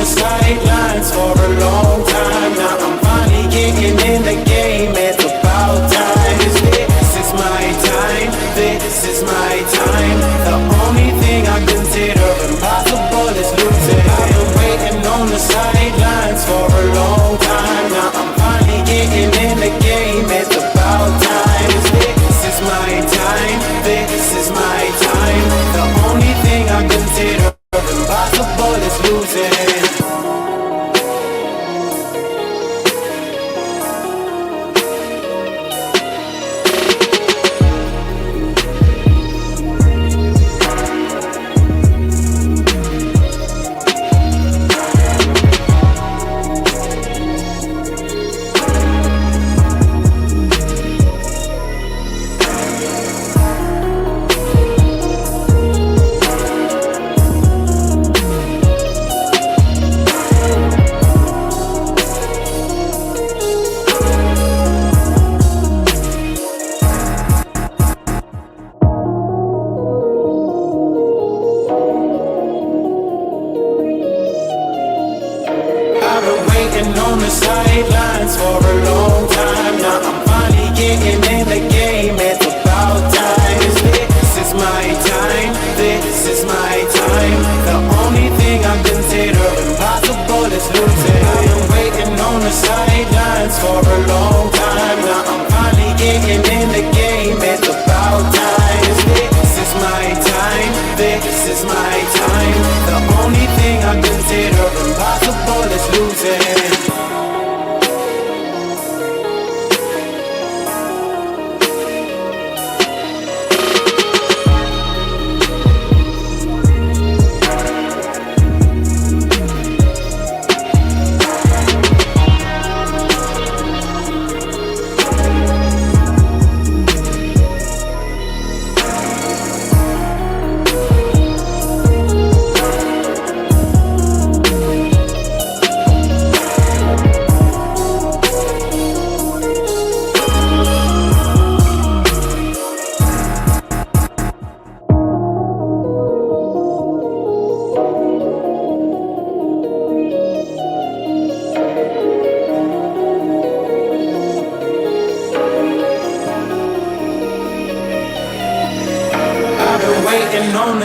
the sidelines for a long time. Now I'm finally getting in the game. It's about time. This is my time. This is my time. The only thing I consider impossible is losing. I've been waiting on the sidelines for a long time. Now I'm finally getting in the game. It's about time. This is my time. This is my time. The only thing I consider impossible is losing. Sidelines for a long time. Now I'm finally getting in the game. It's about time. This is my time. This is my time. The only thing I consider impossible is losing. I've been waiting on the sidelines for a long time. Now I'm finally getting in the game. It's about time. This is my time. This is my time. The only thing I consider impossible is losing.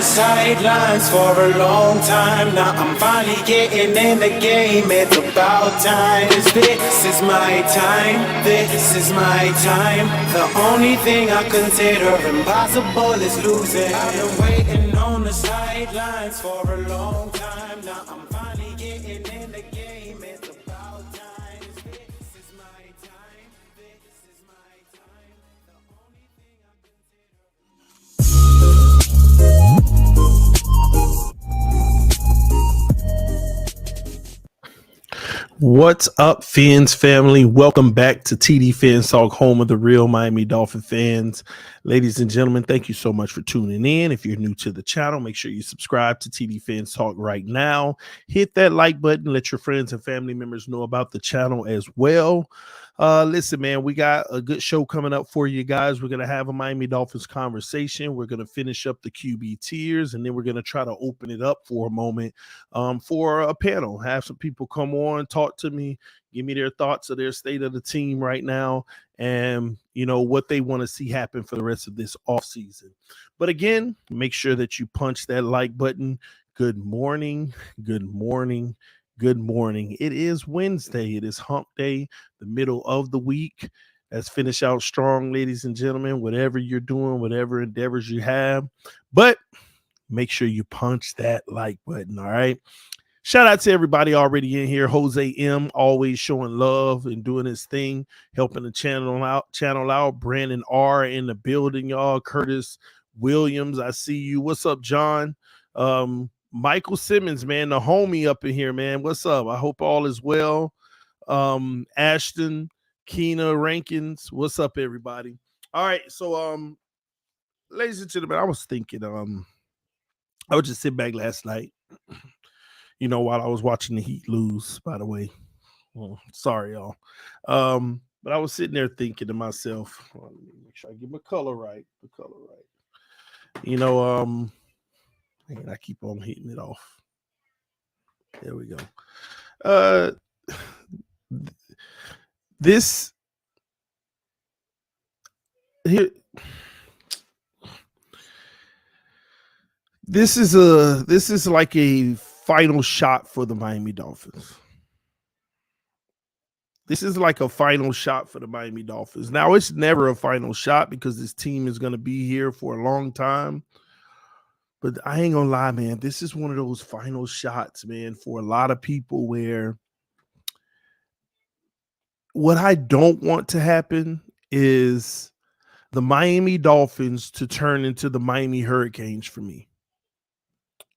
Sidelines for a long time. Now I'm finally getting in the game. It's about time. This is my time. This is my time. The only thing I consider impossible is losing. I've been waiting on the sidelines for a long time. Now I'm finally getting in the game. It's about time. This is my time. This is my time. The only thing I What's up, Fins family? Welcome back to TDPHINSTALK, home of the real Miami Dolphin fans. Ladies and gentlemen, thank you so much for tuning in. If you're new to the channel, make sure you subscribe to TDPHINSTALK right now. Hit that like button. Let your friends and family members know about the channel as well. Listen, man, we got a good show coming up for you guys. We're going to have a Miami Dolphins conversation. We're going to finish up the QB tiers, and then we're going to try to open it up for a moment for a panel. Have some people come on, talk to me, give me their thoughts of their state of the team right now, and, you know, what they want to see happen for the rest of this offseason. But again, make sure that you punch that like button. Good morning. Good morning. Good morning. It is Wednesday. It is hump day, the middle of the week. Let's finish out strong, ladies and gentlemen, whatever you're doing, whatever endeavors you have. But make sure you punch that like button, all right? Shout out to everybody already in here. Jose M, always showing love and doing his thing, helping the channel out. Brandon R in the building, y'all. Curtis Williams, I see you. What's up, John? Michael Simmons, man, the homie up in here, man. What's up? I hope all is well. Ashton, Keena, Rankins, what's up, everybody? All right, so ladies and gentlemen, I was thinking, I was just sitting back last night, you know, while I was watching the Heat lose, by the way. Well, sorry, y'all. But I was sitting there thinking to myself, let me make sure I get my color right. You know, man, I keep on hitting it off. There we go. Uh, this here. This is like a final shot for the Miami Dolphins. This is like a final shot for the Miami Dolphins. Now, it's never a final shot because this team is going to be here for a long time. But I ain't going to lie, man. This is one of those final shots, man, for a lot of people where what I don't want to happen is the Miami Dolphins to turn into the Miami Hurricanes for me.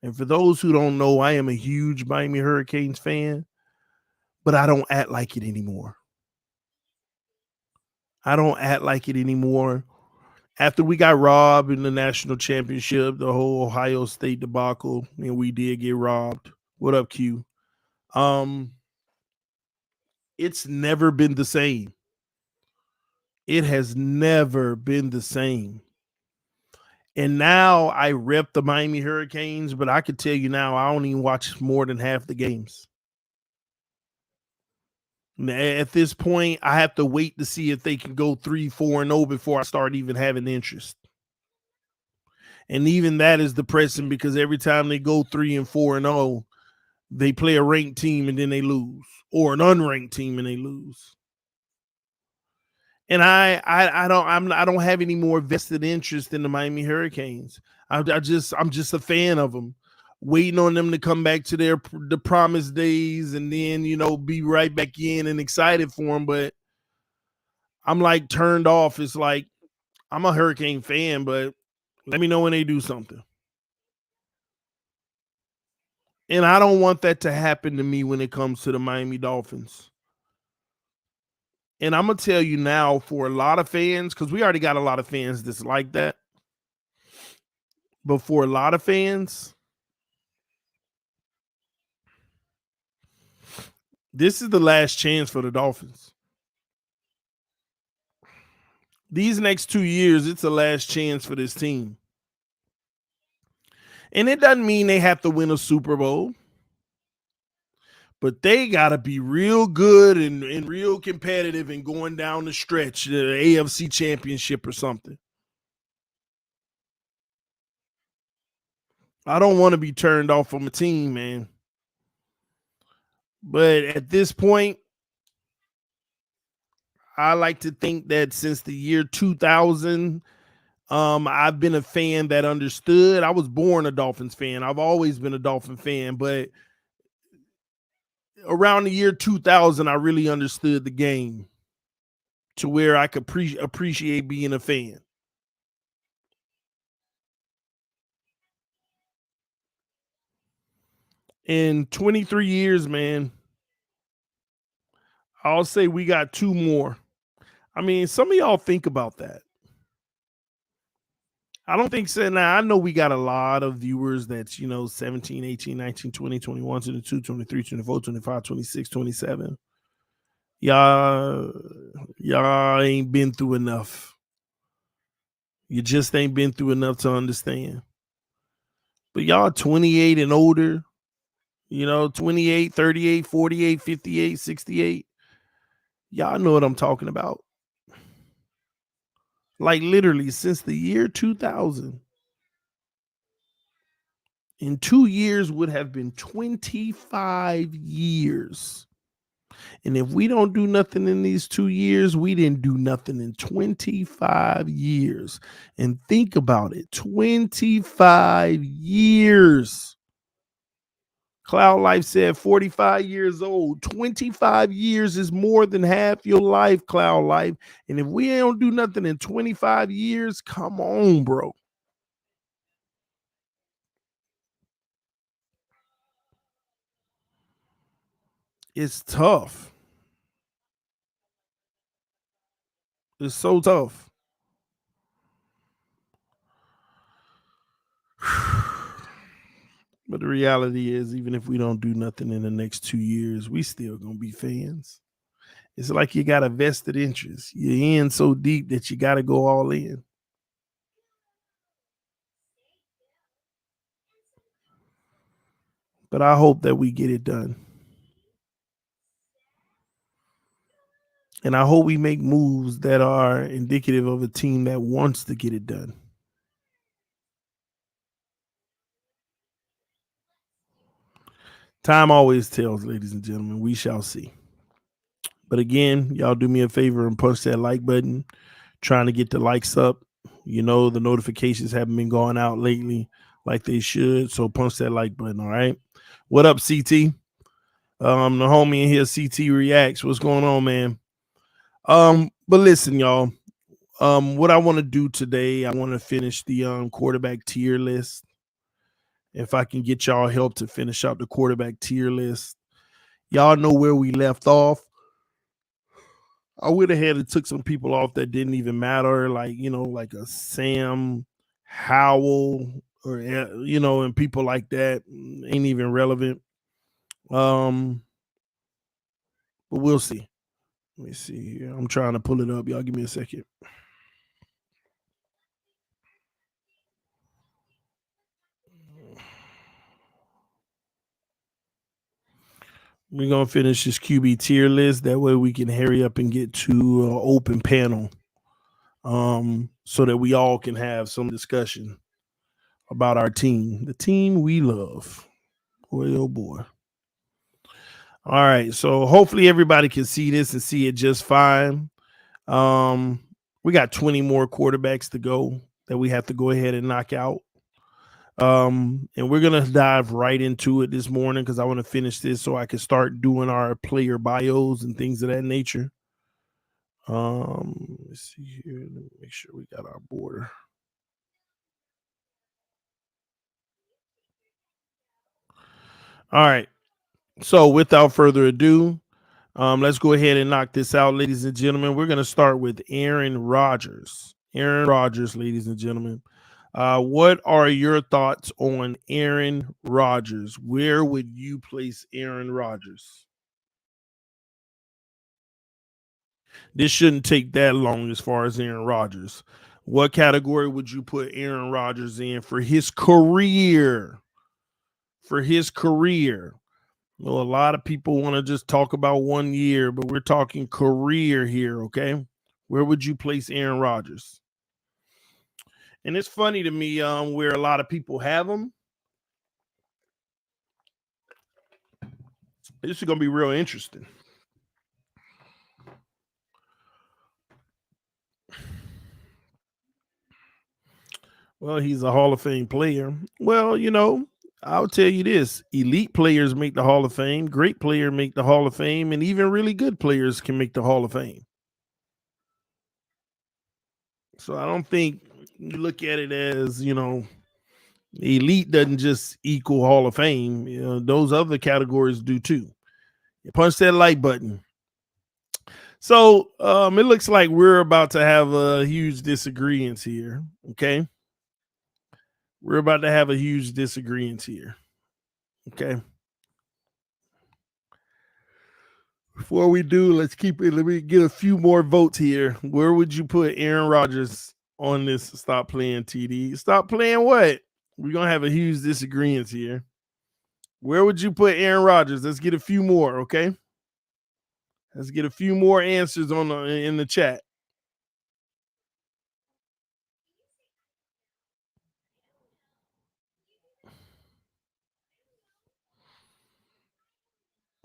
And for those who don't know, I am a huge Miami Hurricanes fan, but I don't act like it anymore. I don't act like it anymore. After we got robbed in the national championship, the whole Ohio State debacle, and we did get robbed. What up, Q? It's never been the same. It has never been the same. And now I rep the Miami Hurricanes, but I could tell you now, I don't even watch more than half the games. At this point, I have to wait to see if they can go 3-4-0 before I start even having interest. And even that is depressing because every time they go 3-4-0, they play a ranked team and then they lose, or an unranked team and they lose. And I don't have any more vested interest in the Miami Hurricanes. I'm just a fan of them, waiting on them to come back to the promised days and then, be right back in and excited for them. But I'm like turned off. It's like I'm a Hurricane fan, but let me know when they do something. And I don't want that to happen to me when it comes to the Miami Dolphins. And I'm going to tell you now, for a lot of fans, because we already got a lot of fans that's like that. But for a lot of fans, this is the last chance for the Dolphins. These next 2 years, it's the last chance for this team. And it doesn't mean they have to win a Super Bowl. But they got to be real good and real competitive and going down the stretch, the AFC Championship or something. I don't want to be turned off from a team, man. But at this point, I like to think that since the year 2000, I've been a fan that understood. I was born a Dolphins fan. I've always been a Dolphin fan, but around the year 2000, I really understood the game to where I could appreciate being a fan. In 23 years, man, I'll say we got 2 more. I mean, some of y'all think about that. I don't think so. Now, I know we got a lot of viewers that's, 17, 18, 19, 20, 21, 22, 23, 24, 25, 26, 27. Y'all ain't been through enough. You just ain't been through enough to understand. But y'all 28 and older, 28, 38, 48, 58, 68. Y'all know what I'm talking about. Like literally since the year 2000. In 2 years would have been 25 years. And if we don't do nothing in these 2 years, we didn't do nothing in 25 years. And think about it, 25 years. Cloud Life said 45 years old. 25 years is more than half your life, Cloud Life. And if we don't do nothing in 25 years, come on, bro. It's tough. It's so tough. But the reality is, even if we don't do nothing in the next 2 years, we still gonna be fans. It's like you got a vested interest. You're in so deep that you got to go all in. But but I hope that we get it done. And I hope we make moves that are indicative of a team that wants to get it done. Time always tells, ladies and gentlemen. We shall see. But again, y'all do me a favor and punch that like button. Trying to get the likes up. You know, the notifications haven't been going out lately like they should. So punch that like button, all right? What up, CT? The homie in here, CT Reacts. What's going on, man? But listen, y'all. What I want to do today, I want to finish the quarterback tier list. If I can get y'all help to finish out the quarterback tier list. Y'all know where we left off. I went ahead and took some people off that didn't even matter, like, like a Sam Howell or, and people like that ain't even relevant. But we'll see. Let me see here. I'm trying to pull it up. Y'all give me a second. We're going to finish this QB tier list. That way we can hurry up and get to an open panel so that we all can have some discussion about our team, the team we love. Boy, oh boy. All right, so hopefully everybody can see this and see it just fine. We got 20 more quarterbacks to go that we have to go ahead and knock out. And we're gonna dive right into it this morning because I want to finish this so I can start doing our player bios and things of that nature. Let's see here. Let me make sure we got our border. All right. So without further ado, let's go ahead and knock this out, ladies and gentlemen. We're going to start with Aaron Rodgers. Aaron Rodgers, ladies and gentlemen. What are your thoughts on Aaron Rodgers? Where would you place Aaron Rodgers? This shouldn't take that long as far as Aaron Rodgers. What category would you put Aaron Rodgers in for his career? For his career. Well, a lot of people want to just talk about 1 year, but we're talking career here, okay? Where would you place Aaron Rodgers? And it's funny to me where a lot of people have him. This is going to be real interesting. Well, he's a Hall of Fame player. Well, I'll tell you this. Elite players make the Hall of Fame. Great players make the Hall of Fame. And even really good players can make the Hall of Fame. So I don't think you look at it as, elite doesn't just equal Hall of Fame. Those other categories do too. You punch that like button. So it looks like we're about to have a huge disagreement here. Okay. We're about to have a huge disagreement here. Okay. Before we do, let's keep it. Let me get a few more votes here. Where would you put Aaron Rodgers on this? Stop playing TD. Stop playing what? We're going to have a huge disagreement here. Where would you put Aaron Rodgers? Let's get a few more, okay? Let's get a few more answers in the chat.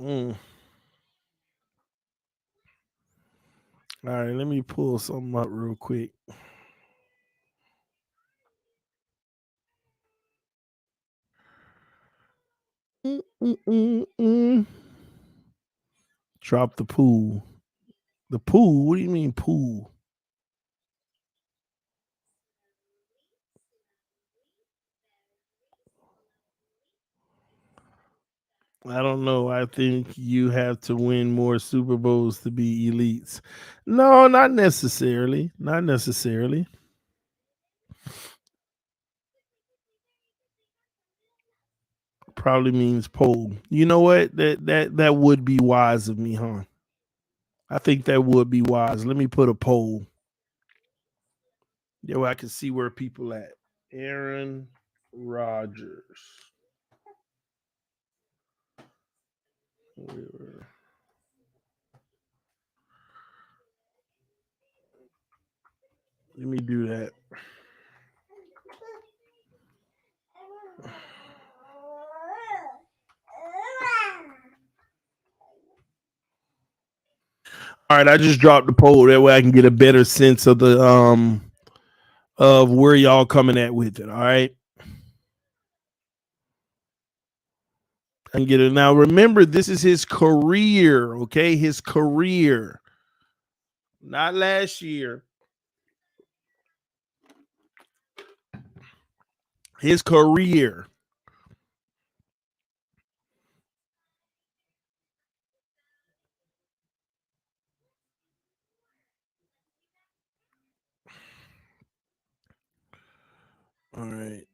All right, let me pull something up real quick. Drop the pool. The pool? What do you mean pool? I don't know. I think you have to win more Super Bowls to be elites. No, not necessarily. Not necessarily. Probably means poll. You know what? That would be wise of me, huh? I think that would be wise. Let me put a poll. Yeah, I can see where people at. Aaron Rodgers. Let me do that. All right, I just dropped the poll. That way I can get a better sense of the of where y'all coming at with it. All right. I can get it. Now remember, this is his career, okay? His career. Not last year. His career. All right.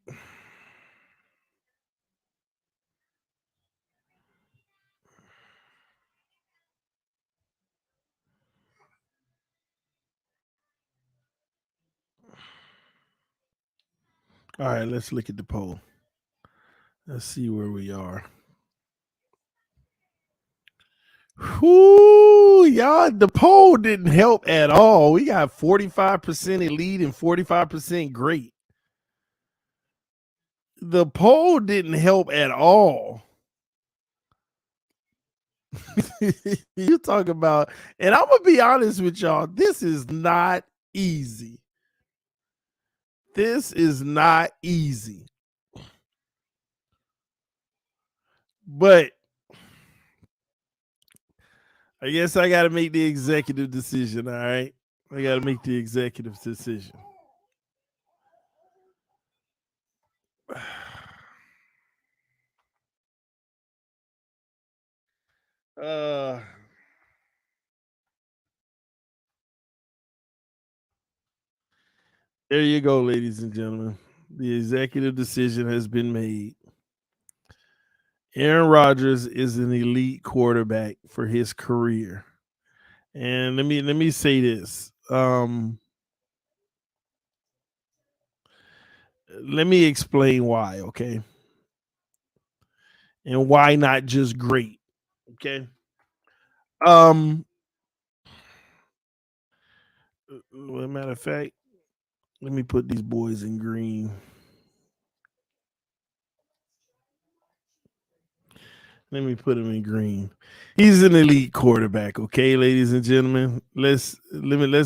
All right, let's look at the poll. Let's see where we are. Whoo, y'all, the poll didn't help at all. We got 45% elite and 45% great. The poll didn't help at all. You talk about, and I'm gonna be honest with y'all, this is not easy. This is not easy. But I guess I got to make the executive decision, all right? I got to make the executive decision. There you go, ladies and gentlemen. The executive decision has been made. Aaron Rodgers is an elite quarterback for his career. And let me say this. Let me explain why, okay? And why not just great, okay? Well, matter of fact, let me put these boys in green. Let me put him in green. He's an elite quarterback, okay, ladies and gentlemen. Let's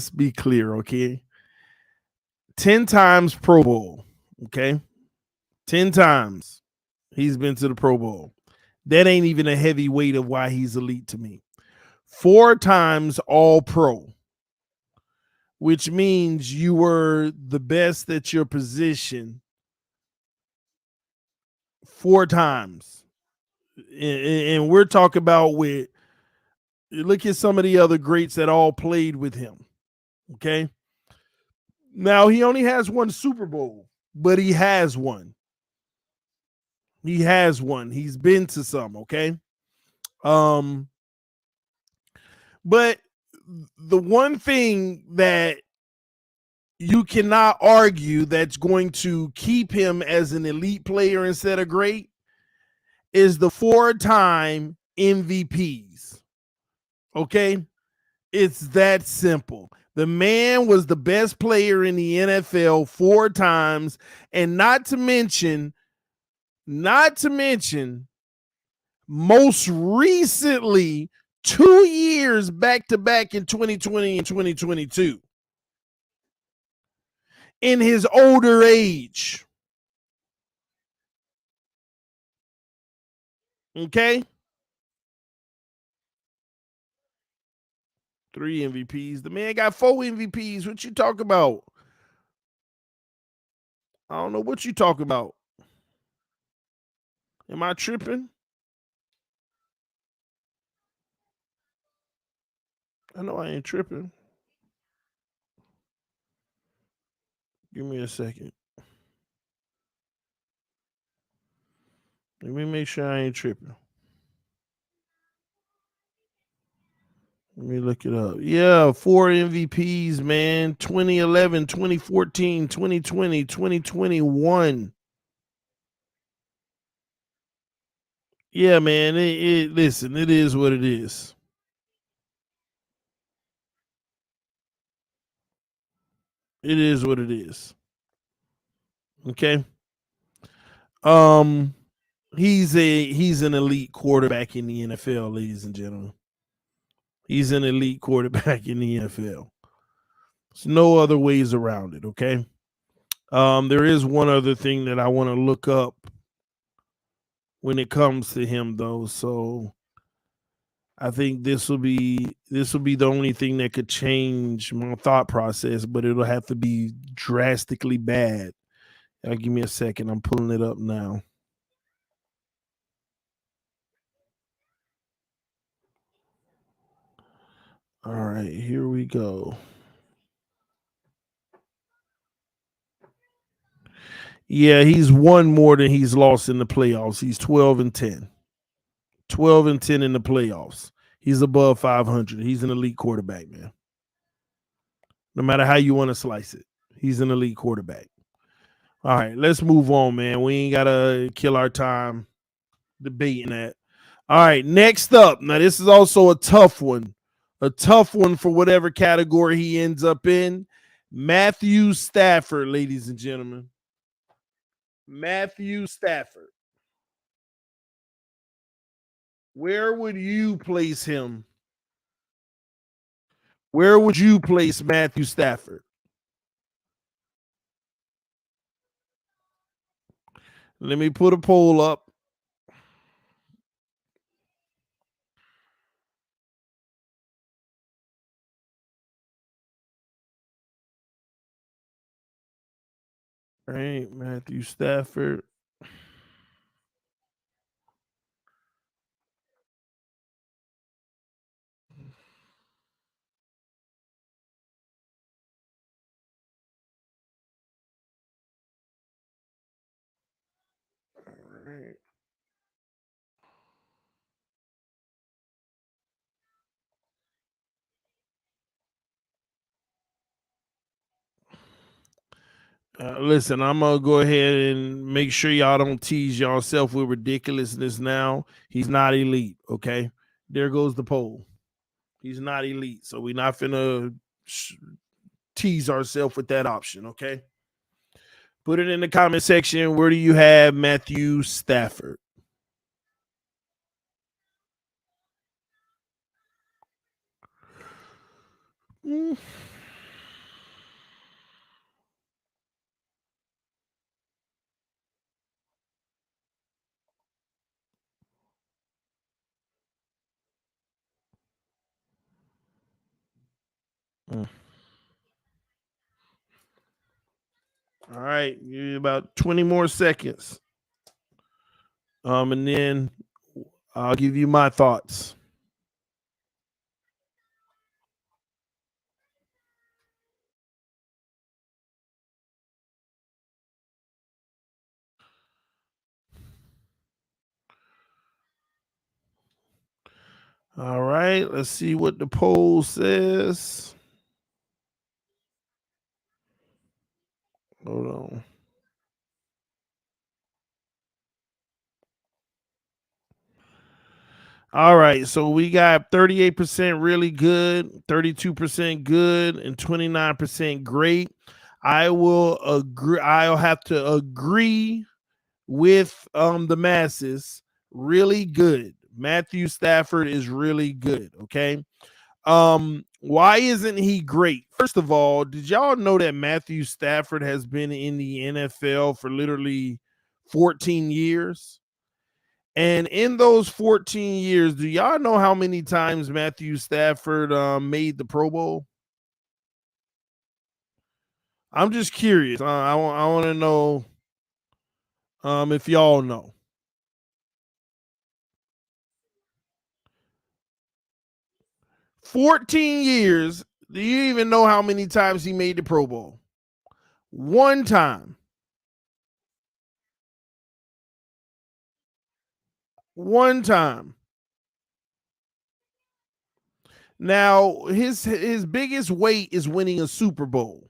be clear, okay? 10 times Pro Bowl, okay? 10 times he's been to the Pro Bowl. That ain't even a heavy weight of why he's elite to me. 4 times All Pro, which means you were the best at your position 4 times. And we're talking about with, look at some of the other greats that all played with him. Okay. Now he only has 1 Super Bowl, but he has one. He has one. He's been to some. Okay. But the one thing that you cannot argue that's going to keep him as an elite player instead of great is the 4-time MVPs. Okay? It's that simple. The man was the best player in the NFL 4 times, and not to mention, most recently 2 years back to back in 2020 and 2022 in his older age. Okay? 3 MVPs. The man got 4 MVPs. What you talk about? I don't know what you talk about. Am I tripping? I know I ain't tripping. Give me a second. Let me make sure I ain't tripping. Let me look it up. Yeah, 4 MVPs, man. 2011, 2014, 2020, 2021. Yeah, man. Listen, it is what it is. It is what it is. Okay. Um, he's an elite quarterback in the NFL, ladies and gentlemen. He's an elite quarterback in the NFL. There's no other ways around it. Okay. There is one other thing that I want to look up when it comes to him, though. So I think this will be the only thing that could change my thought process, but it'll have to be drastically bad. Give me a second. I'm pulling it up now. All right, here we go. Yeah, he's won more than he's lost in the playoffs. He's 12-10. 12-10 in the playoffs. He's above 500. He's an elite quarterback, man. No matter how you want to slice it, he's an elite quarterback. All right, let's move on, man. We ain't got to kill our time debating that. All right, next up. Now, this is also a tough one. A tough one for whatever category he ends up in. Matthew Stafford, ladies and gentlemen. Matthew Stafford. Where would you place him? Where would you place Matthew Stafford? Let me put a poll up. All right, Matthew Stafford. All right. Listen, I'm gonna go ahead and make sure y'all don't tease yourself with ridiculousness now. He's not elite, okay? There goes the poll. He's not elite, so we're not finna tease ourselves with that option, okay? Put it in the comment section. Where do you have Matthew Stafford? Mm. Mm. All right, about 20 more seconds. And then I'll give you my thoughts. All right, let's see what the poll says. Hold on. All right, so we got 38% really good, 32% good, and 29% great. I will agree. I'll have to agree with the masses. Really good. Matthew Stafford is really good. Okay. Why isn't he great? First of all, did y'all know that Matthew Stafford has been in the NFL for literally 14 years? And in those 14 years, do y'all know how many times Matthew Stafford made the Pro Bowl? I'm just curious. I want to know if y'all know. 14 years. Do you even know how many times he made the Pro Bowl? One time. One time. Now, his biggest weight is winning a Super Bowl.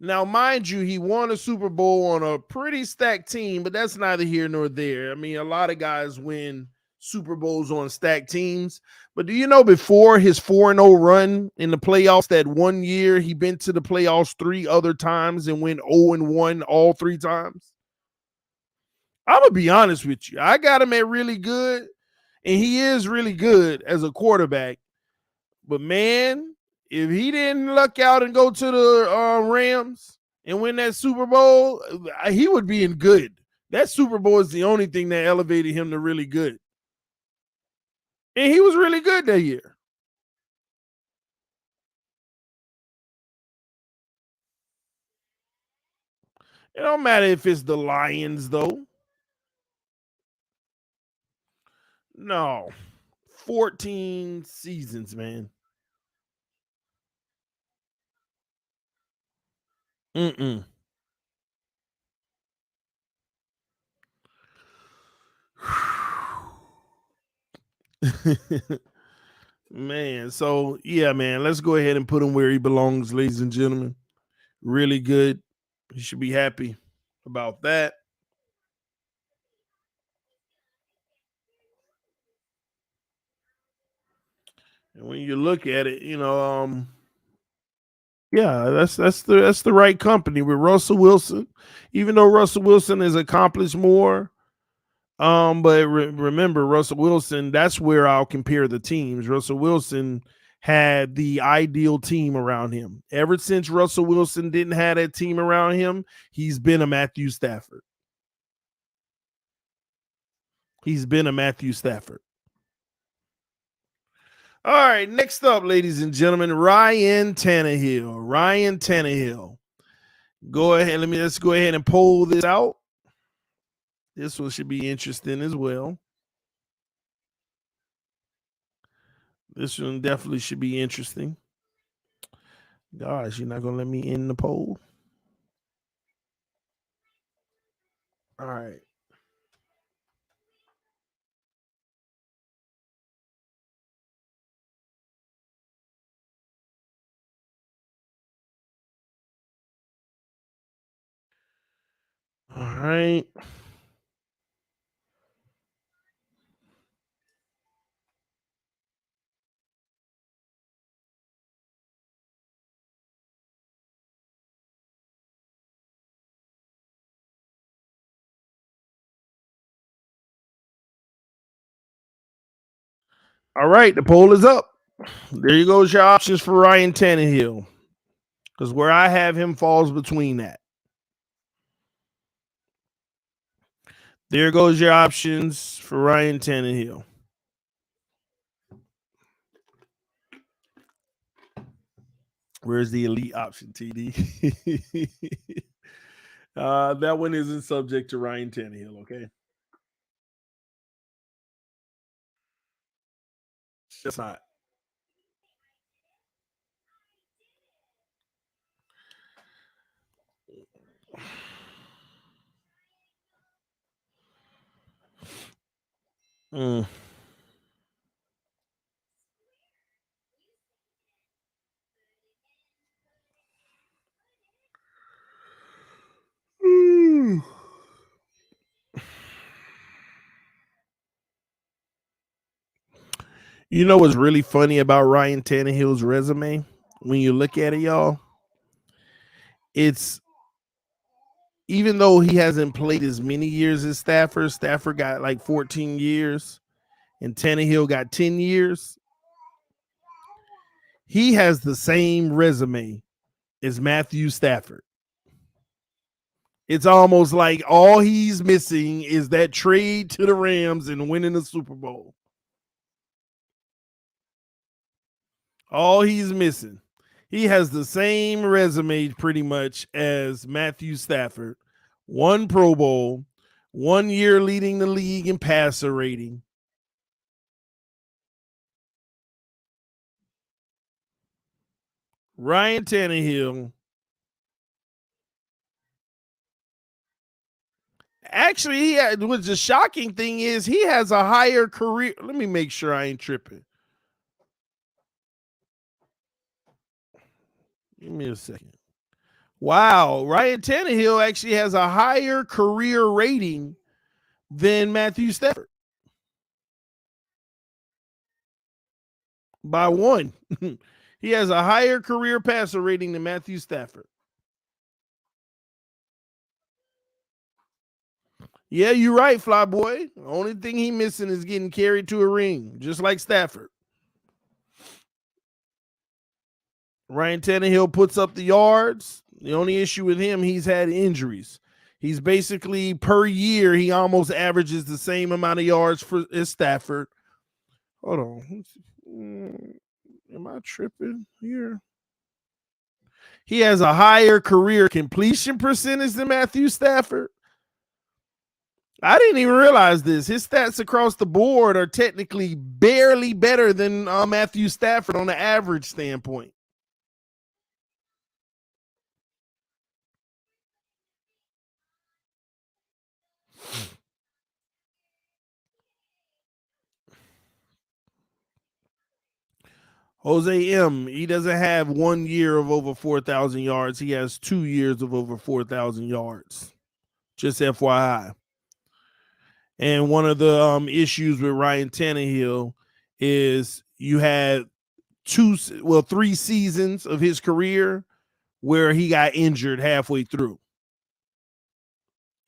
Now, mind you, he won a Super Bowl on a pretty stacked team, but that's neither here nor there. I mean, a lot of guys win Super Bowls on stacked teams. But do you know before his 4-0 run in the playoffs that one year, he been to the playoffs 3 other times and went 0-1 all 3 times? I'm going to be honest with you. I got him at really good, and he is really good as a quarterback. But, man, if he didn't luck out and go to the Rams and win that Super Bowl, he would be in good. That Super Bowl is the only thing that elevated him to really good. And he was really good that year. It don't matter if it's the Lions, though. No. 14 seasons, man. Mm-mm. Man, so yeah, man, let's go ahead and put him where he belongs, ladies and gentlemen. Really good. He should be happy about that. And when you look at it, yeah, that's the right company with Russell Wilson. Even though Russell Wilson has accomplished more, but remember Russell Wilson. That's where I'll compare the teams. Russell Wilson had the ideal team around him. Ever since Russell Wilson didn't have that team around him, he's been a Matthew Stafford. He's been a Matthew Stafford. All right, next up, ladies and gentlemen, Ryan Tannehill. Ryan Tannehill. Go ahead. Let's go ahead and pull this out. This one should be interesting as well. This one definitely should be interesting. Gosh, you're not gonna let me end the poll. All right. All right. All right, the poll is up. There you go. Your options for Ryan Tannehill. Because where I have him falls between that. There goes your options for Ryan Tannehill. Where's the elite option, TD? That one isn't subject to Ryan Tannehill, okay? It's not. Mm. You know what's really funny about Ryan Tannehill's resume? When you look at it, y'all, it's even though he hasn't played as many years as Stafford got like 14 years and Tannehill got 10 years. He has the same resume as Matthew Stafford. It's almost like all he's missing is that trade to the Rams and winning the Super Bowl. All he's missing. He has the same resume pretty much as Matthew Stafford. 1 Pro Bowl, 1 year leading the league in passer rating. Ryan Tannehill. Actually, what's the shocking thing is he has a higher career. Let me make sure I ain't tripping. Give me a second. Wow. Ryan Tannehill actually has a higher career rating than Matthew Stafford by one. He has a higher career passer rating than Matthew Stafford. Yeah, you're right, Fly Boy. The only thing he missing is getting carried to a ring, just like Stafford. Ryan Tannehill puts up the yards. The only issue with him, he's had injuries. He's basically per year, he almost averages the same amount of yards as Stafford. Hold on. Am I tripping here? He has a higher career completion percentage than Matthew Stafford. I didn't even realize this. His stats across the board are technically barely better than Matthew Stafford on the average standpoint. Jose M, he doesn't have 1 year of over 4,000 yards. He has 2 years of over 4,000 yards. Just FYI. And one of the issues with Ryan Tannehill is you had 3 seasons of his career where he got injured halfway through.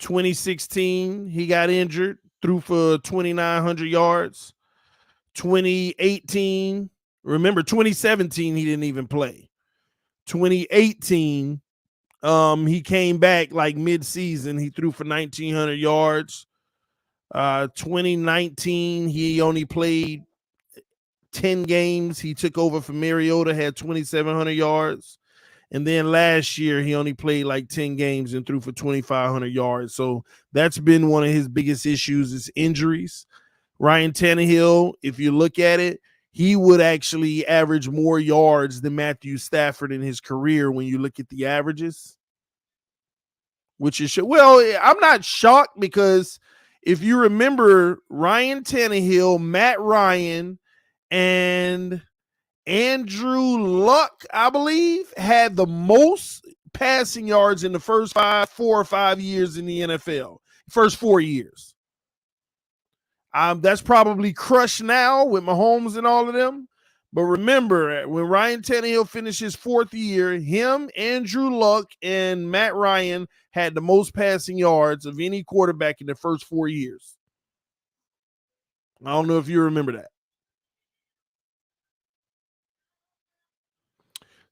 2016, he got injured, threw for 2,900 yards. 2018, remember 2017, he didn't even play. 2018, he came back like mid-season. He threw for 1,900 yards. 2019, he only played 10 games. He took over for Mariota, had 2,700 yards. And then last year, he only played like 10 games and threw for 2,500 yards. So that's been one of his biggest issues is injuries. Ryan Tannehill, if you look at it, he would actually average more yards than Matthew Stafford in his career when you look at the averages. Which is, well, I'm not shocked because if you remember, Ryan Tannehill, Matt Ryan, and Andrew Luck, I believe, had the most passing yards in the first 4 or 5 years in the NFL. First 4 years. That's probably crushed now with Mahomes and all of them. But remember, when Ryan Tannehill finished his 4th year, him, Andrew Luck, and Matt Ryan had the most passing yards of any quarterback in the first 4 years. I don't know if you remember that.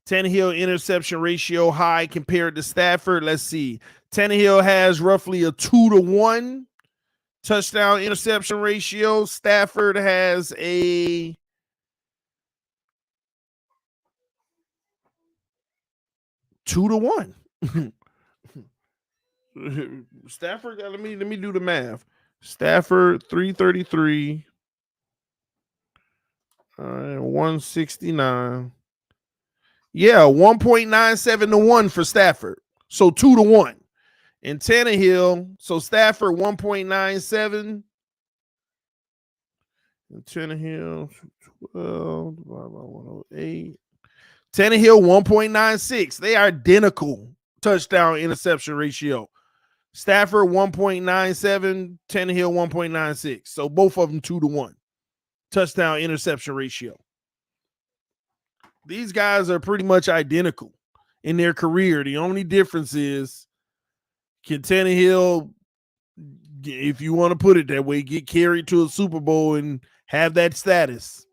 Tannehill interception ratio high compared to Stafford. Let's see. Tannehill has roughly a 2-to-1 touchdown interception ratio. Stafford has a 2-to-1. Stafford, let me do the math. Stafford 333, 169. Yeah, 1.97 to 1 for Stafford. So 2-to-1. And Tannehill, so Stafford 1.97. And Tannehill 12 divided by 108. Tannehill 1.96. They are identical touchdown interception ratio. Stafford 1.97, Tannehill 1.96. So both of them 2-to-1 touchdown interception ratio. These guys are pretty much identical in their career. The only difference is, can Tannehill, if you want to put it that way, get carried to a Super Bowl and have that status?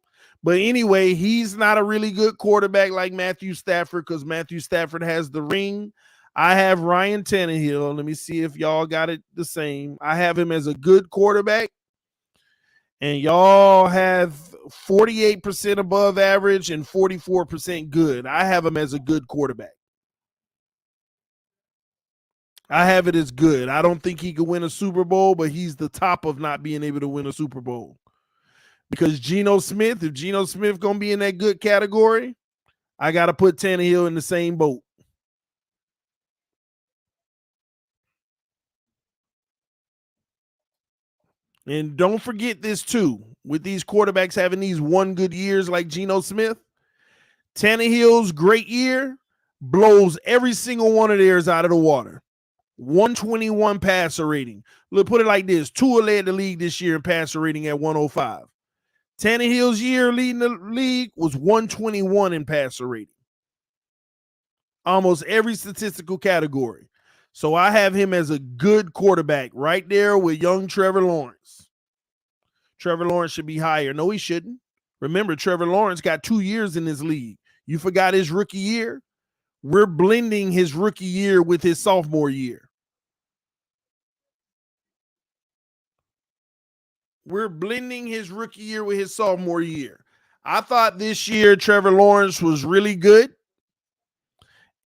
But anyway, he's not a really good quarterback like Matthew Stafford because Matthew Stafford has the ring. I have Ryan Tannehill. Let me see if y'all got it the same. I have him as a good quarterback. And y'all have 48% above average and 44% good. I have him as a good quarterback. I have it as good. I don't think he could win a Super Bowl, but he's the top of not being able to win a Super Bowl. Because Geno Smith, if Geno Smith going to be in that good category, I got to put Tannehill in the same boat. And don't forget this too. With these quarterbacks having these one good years like Geno Smith, Tannehill's great year, blows every single one of theirs out of the water. 121 passer rating. Look, put it like this. Tua led the league this year in passer rating at 105. Tannehill's year leading the league was 121 in passer rating. Almost every statistical category. So I have him as a good quarterback right there with young Trevor Lawrence. Trevor Lawrence should be higher. No, he shouldn't. Remember, Trevor Lawrence got 2 years in this league. You forgot his rookie year? We're blending his rookie year with his sophomore year. We're blending his rookie year with his sophomore year. I thought this year Trevor Lawrence was really good.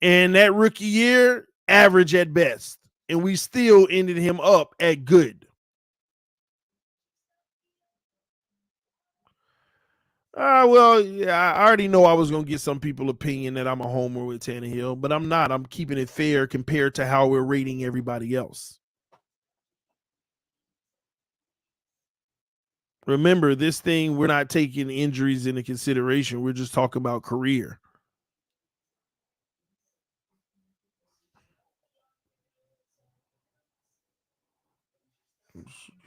And that rookie year, average at best. And we still ended him up at good. Well, yeah, I already know I was going to get some people opinion that I'm a homer with Tannehill, but I'm not. I'm keeping it fair compared to how we're rating everybody else. Remember, this thing, we're not taking injuries into consideration. We're just talking about career.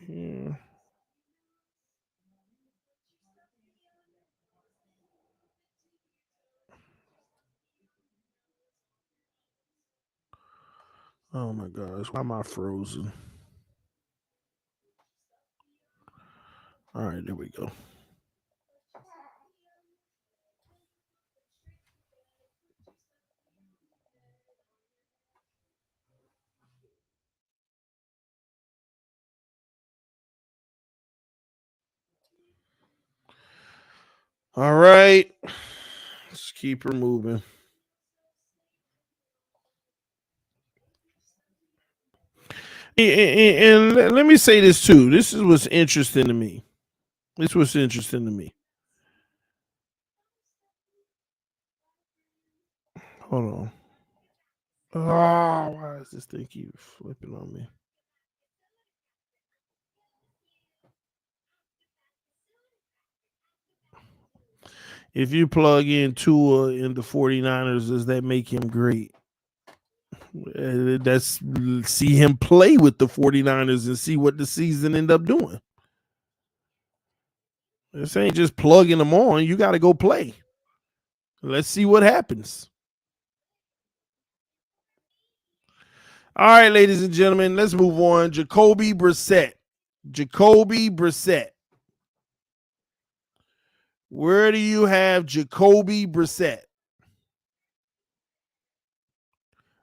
Yeah. Oh my gosh, why am I frozen? All right, there we go. All right, let's keep her moving. And let me say this too. This is what's interesting to me. Hold on. Oh, why is this thing keep flipping on me? If you plug in Tua in the 49ers, does that make him great? That's see him play with the 49ers and see what the season end up doing. This ain't just plugging them on. You got to go play. Let's see what happens. All right, ladies and gentlemen, let's move on. Jacoby Brissett. Where do you have Jacoby Brissett?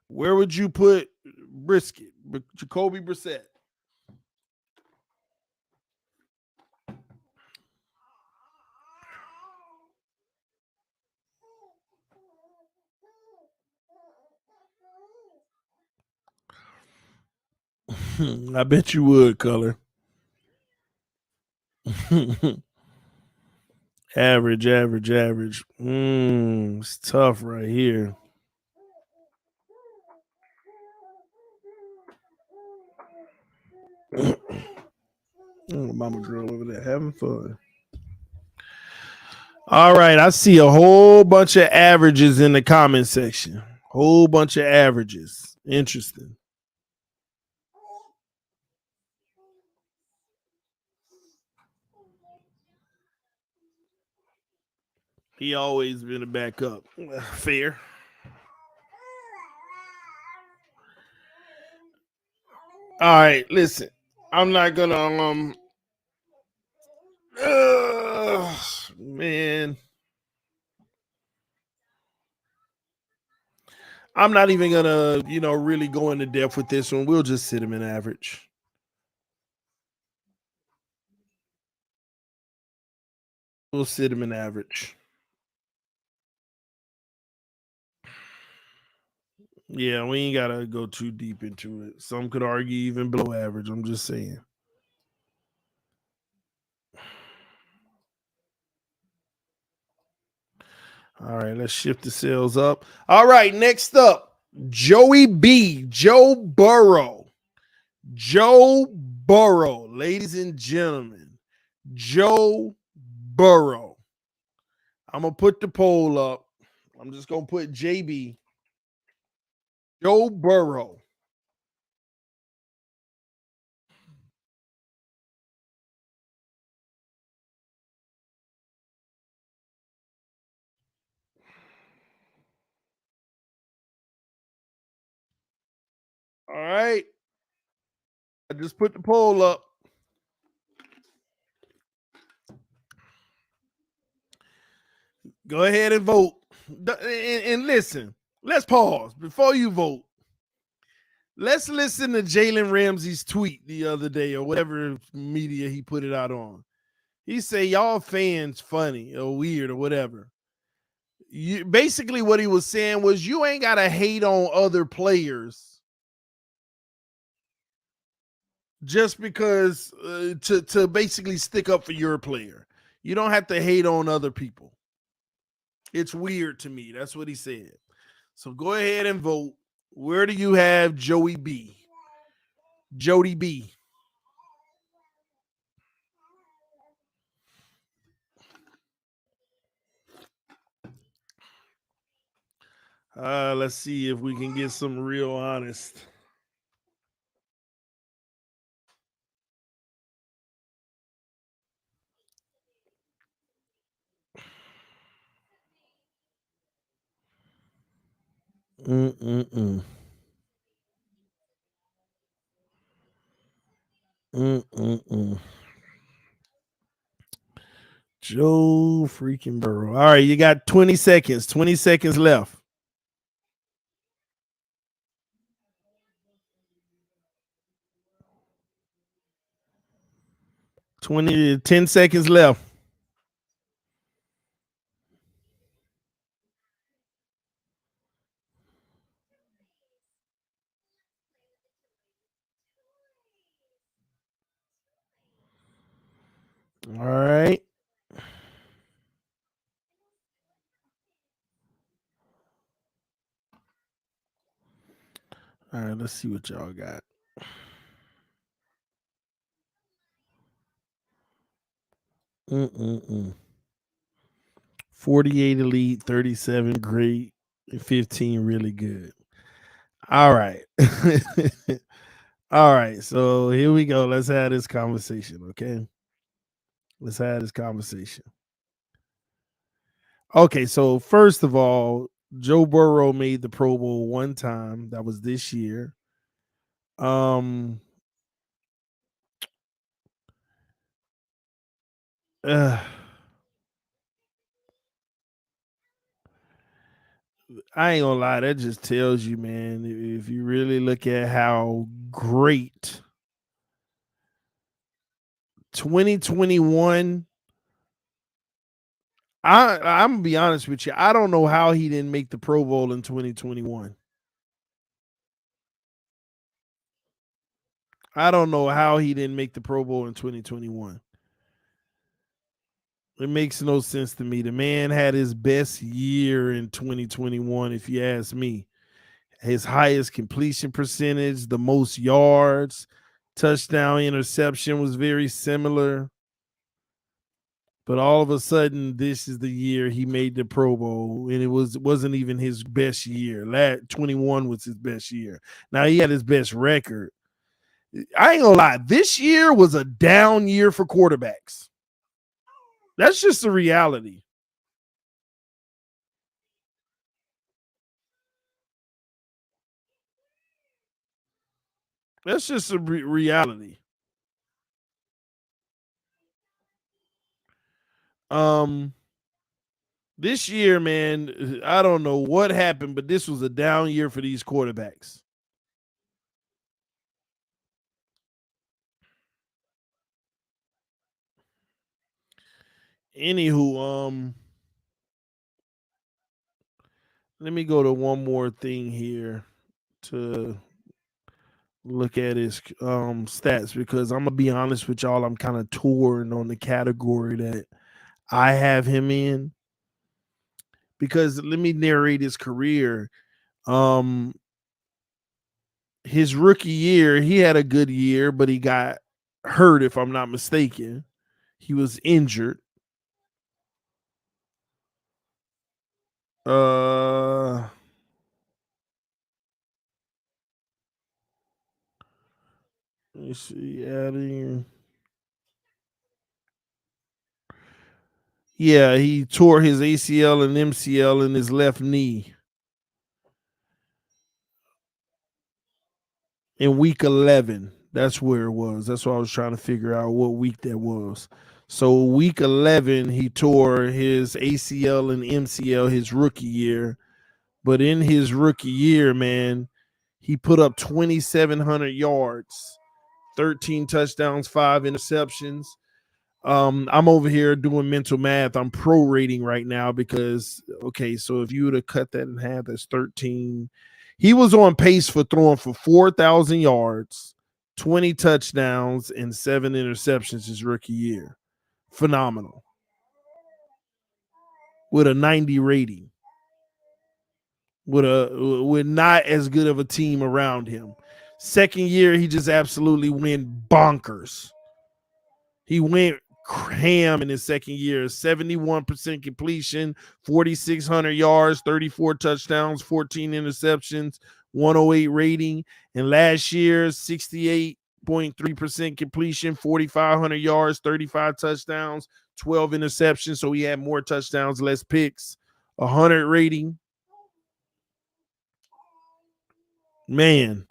Where would you put Jacoby Brissett? I bet you would, Color. average. It's tough right here. Mama girl over there having fun. All right, I see a whole bunch of averages in the comment section. Whole bunch of averages. Interesting. He always been a backup. Fair. All right, listen. I'm not gonna man. I'm not even gonna, really go into depth with this one. We'll just sit him in average. We'll sit him in average. Yeah, we ain't gotta go too deep into it. Some could argue even below average. I'm just saying. All right, let's shift the sales up. All right, next up, Joey B. Joe Burrow. Ladies and gentlemen. Joe Burrow. I'm gonna put the poll up. I'm just gonna put JB. Joe Burrow. All right. I just put the poll up. Go ahead and vote. And listen, let's pause before you vote. Let's listen to Jalen Ramsey's tweet the other day or whatever media he put it out on. He say y'all fans funny or weird or whatever. Basically what he was saying was you ain't got to hate on other players just because to basically stick up for your player. You don't have to hate on other people. It's weird to me. That's what he said. So go ahead and vote. Where do you have Joey B? Jody B. Let's see if we can get some real honest. Mm-mm-mm. Mm-mm-mm. Joe freaking Burrow. All right, you got 20 seconds. 20 seconds left. 10 seconds left. All right. All right, let's see what y'all got. Mm-mm-mm. 48 elite, 37 great, and 15 really good. All right. All right. So here we go. Let's have this conversation, okay? Let's have this conversation. Okay, so first of all, Joe Burrow made the Pro Bowl one time. That was this year. Um uh, I ain't gonna lie, that just tells you, man, if you really look at how great 2021, I'm gonna be honest with you. I don't know how he didn't make the Pro Bowl in 2021. I don't know how he didn't make the Pro Bowl in 2021. It makes no sense to me. The man had his best year in 2021, if you ask me. His highest completion percentage, the most yards, touchdown, interception was very similar. But all of a sudden, this is the year he made the Pro Bowl, and it wasn't even his best year. 21 was his best year. Now he had his best record. I ain't gonna lie, this year was a down year for quarterbacks. That's just the reality. That's just a reality. Um, this year, man, I don't know what happened, but this was a down year for these quarterbacks. Anywho, let me go to one more thing here to look at his stats because I'm gonna be honest with y'all, I'm kind of torn on the category that I have him in because let me narrate his career. Um, his rookie year, he had a good year, but he got hurt, if I'm not mistaken. He was injured. Uh Let's see, adding. Yeah, he tore his ACL and MCL in his left knee in week 11. That's where it was. That's what I was trying to figure out what week that was. So week 11, he tore his ACL and MCL his rookie year. But in his rookie year, man, he put up 2,700 yards, 13 touchdowns, 5 interceptions. I'm over here doing mental math. I'm prorating right now because, okay, so if you would have cut that in half, that's 13. He was on pace for throwing for 4,000 yards, 20 touchdowns, and 7 interceptions his rookie year. Phenomenal. With a 90 rating. With not as good of a team around him. Second year, he just absolutely went bonkers. He went ham in his second year. 71% completion, 4,600 yards, 34 touchdowns, 14 interceptions, 108 rating. And last year, 68.3% completion, 4,500 yards, 35 touchdowns, 12 interceptions. So he had more touchdowns, less picks, 100 rating. Man.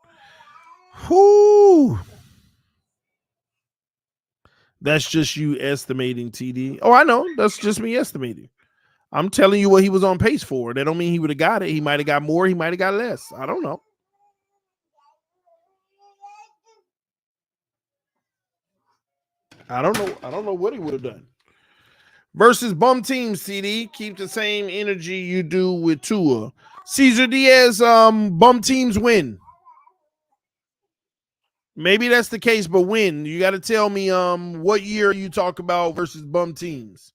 Whoo. That's just you estimating, TD. Oh, I know. That's just me estimating. I'm telling you what he was on pace for. That don't mean he would have got it. He might have got more. He might have got less. I don't know. I don't know. I don't know what he would have done. Versus bum teams, CD. Keep the same energy you do with Tua. Cesar Diaz, bum teams win. Maybe that's the case, but when? You got to tell me what year you talk about versus bum teams.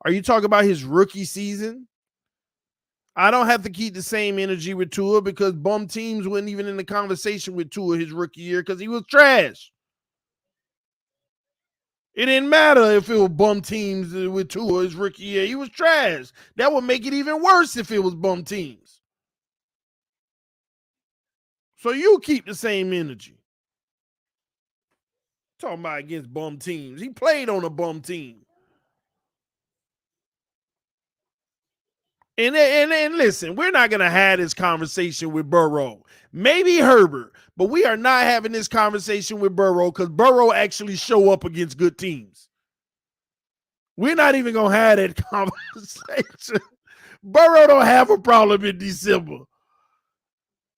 Are you talking about his rookie season? I don't have to keep the same energy with Tua because bum teams weren't even in the conversation with Tua his rookie year because he was trash. It didn't matter if it was bum teams with Tua his rookie year. He was trash. That would make it even worse if it was bum teams. So you keep the same energy. Talking about against bum teams. He played on a bum team. And listen, we're not going to have this conversation with Burrow. Maybe Herbert, but we are not having this conversation with Burrow because Burrow actually show up against good teams. We're not even going to have that conversation. Burrow don't have a problem in December.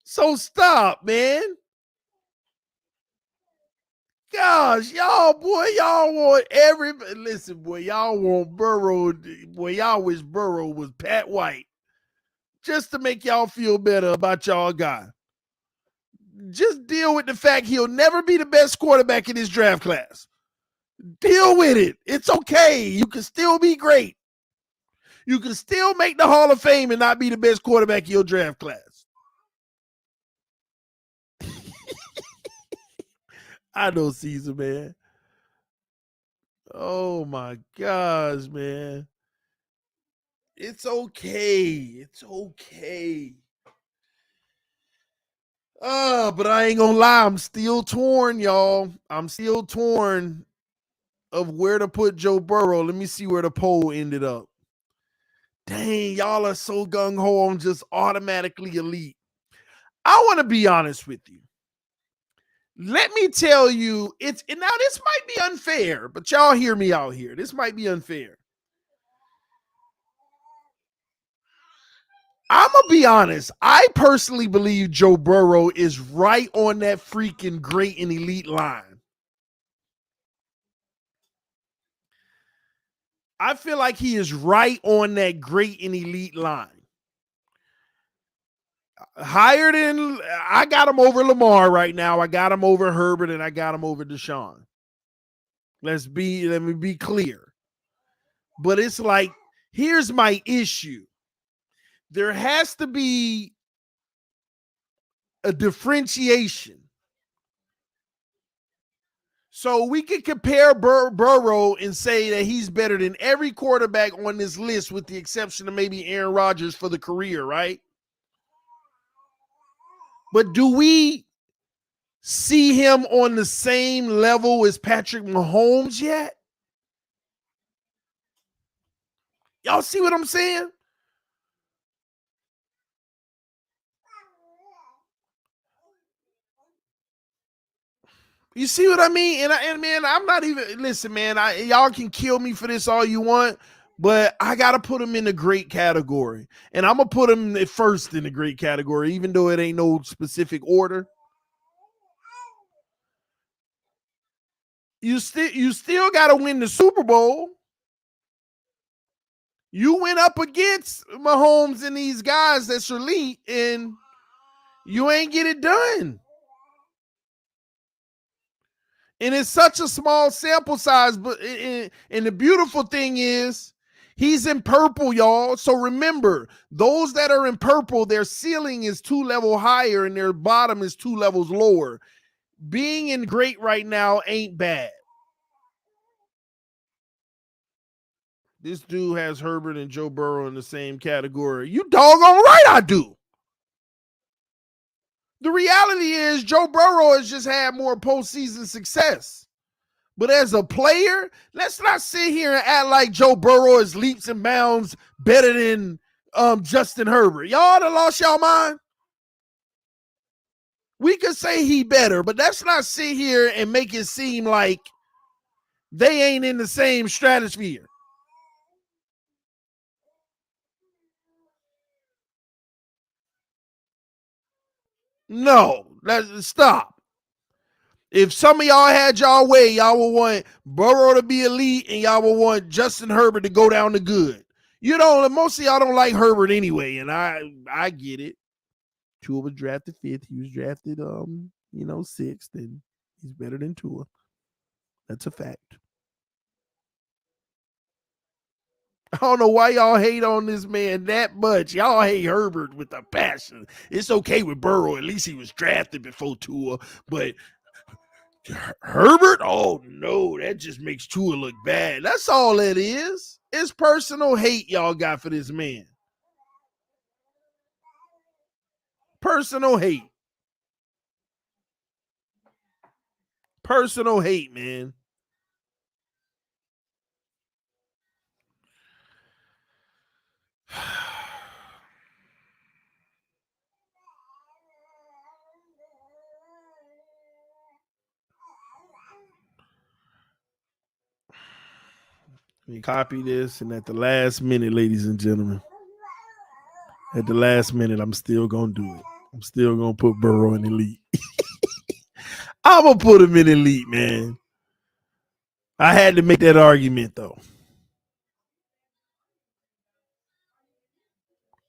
So stop, man. Gosh, y'all want listen, boy, y'all want Burrow. Boy, y'all wish Burrow was Pat White. Just to make y'all feel better about y'all guy. Just deal with the fact he'll never be the best quarterback in his draft class. Deal with it. It's okay. You can still be great. You can still make the Hall of Fame and not be the best quarterback in your draft class. I know, Caesar, man. Oh, my gosh, man. It's okay. It's okay. But I ain't gonna lie. I'm still torn, y'all. I'm still torn of where to put Joe Burrow. Let me see where the poll ended up. Dang, y'all are so gung-ho on just automatically elite. I want to be honest with you. Let me tell you, now this might be unfair, but y'all hear me out here. This might be unfair. I'm going to be honest. I personally believe Joe Burrow is right on that freaking great and elite line. I feel like he is right on that great and elite line. Higher than, I got him over Lamar right now. I got him over Herbert and I got him over Deshaun. Let me be clear. But it's like, here's my issue. There has to be a differentiation. So we can compare Burrow and say that he's better than every quarterback on this list with the exception of maybe Aaron Rodgers for the career, right? But do we see him on the same level as Patrick Mahomes yet? Y'all see what I'm saying? You see what I mean? And man, I'm not even, listen, man, y'all can kill me for this all you want, but I got to put him in the great category. And I'm going to put him at first in the great category, even though it ain't no specific order. You still got to win the Super Bowl. You went up against Mahomes and these guys that's elite, and you ain't get it done. And it's such a small sample size, but and the beautiful thing is he's in purple, y'all. So remember, those that are in purple, their ceiling is 2 levels higher and their bottom is 2 levels lower. Being in great right now ain't bad. This dude has Herbert and Joe Burrow in the same category. You doggone right I do. The reality is Joe Burrow has just had more postseason success. But as a player, let's not sit here and act like Joe Burrow is leaps and bounds better than Justin Herbert. Y'all done lost y'all mind? We could say he better, but let's not sit here and make it seem like they ain't in the same stratosphere. No, let's stop. If some of y'all had y'all way, y'all would want Burrow to be elite and y'all would want Justin Herbert to go down to good. You know, most of y'all don't like Herbert anyway, and I get it. Tua was drafted 5th. He was drafted, 6th, and he's better than Tua. That's a fact. I don't know why y'all hate on this man that much. Y'all hate Herbert with a passion. It's okay with Burrow. At least he was drafted before Tua, but Herbert? Oh, no, that just makes Tua look bad. That's all it is. It's personal hate y'all got for this man. Personal hate. Personal hate, man. Let me copy this, and at the last minute, ladies and gentlemen, at the last minute, I'm still going to do it. I'm still going to put Burrow in elite. I'm going to put him in elite, man. I had to make that argument, though.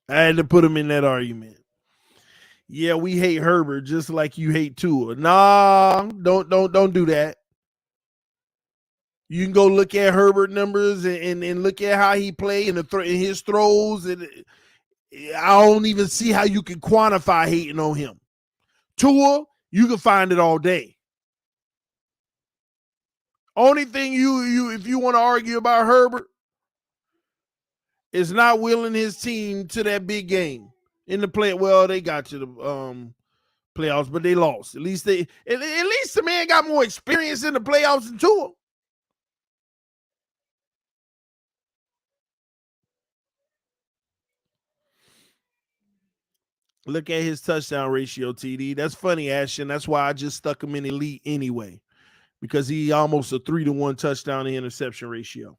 I had to put him in that argument. Yeah, we hate Herbert just like you hate Tua. Nah, don't do that. You can go look at Herbert numbers and look at how he played in his throws, and I don't even see how you can quantify hating on him. Tua, you can find it all day. Only thing you if you want to argue about Herbert is not willing his team to that big game in the play. Well, they got to the playoffs, but they lost. At least the man got more experience in the playoffs than Tua. Look at his touchdown ratio, TD. That's funny, Ashton. That's why I just stuck him in elite anyway, because he almost a 3-to-1 touchdown to interception ratio.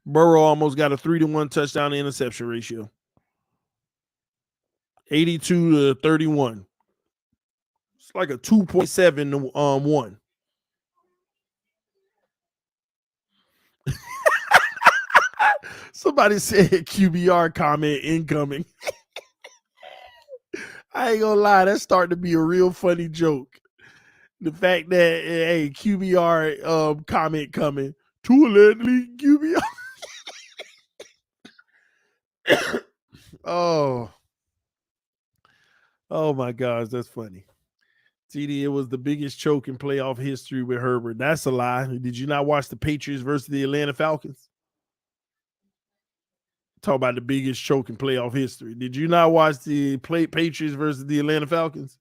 Burrow almost got a 3-to-1 touchdown to interception ratio. 82 to 31. It's like a 2.7 to 1. Somebody said QBR comment incoming. I ain't gonna lie, that's starting to be a real funny joke. The fact that, hey, QBR comment coming. Tua led the league QBR. Oh my gosh, that's funny. TD, it was the biggest choke in playoff history with Herbert. That's a lie. Did you not watch the Patriots versus the Atlanta Falcons? Talk about the biggest choke in playoff history. Did you not watch the Patriots versus the Atlanta Falcons?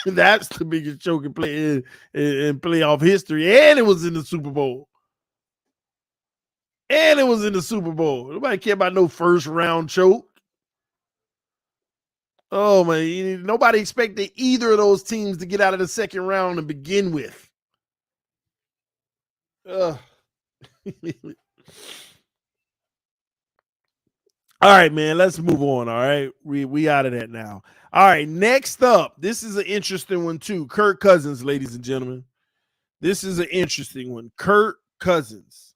That's the biggest choke in playoff history, and it was in the Super Bowl. Nobody care about no first round choke. Oh man, nobody expected either of those teams to get out of the second round to begin with. All right, man, let's move on. All right, we out of that now. All right, next up, this is an interesting one too. Kirk Cousins, ladies and gentlemen. This is an interesting one. Kirk Cousins.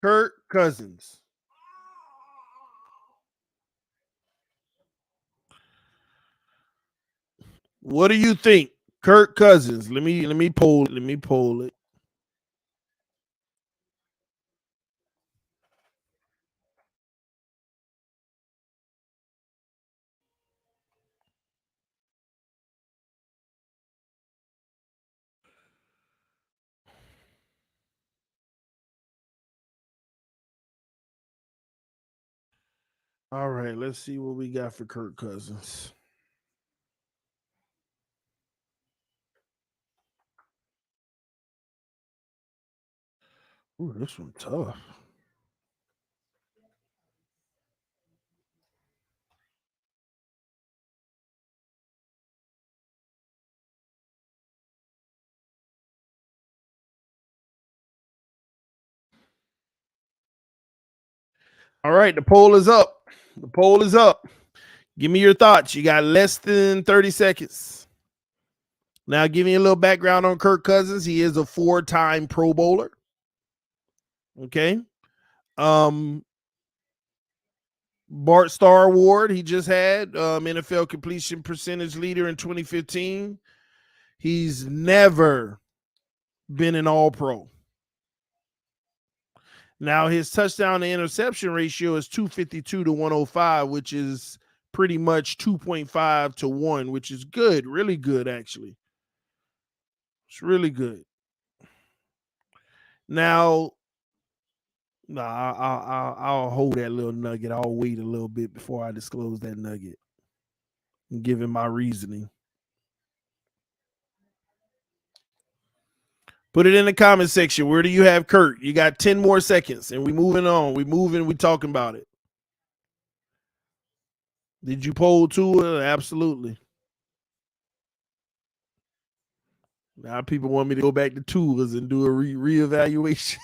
Kirk Cousins. What do you think? Kirk Cousins. Let me poll it. All right, let's see what we got for Kirk Cousins. Ooh, this one tough. All right, the poll is up. The poll is up. Give me your thoughts. You got less than 30 seconds. Now, give me a little background on Kirk Cousins. He is a 4-time Pro Bowler. Okay. Bart Starr Award he just had, NFL completion percentage leader in 2015. He's never been an All-Pro. Now, his touchdown to interception ratio is 252 to 105, which is pretty much 2.5 to 1, which is good, really good, actually. It's really good. Now, I'll hold that little nugget. I'll wait a little bit before I disclose that nugget and give him my reasoning. Put it in the comment section. Where do you have Kurt? You got 10 more seconds, and we moving on. We talking about it. Did you poll Tua? Absolutely. Now people want me to go back to Tua's and do a reevaluation.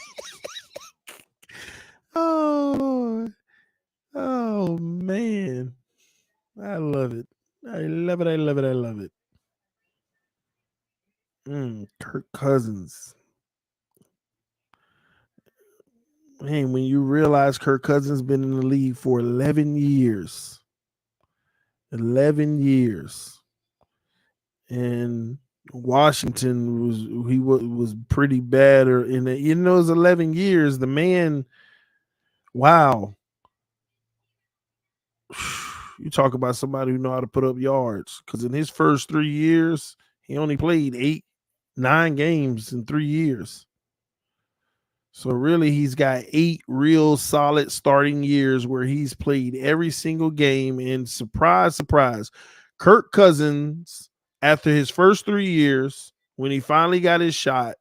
Oh man. I love it. I love it. Kirk Cousins. Man, when you realize Kirk Cousins been in the league for 11 years. 11 years. And Washington was pretty bad, or in those 11 years, the man, wow. You talk about somebody who know how to put up yards, because in his first 3 years, he only played 9 games in 3 years. So really, he's got 8 real solid starting years where he's played every single game. And surprise, surprise, Kirk Cousins, after his first 3 years, when he finally got his shot,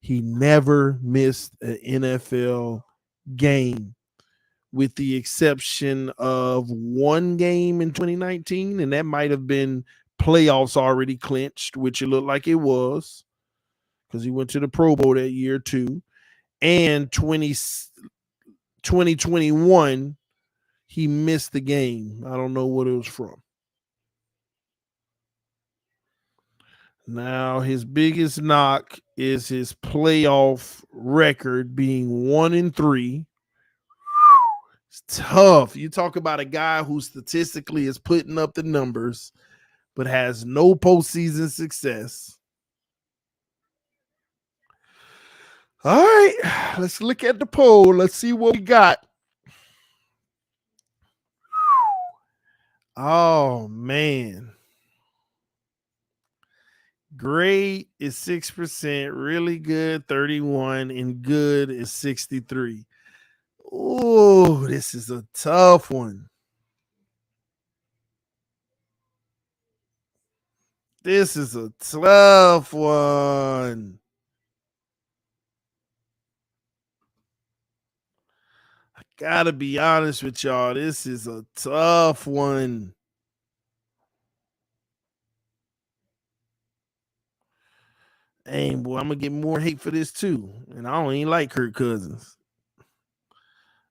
he never missed an NFL game, with the exception of 1 game in 2019. And that might have been playoffs already clinched, which it looked like it was, because he went to the Pro Bowl that year too. And 2021, he missed the game. I don't know what it was from. Now, his biggest knock is his playoff record being 1-3. It's tough. You talk about a guy who statistically is putting up the numbers, but has no postseason success. All right, let's look at the poll. Let's see what we got. Oh, man. Great is 6%, really good 31, and good is 63. Oh, this is a tough one. This is a tough one. I gotta be honest with y'all. This is a tough one. Dang, boy, I'm gonna get more hate for this too. And I don't even like Kirk Cousins.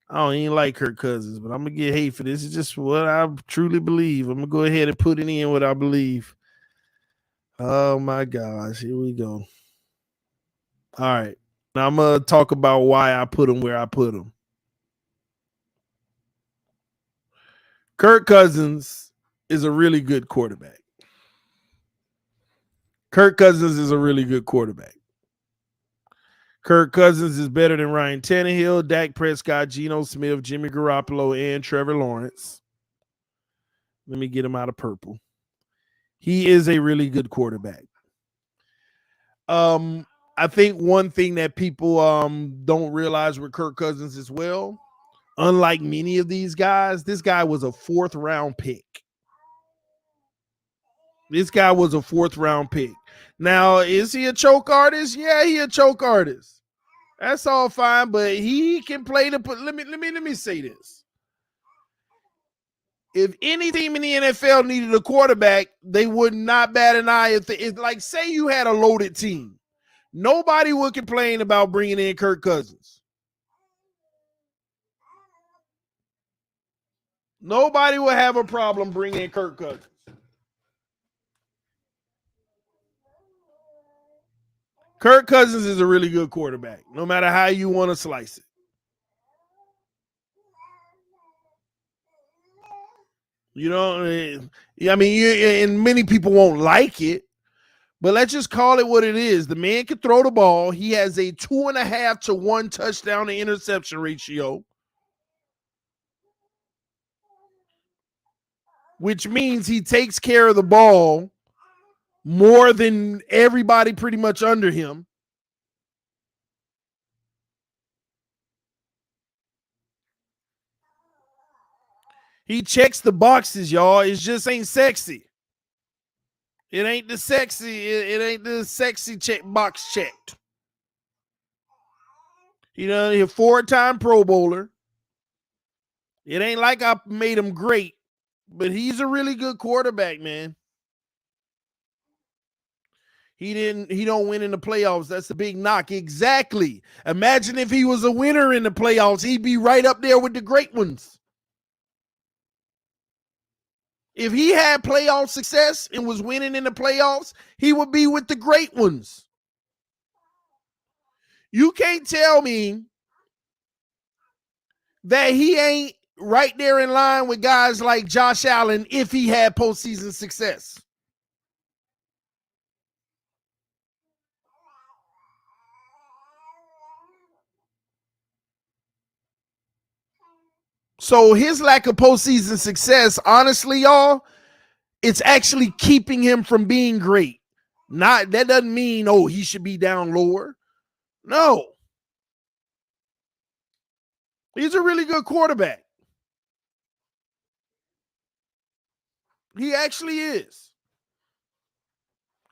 I don't even like Kirk Cousins, but I'm gonna get hate for this. It's just what I truly believe. I'm gonna go ahead and put it in what I believe. Oh my gosh, here we go. All right. Now I'm gonna talk about why I put him where I put him. Kirk Cousins is a really good quarterback. Kirk Cousins is a really good quarterback. Kirk Cousins is better than Ryan Tannehill, Dak Prescott, Geno Smith, Jimmy Garoppolo, and Trevor Lawrence. Let me get him out of purple. He is a really good quarterback. I think one thing that people don't realize with Kirk Cousins as well, unlike many of these guys, this guy was a fourth round pick. Now, is he a choke artist? Yeah, he a choke artist. That's all fine, but he can play the. Let me say this: if any team in the NFL needed a quarterback, they would not bat an eye. If like say you had a loaded team, nobody would complain about bringing in Kirk Cousins. Nobody would have a problem bringing in Kirk Cousins. Kirk Cousins is a really good quarterback, no matter how you want to slice it. You know, I mean, and many people won't like it, but let's just call it what it is. The man can throw the ball. He has a 2.5 to 1 touchdown to interception ratio, which means he takes care of the ball more than everybody pretty much under him. He checks the boxes, y'all. It just ain't sexy. It ain't the sexy. It ain't the sexy check box checked. You know, he's a 4-time Pro Bowler. It ain't like I made him great, but he's a really good quarterback, man. He don't win in the playoffs. That's a big knock. Exactly. Imagine if he was a winner in the playoffs, he'd be right up there with the great ones. If he had playoff success and was winning in the playoffs, he would be with the great ones. You can't tell me that he ain't right there in line with guys like Josh Allen if he had postseason success. So his lack of postseason success, honestly, y'all, it's actually keeping him from being great. Not that doesn't mean he should be down lower. No. He's a really good quarterback. He actually is.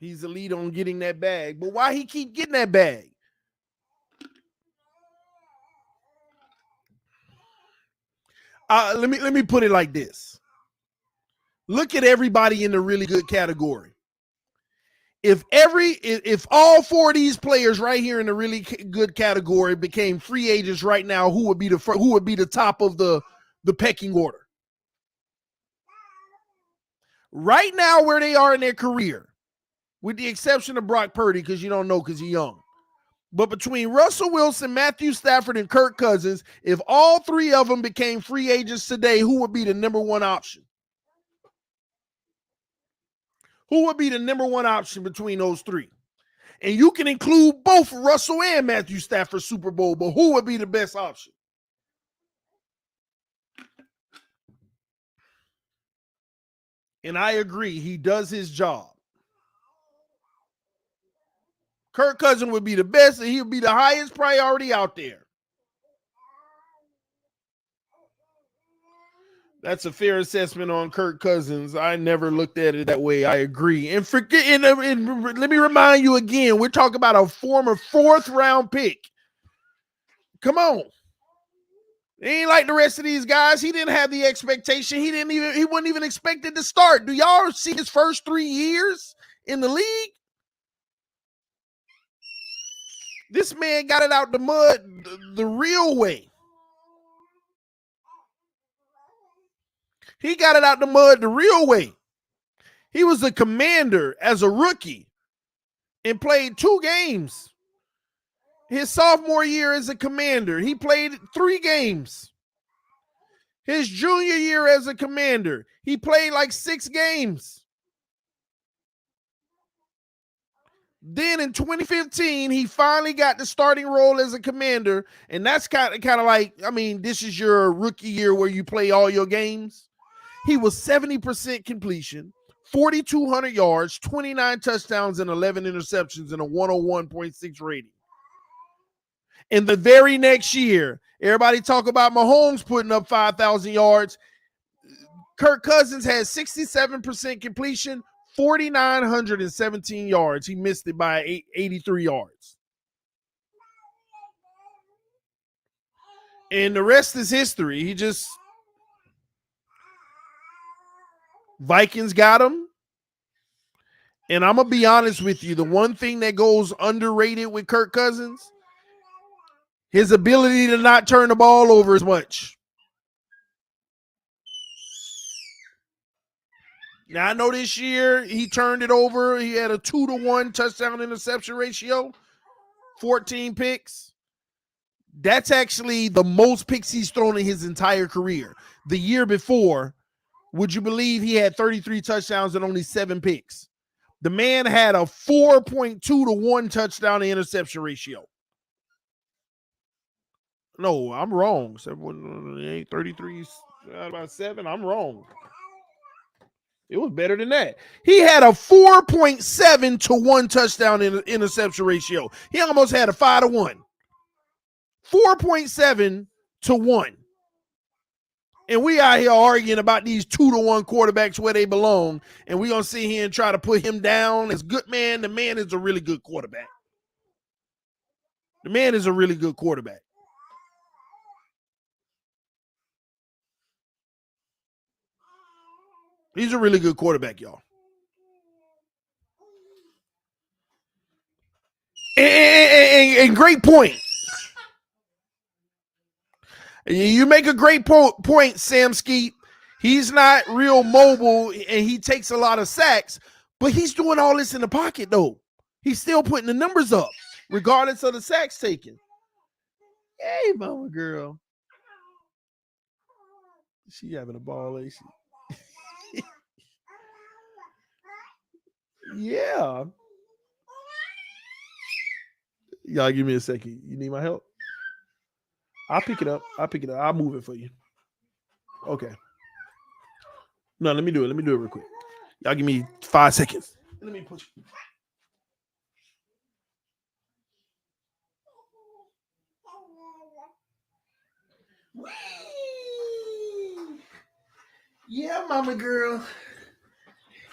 He's the lead on getting that bag. But why he keep getting that bag? Let me put it like this. Look at everybody in the really good category. If all 4 of these players right here in the really good category became free agents right now, who would be the top of the pecking order? Right now, where they are in their career, with the exception of Brock Purdy, because you don't know because he's young. But between Russell Wilson, Matthew Stafford, and Kirk Cousins, if all 3 of them became free agents today, who would be the number one option? Who would be the number one option between those 3? And you can include both Russell and Matthew Stafford Super Bowl, but who would be the best option? And I agree, he does his job. Kirk Cousins would be the best, and he would be the highest priority out there. That's a fair assessment on Kirk Cousins. I never looked at it that way. I agree. And let me remind you again, we're talking about a former 4th-round pick. Come on. He ain't like the rest of these guys. He didn't have the expectation. He wasn't even expected to start. Do y'all see his first 3 years in the league? This man got it out the mud the real way. He got it out the mud the real way. He was a commander as a rookie and played 2 games. His sophomore year as a commander, he played 3 games. His junior year as a commander, he played like 6 games. Then in 2015, he finally got the starting role as a commander, and that's kind of like, I mean, this is your rookie year where you play all your games. He was 70% completion, 4,200 yards, 29 touchdowns, and 11 interceptions, and a 101.6 rating. In the very next year, everybody talk about Mahomes putting up 5,000 yards. Kirk Cousins had 67% completion, 4,917 yards. He missed it by 83 yards. And the rest is history. Vikings got him. And I'm going to be honest with you. The one thing that goes underrated with Kirk Cousins, his ability to not turn the ball over as much. Now, I know this year he turned it over. He had a 2-to-1 touchdown interception ratio, 14 picks. That's actually the most picks he's thrown in his entire career. The year before, would you believe he had 33 touchdowns and only 7 picks? The man had a 4.2-to-1 touchdown to interception ratio. No, I'm wrong. 33 about 7. I'm wrong. It was better than that. He had a 4.7-to-1 touchdown interception ratio. He almost had a 5-to-1. 4.7-to-1. And we out here arguing about these 2-to-1 quarterbacks where they belong, and we're going to sit here and try to put him down as good man. The man is a really good quarterback. The man is a really good quarterback. He's a really good quarterback, y'all. And great point. You make a great point, Sam Skeet. He's not real mobile, and he takes a lot of sacks, but he's doing all this in the pocket, though. He's still putting the numbers up, regardless of the sacks taken. Hey, mama girl. She having a ball, ain't she? Yeah. Y'all give me a second. You need my help? I'll pick it up. I'll move it for you. Okay. No, let me do it. Let me do it real quick. Y'all give me 5 seconds. Let me push. Yeah, mama girl.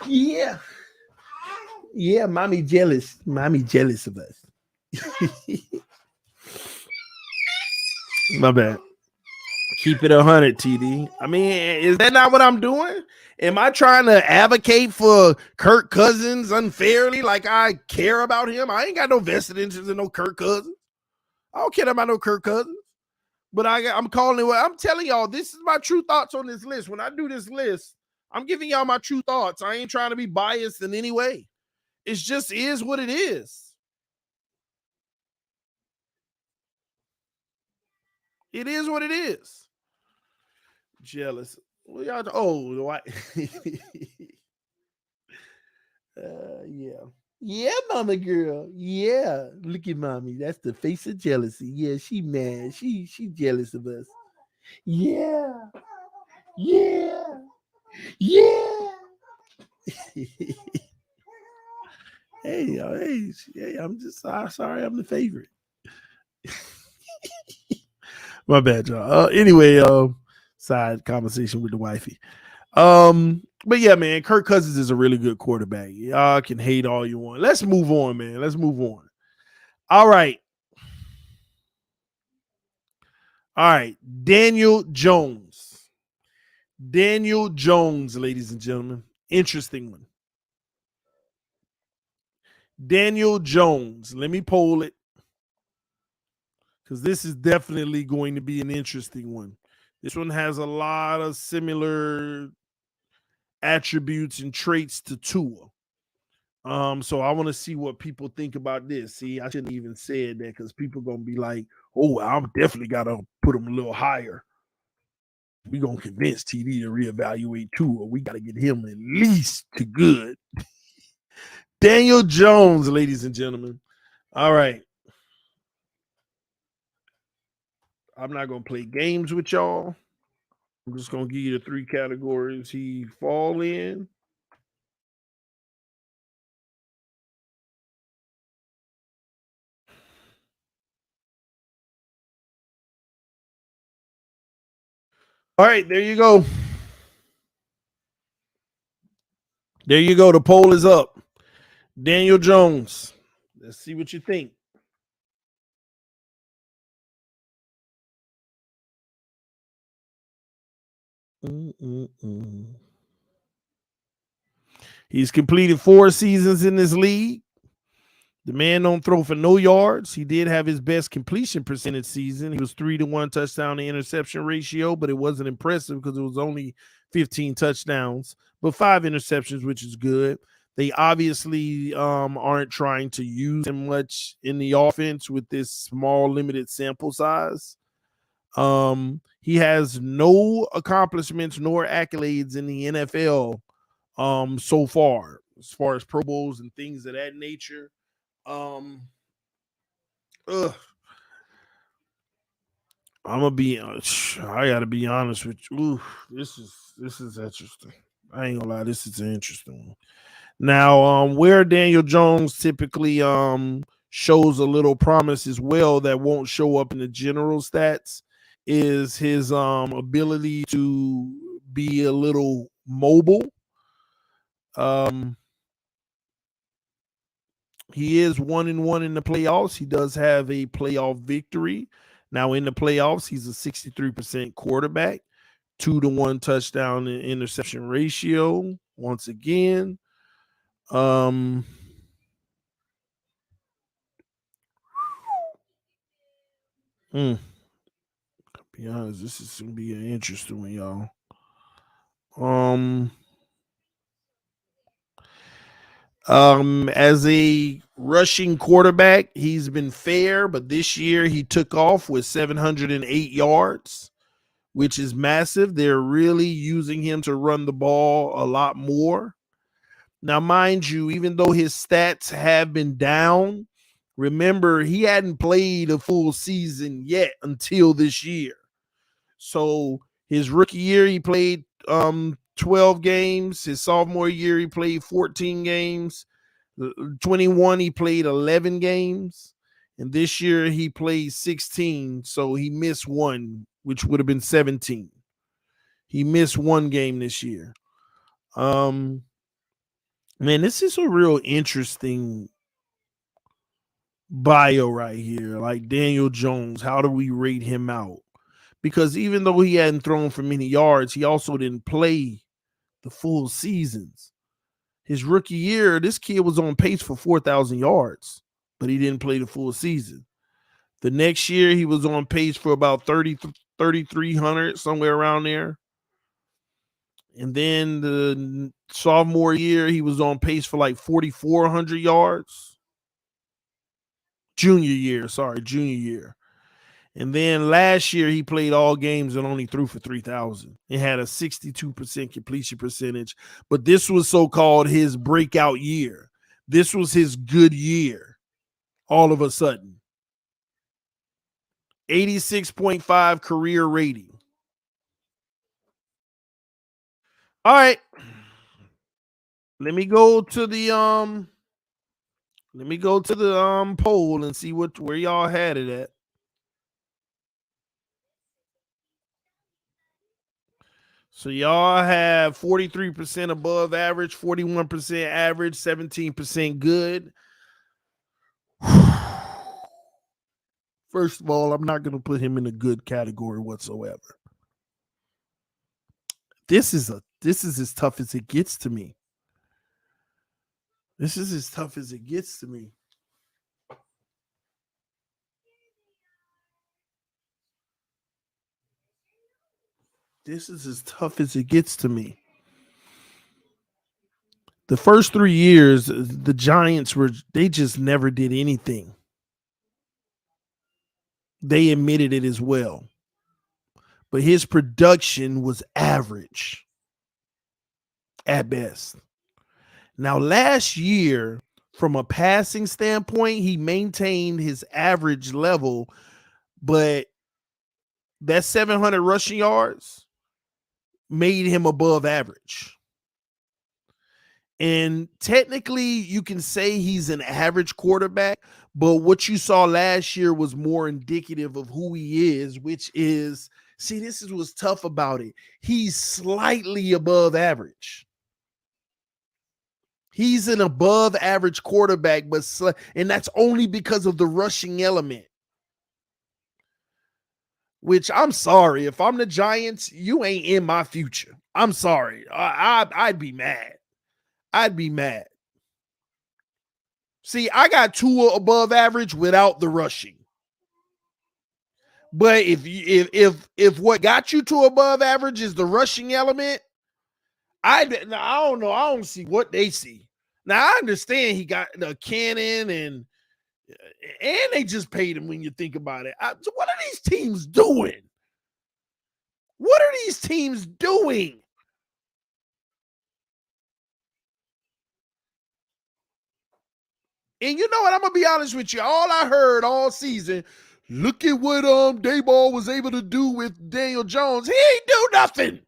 Yeah. Yeah, mommy jealous. Mommy jealous of us. My bad. Keep it 100, TD. I mean, is that not what I'm doing? Am I trying to advocate for Kirk Cousins unfairly like I care about him? I ain't got no vested interest in no Kirk Cousins. I don't care about no Kirk Cousins. But I'm calling it. I'm telling y'all, this is my true thoughts on this list. When I do this list, I'm giving y'all my true thoughts. I ain't trying to be biased in any way. It just is what it is. It is what it is. Jealous. Well, y'all, why? Yeah. Yeah, mama girl. Yeah. Look at mommy. That's the face of jealousy. Yeah, she mad. She jealous of us. Yeah. Yeah. Yeah. hey, I'm just sorry I'm the favorite. My bad, y'all. Anyway, side conversation with the wifey. But yeah, man, Kirk Cousins is a really good quarterback. Y'all can hate all you want. Let's move on, man. Let's move on. All right. Daniel Jones. Daniel Jones, ladies and gentlemen. Interesting one. Daniel Jones. Let me poll it because this is definitely going to be an interesting one. This one has a lot of similar attributes and traits to Tua. So I want to see what people think about this. See, I shouldn't even said that because people gonna be like, "Oh, I'm definitely gotta put him a little higher." We gonna convince TD to reevaluate Tua. We gotta get him at least to good. Daniel Jones, ladies and gentlemen. All right, I'm not gonna play games with y'all. I'm just gonna give you the three categories he fall in. All right, there you go. There you go. The poll is up. Daniel Jones. Let's see what you think. Mm-mm-mm. He's completed 4 seasons in this league. The man don't throw for no yards. He did have his best completion percentage season. He was 3-1 touchdown to interception ratio, but it wasn't impressive because it was only 15 touchdowns, but 5 interceptions, which is good. They obviously aren't trying to use him much in the offense with this small, limited sample size. He has no accomplishments nor accolades in the NFL so far as Pro Bowls and things of that nature. Um, ugh. I'm gonna be. I gotta be honest with you. Ooh, this is interesting. I ain't gonna lie. This is an interesting one. Now, where Daniel Jones typically shows a little promise as well that won't show up in the general stats is his ability to be a little mobile. Um, He is 1-1 in the playoffs. He does have a playoff victory. Now in the playoffs, he's a 63% quarterback, 2-1 touchdown and interception ratio. Once again, um, mm, be honest, this is gonna be an interesting one, y'all. Um, as a rushing quarterback, he's been fair, but this year he took off with 708 yards, which is massive. They're really using him to run the ball a lot more. Now, mind you, even though his stats have been down, remember he hadn't played a full season yet until this year. So his rookie year, he played 12 games. His sophomore year, he played 14 games. 21, he played 11 games. And this year, he played 16. So he missed one, which would have been 17. He missed one game this year. Man, this is a real interesting bio right here. Like Daniel Jones, how do we rate him out? Because even though he hadn't thrown for many yards, he also didn't play the full seasons. His rookie year, this kid was on pace for 4,000 yards, but he didn't play the full season. The next year, he was on pace for about 3,300, somewhere around there. And then the sophomore year, he was on pace for like 4,400 yards. Junior year. And then last year, he played all games and only threw for 3,000. It had a 62% completion percentage. But this was so-called his breakout year. This was his good year all of a sudden. 86.5 career rating. All right. Let me go to the Let me go to the poll and see where y'all had it at. So y'all have 43% above average, 41% average, 17% good. First of all, I'm not going to put him in a good category whatsoever. This is as tough as it gets to me. This is as tough as it gets to me. This is as tough as it gets to me. The first 3 years, the Giants they just never did anything. They admitted it as well. But his production was average at best. Now, last year, from a passing standpoint, he maintained his average level, but that 700 rushing yards made him above average. And technically, you can say he's an average quarterback, but what you saw last year was more indicative of who he is, which is, see, this is what's tough about it. He's slightly above average. He's an above average quarterback, and that's only because of the rushing element. Which, I'm sorry, if I'm the Giants, you ain't in my future. I'm sorry. I'd be mad. I'd be mad. See, I got Tua above average without the rushing. But if what got you to above average is the rushing element, I don't know. I don't see what they see. Now, I understand he got the cannon and they just paid him when you think about it. So what are these teams doing? What are these teams doing? And you know what? I'm going to be honest with you. All I heard all season, look at what Dayball was able to do with Daniel Jones. He ain't do nothing.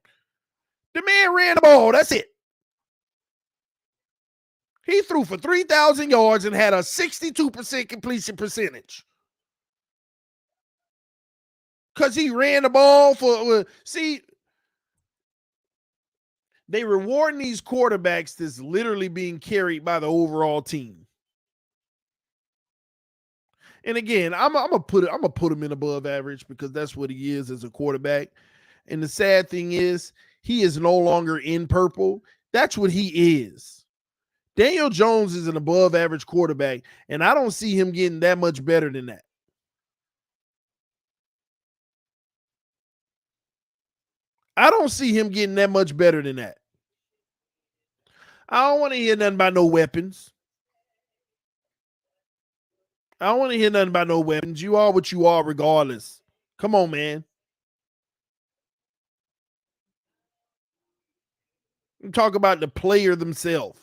The man ran the ball. That's it. He threw for 3,000 yards and had a 62% completion percentage. Because he ran the ball for, see, they rewarding these quarterbacks that's literally being carried by the overall team. And again, I'm gonna put him in above average because that's what he is as a quarterback. And the sad thing is, he is no longer in purple. That's what he is. Daniel Jones is an above average quarterback, and I don't see him getting that much better than that. I don't see him getting that much better than that. I don't want to hear nothing about no weapons. I don't want to hear nothing about no weapons. You are what you are regardless. Come on, man. You talk about the player themselves.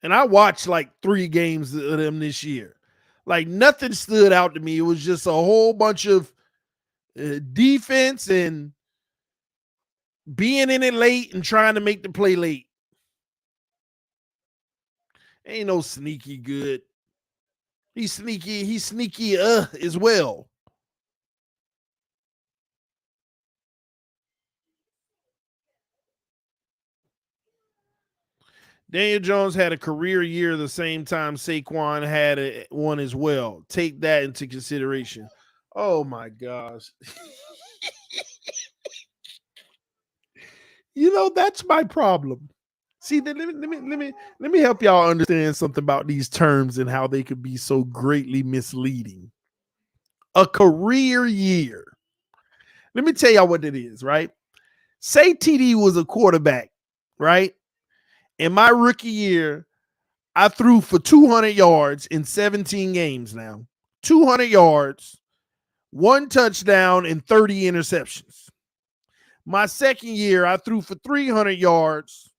And I watched like 3 games of them this year. Like nothing stood out to me. It was just a whole bunch of defense and being in it late and trying to make the play late. Ain't no sneaky good. He's sneaky as well. Daniel Jones had a career year the same time Saquon had one as well. Take that into consideration. Oh my gosh. You know, that's my problem. See, let me help y'all understand something about these terms and how they could be so greatly misleading. A career year. Let me tell y'all what it is, right? Say TD was a quarterback, right? In my rookie year, I threw for 200 yards in 17 games now. 200 yards, 1 touchdown, and 30 interceptions. My second year, I threw for 300 yards,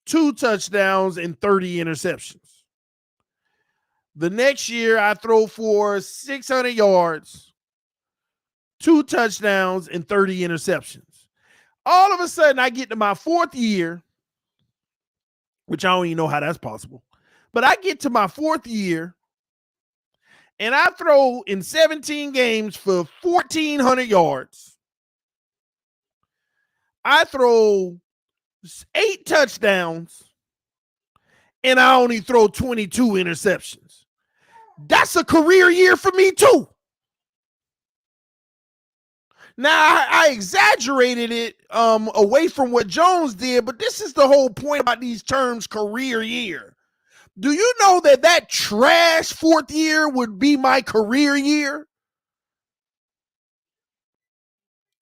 2 touchdowns, and 30 interceptions. The next year, I throw for 600 yards, 2 touchdowns, and 30 interceptions. All of a sudden, I get to my 4th year, which I don't even know how that's possible. But I get to my 4th year, and I throw in 17 games for 1,400 yards. I throw 8 touchdowns, and I only throw 22 interceptions. That's a career year for me too. Now, I exaggerated it away from what Jones did, but this is the whole point about these terms, career year. Do you know that trash 4th year would be my career year?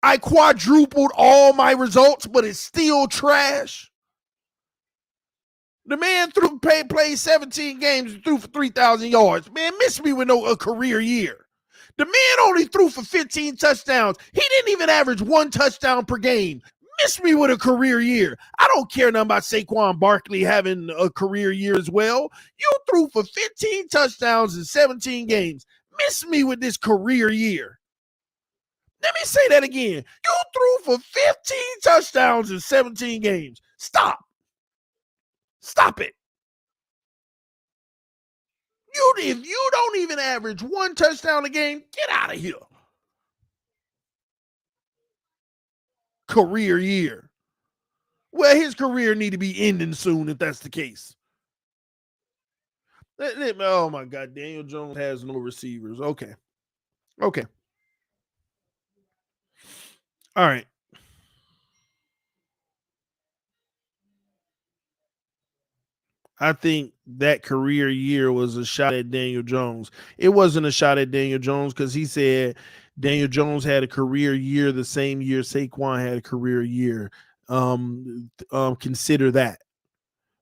I quadrupled all my results, but it's still trash. The man played 17 games and threw for 3,000 yards. Man, miss me with a career year. The man only threw for 15 touchdowns. He didn't even average 1 touchdown per game. Miss me with a career year. I don't care nothing about Saquon Barkley having a career year as well. You threw for 15 touchdowns in 17 games. Miss me with this career year. Let me say that again. You threw for 15 touchdowns in 17 games. Stop. Stop it. If you don't even average 1 touchdown a game, get out of here. Career year. Well, his career need to be ending soon if that's the case. Oh my God, Daniel Jones has no receivers. Okay. All right. I think that career year was a shot at Daniel Jones. It wasn't a shot at Daniel Jones because he said Daniel Jones had a career year the same year Saquon had a career year. Consider that.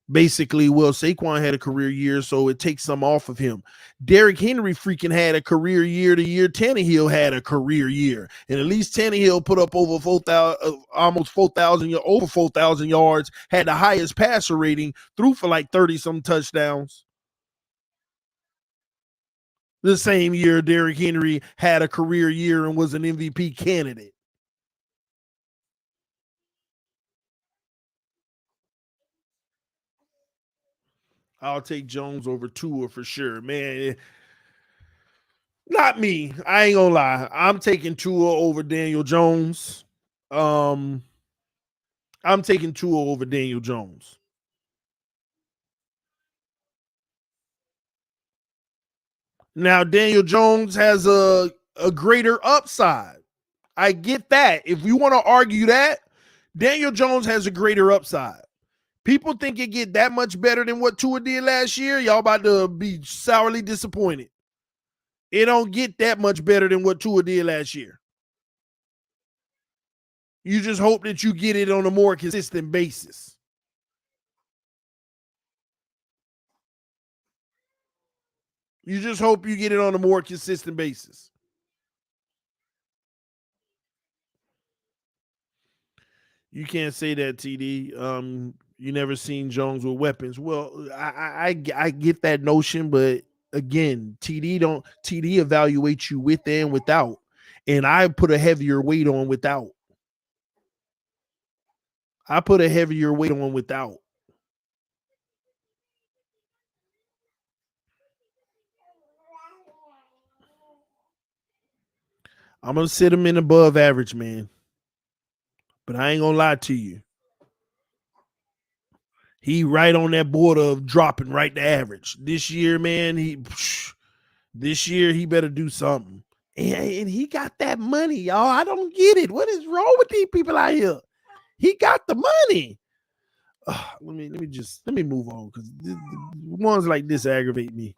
Basically, well, Saquon had a career year, so it takes some off of him. Derrick Henry freaking had a career year the year Tannehill had a career year. And at least Tannehill put up over 4,000, almost 4,000, over 4,000 yards, had the highest passer rating, threw for like 30-some touchdowns. The same year Derrick Henry had a career year and was an MVP candidate. I'll take Jones over Tua for sure, man. Not me. I ain't gonna lie. I'm taking Tua over Daniel Jones. I'm taking Tua over Daniel Jones. Now, Daniel Jones has a greater upside. I get that. If we want to argue that, Daniel Jones has a greater upside. People think it get that much better than what Tua did last year. Y'all about to be sourly disappointed. It don't get that much better than what Tua did last year. You just hope that you get it on a more consistent basis. You just hope you get it on a more consistent basis. You can't say that, TD. You never seen Jones with weapons. Well, I get that notion, but again, TD evaluates you with and without, and I put a heavier weight on without. I'm gonna sit him in above average, man. But I ain't gonna lie to you. He right on that border of dropping right to average. This year, man, he better do something. And he got that money, y'all. I don't get it. What is wrong with these people out here? He got the money. Let me move on because ones like this aggravate me.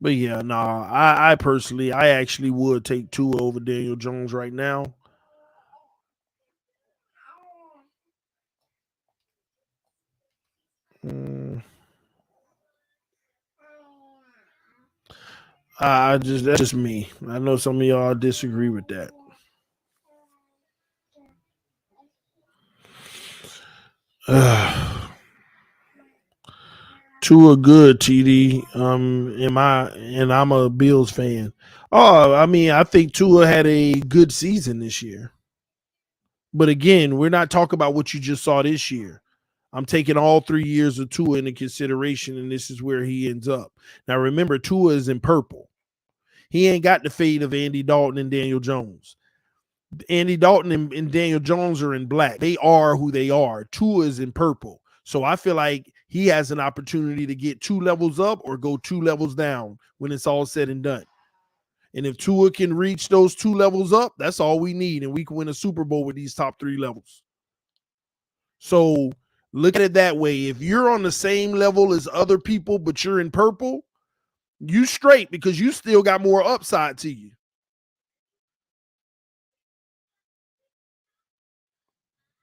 But yeah, nah, I personally, I actually would take Tua over Daniel Jones right now. That's just me. I know some of y'all disagree with that. Tua good, TD. And I'm a Bills fan. Oh, I mean, I think Tua had a good season this year. But again, we're not talking about what you just saw this year. I'm taking all 3 years of Tua into consideration, and this is where he ends up. Now, remember, Tua is in purple. He ain't got the fade of Andy Dalton and Daniel Jones. Andy Dalton and Daniel Jones are in black. They are who they are. Tua is in purple. So I feel like he has an opportunity to get 2 levels up or go 2 levels down when it's all said and done. And if Tua can reach those 2 levels up, that's all we need. And we can win a Super Bowl with these top 3 levels. So look at it that way. If you're on the same level as other people, but you're in purple, you straight because you still got more upside to you.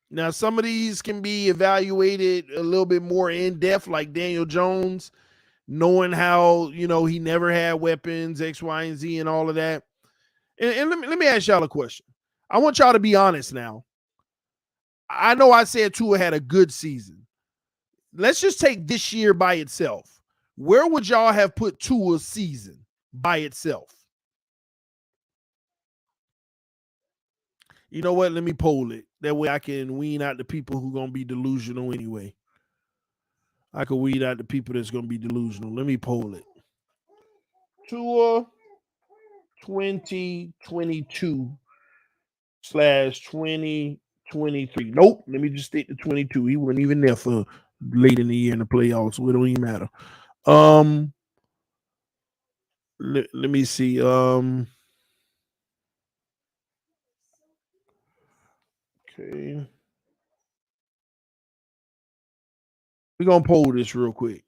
Now, some of these can be evaluated a little bit more in depth, like Daniel Jones, knowing how, he never had weapons, X, Y, and Z, and all of that. And let me ask y'all a question. I want y'all to be honest now. I know I said Tua had a good season. Let's just take this year by itself. Where would y'all have put Tua's season by itself? You know what? Let me poll it. That way I can wean out the people who are going to be delusional anyway. I can weed out the people that's going to be delusional. Let me poll it. Tua 2022/2023. Nope. Let me just stick to 22. He wasn't even there for late in the year in the playoffs, so it don't even matter. Let me see. Okay. We're going to poll this real quick.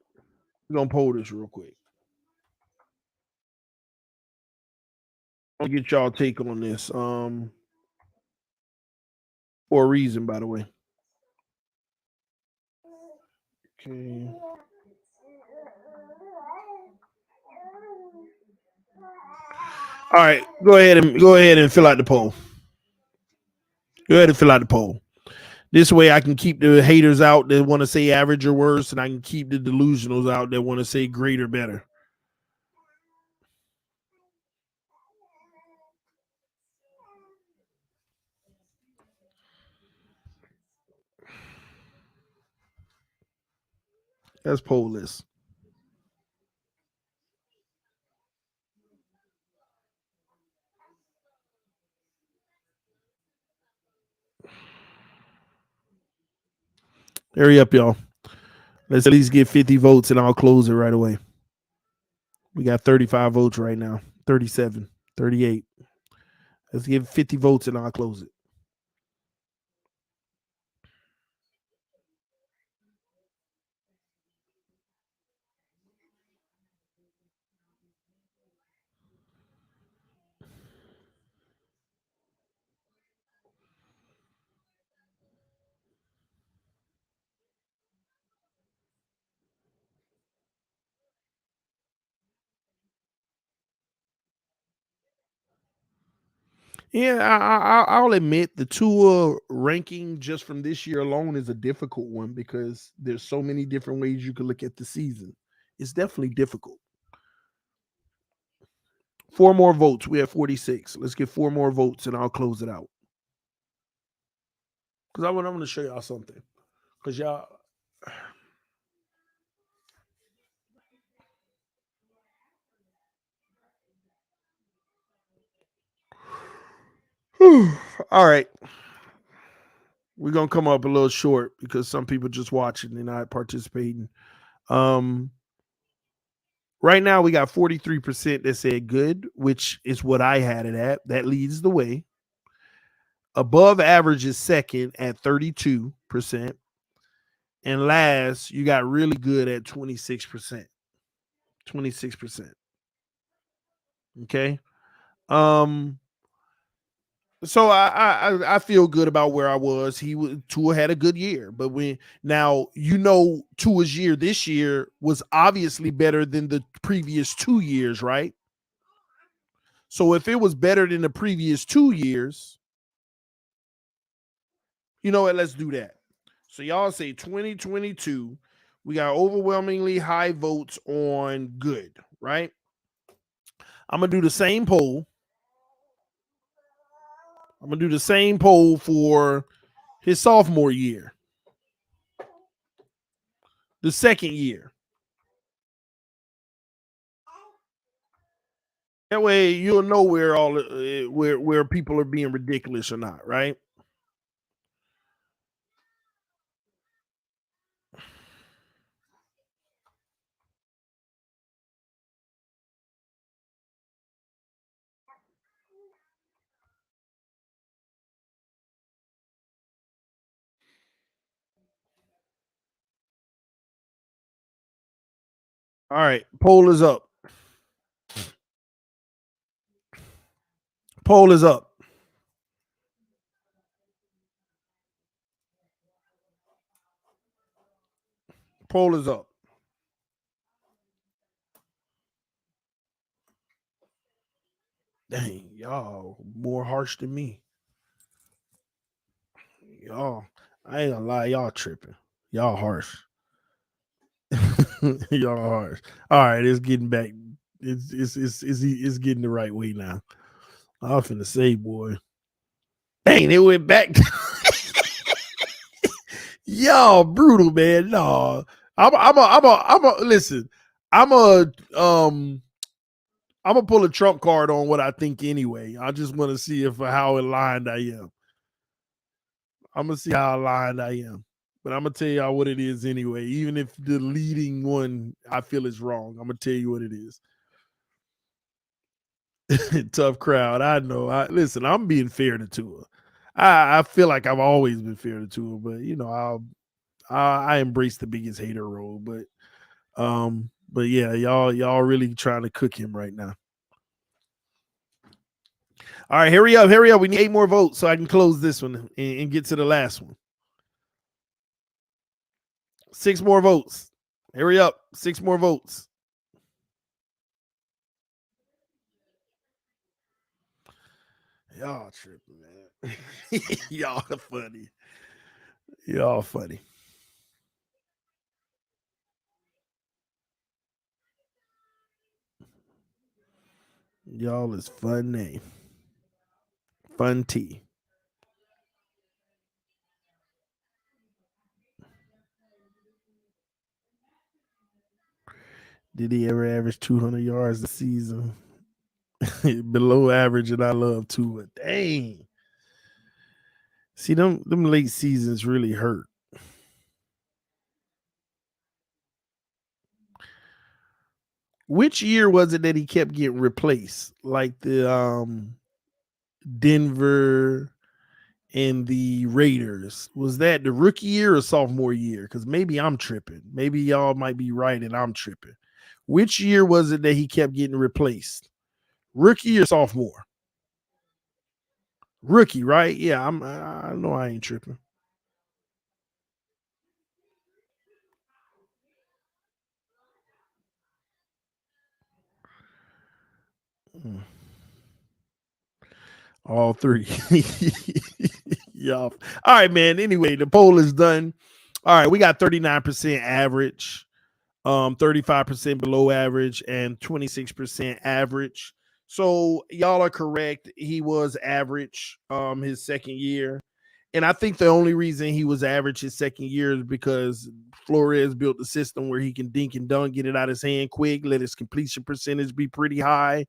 I'll get y'all take on this. For a reason, by the way. Okay. All right, go ahead and fill out the poll. This way I can keep the haters out that want to say average or worse, and I can keep the delusionals out that want to say great or better. Let's poll this. Hurry up, y'all. Let's at least get 50 votes and I'll close it right away. We got 35 votes right now. 37, 38. Let's give 50 votes and I'll close it. Yeah, I'll admit the Tua ranking just from this year alone is a difficult one because there's so many different ways you could look at the season. It's definitely difficult. 4 more votes. We have 46. Let's get 4 more votes and I'll close it out. Because I'm going to show y'all something. Because y'all. All right. We're going to come up a little short because some people just watching and not participating. Right now, we got 43% that said good, which is what I had it at. That leads the way. Above average is second at 32%. And last, you got really good at 26%. 26%. Okay. So I feel good about where I was. Tua had a good year, but Tua's year this year was obviously better than the previous 2 years, right? So if it was better than the previous 2 years, you know what? Let's do that. So y'all say 2022. We got overwhelmingly high votes on good, right? I'm gonna do the same poll. I'm gonna do the same poll for his sophomore year, the second year. That way you'll know where where people are being ridiculous or not, right? All right, poll is up. Poll is up. Poll is up. Dang, y'all more harsh than me. Y'all, I ain't gonna lie, y'all tripping. Y'all harsh. y'all harsh. All right, it's getting back. It's getting the right way now. I was finna say, boy. Dang, it went back. Y'all brutal, man. No, listen. I'm a um I'm gonna pull a trump card on what I think anyway. I just want to see if how aligned I am. I'm gonna see how aligned I am. But I'm gonna tell y'all what it is anyway. Even if the leading one I feel is wrong, I'm gonna tell you what it is. Tough crowd. I know. Listen. I'm being fair to Tua. I feel like I've always been fair to Tua, but you know, I embrace the biggest hater role. But yeah, y'all really trying to cook him right now. All right, hurry up. We need 8 more votes so I can close this one and get to the last one. 6 more votes. Hurry up. 6 more votes. Y'all tripping, man. Y'all funny. Y'all funny. Y'all is funny. Fun tea. Did he ever average 200 yards a season? Below average, and I love Tua. Dang. See, them late seasons really hurt. Which year was it that he kept getting replaced? Like the Denver and the Raiders. Was that the rookie year or sophomore year? Because maybe I'm tripping. Maybe y'all might be right and I'm tripping. Which year was it that he kept getting replaced? Rookie or sophomore? Rookie, right? Yeah, I know I ain't tripping. Mm. All three. Y'all. All right, man. Anyway, the poll is done. All right, we got 39% average, 35% below average, and 26% average. So y'all are correct. He was average his second year. And I think the only reason he was average his second year is because Flores built the system where he can dink and dunk, get it out of his hand quick, let his completion percentage be pretty high.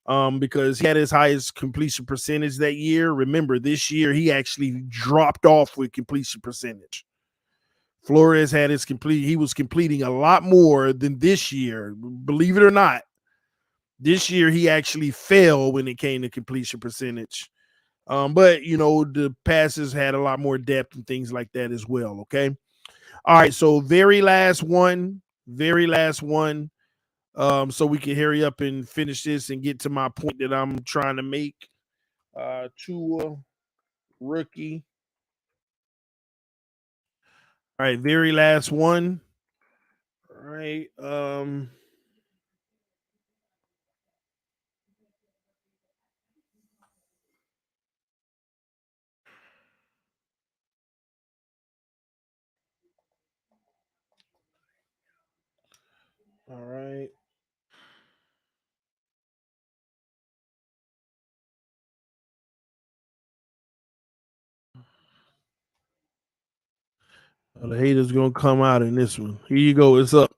Because he had his highest completion percentage that year. Remember, this year he actually dropped off with completion percentage. Flores had he was completing a lot more than this year. Believe it or not, this year he actually fell when it came to completion percentage. But you know, the passes had a lot more depth and things like that as well. Okay. All right. So very last one. So we can hurry up and finish this and get to my point that I'm trying to make. Tua rookie. All right, very last one. All right. All right. The haters gonna come out in this one. Here you go. It's up.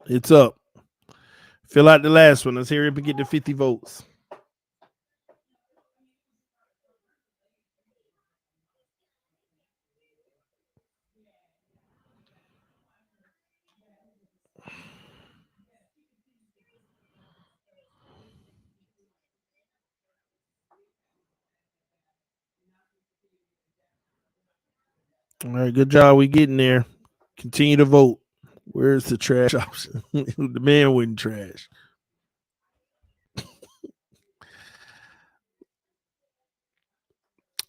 It's up. Fill out the last one. Let's hear it get to 50 votes. All right, good job. We getting there. Continue to vote. Where's the trash option? The man wouldn't trash.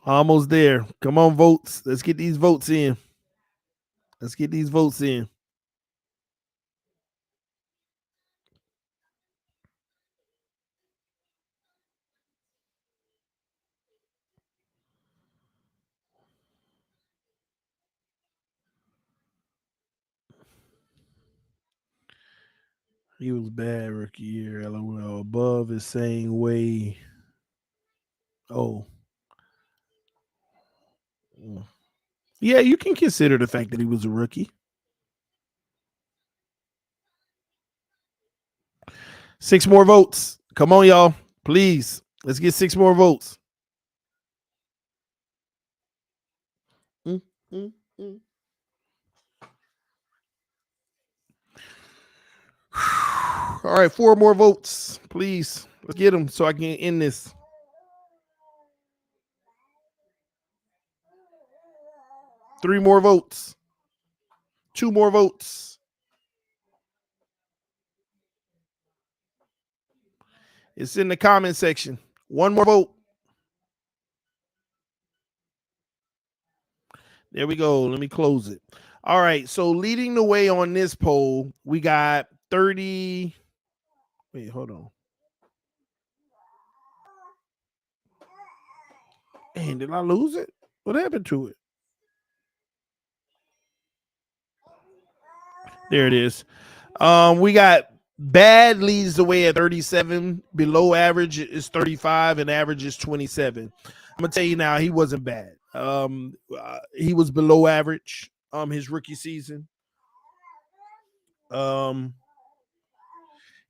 Almost there. Come on, votes. Let's get these votes in. Let's get these votes in. He was bad rookie year. LOL. Above is saying way. Oh. Yeah, you can consider the fact that he was a rookie. 6 more votes. Come on, y'all. Please. Let's get 6 more votes. All right, 4 more votes, please. Let's get them so I can end this. Three more votes. 2 more votes. It's in the comment section. 1 more vote. There we go. Let me close it. All right. So leading the way on this poll, we got 30. Wait, hold on. Man, did I lose it? What happened to it? There it is. We got bad leads the way at 37. Below average is 35, and average is 27. I'm gonna tell you now, he wasn't bad. He was below average. His rookie season.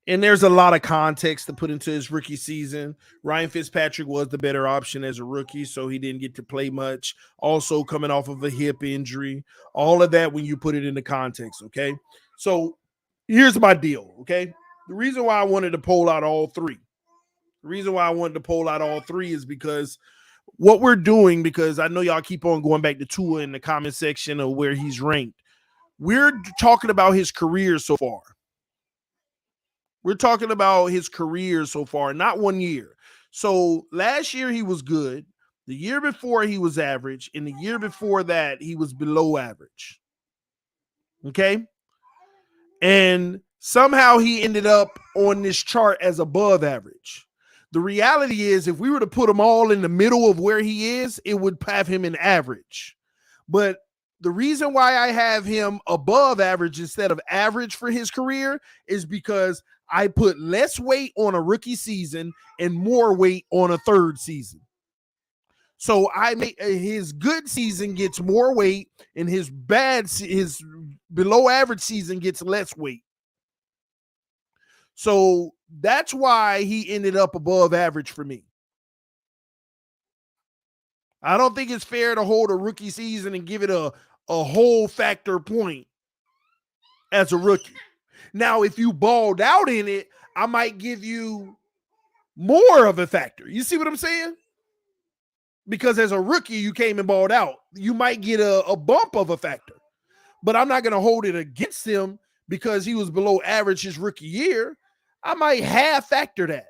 And there's a lot of context to put into his rookie season. Ryan Fitzpatrick was the better option as a rookie, so he didn't get to play much. Also coming off of a hip injury. All of that when you put it into context, okay? So here's my deal, okay? The reason why I wanted to poll out all three. Is because what we're doing, because I know y'all keep on going back to Tua in the comment section of where he's ranked. We're talking about his career so far. Not 1 year. So last year he was good. The year before he was average. And the year before that he was below average. Okay? And somehow he ended up on this chart as above average. The reality is if we were to put them all in the middle of where he is, it would have him in average. But the reason why I have him above average instead of average for his career is because I put less weight on a rookie season and more weight on a third season. So I make his good season gets more weight and his below average season gets less weight. So that's why he ended up above average for me. I don't think it's fair to hold a rookie season and give it a whole factor point as a rookie. Now, if you balled out in it, I might give you more of a factor. You see what I'm saying? Because as a rookie, you came and balled out. You might get a bump of a factor. But I'm not going to hold it against him because he was below average his rookie year. I might half factor that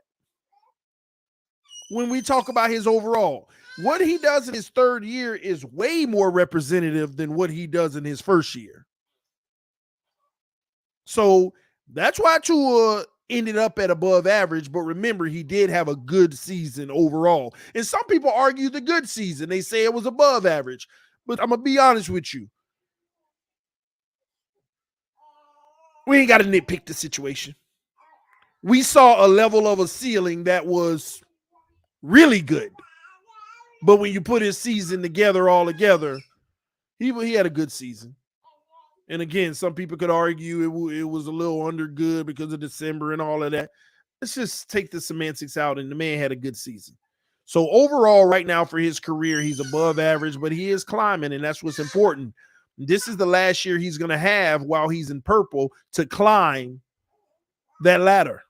when we talk about his overall. What he does in his third year is way more representative than what he does in his first year. So that's why Tua ended up at above average. But remember, he did have a good season overall. And some people argue the good season. They say it was above average. But I'm going to be honest with you. We ain't got to nitpick the situation. We saw a level of a ceiling that was really good. But when you put his season together all together, he had a good season. And again, some people could argue it was a little under good because of December and all of that. Let's just take the semantics out, and the man had a good season. So overall, right now for his career, he's above average, but he is climbing, and that's what's important. This is the last year he's going to have while he's in purple to climb that ladder,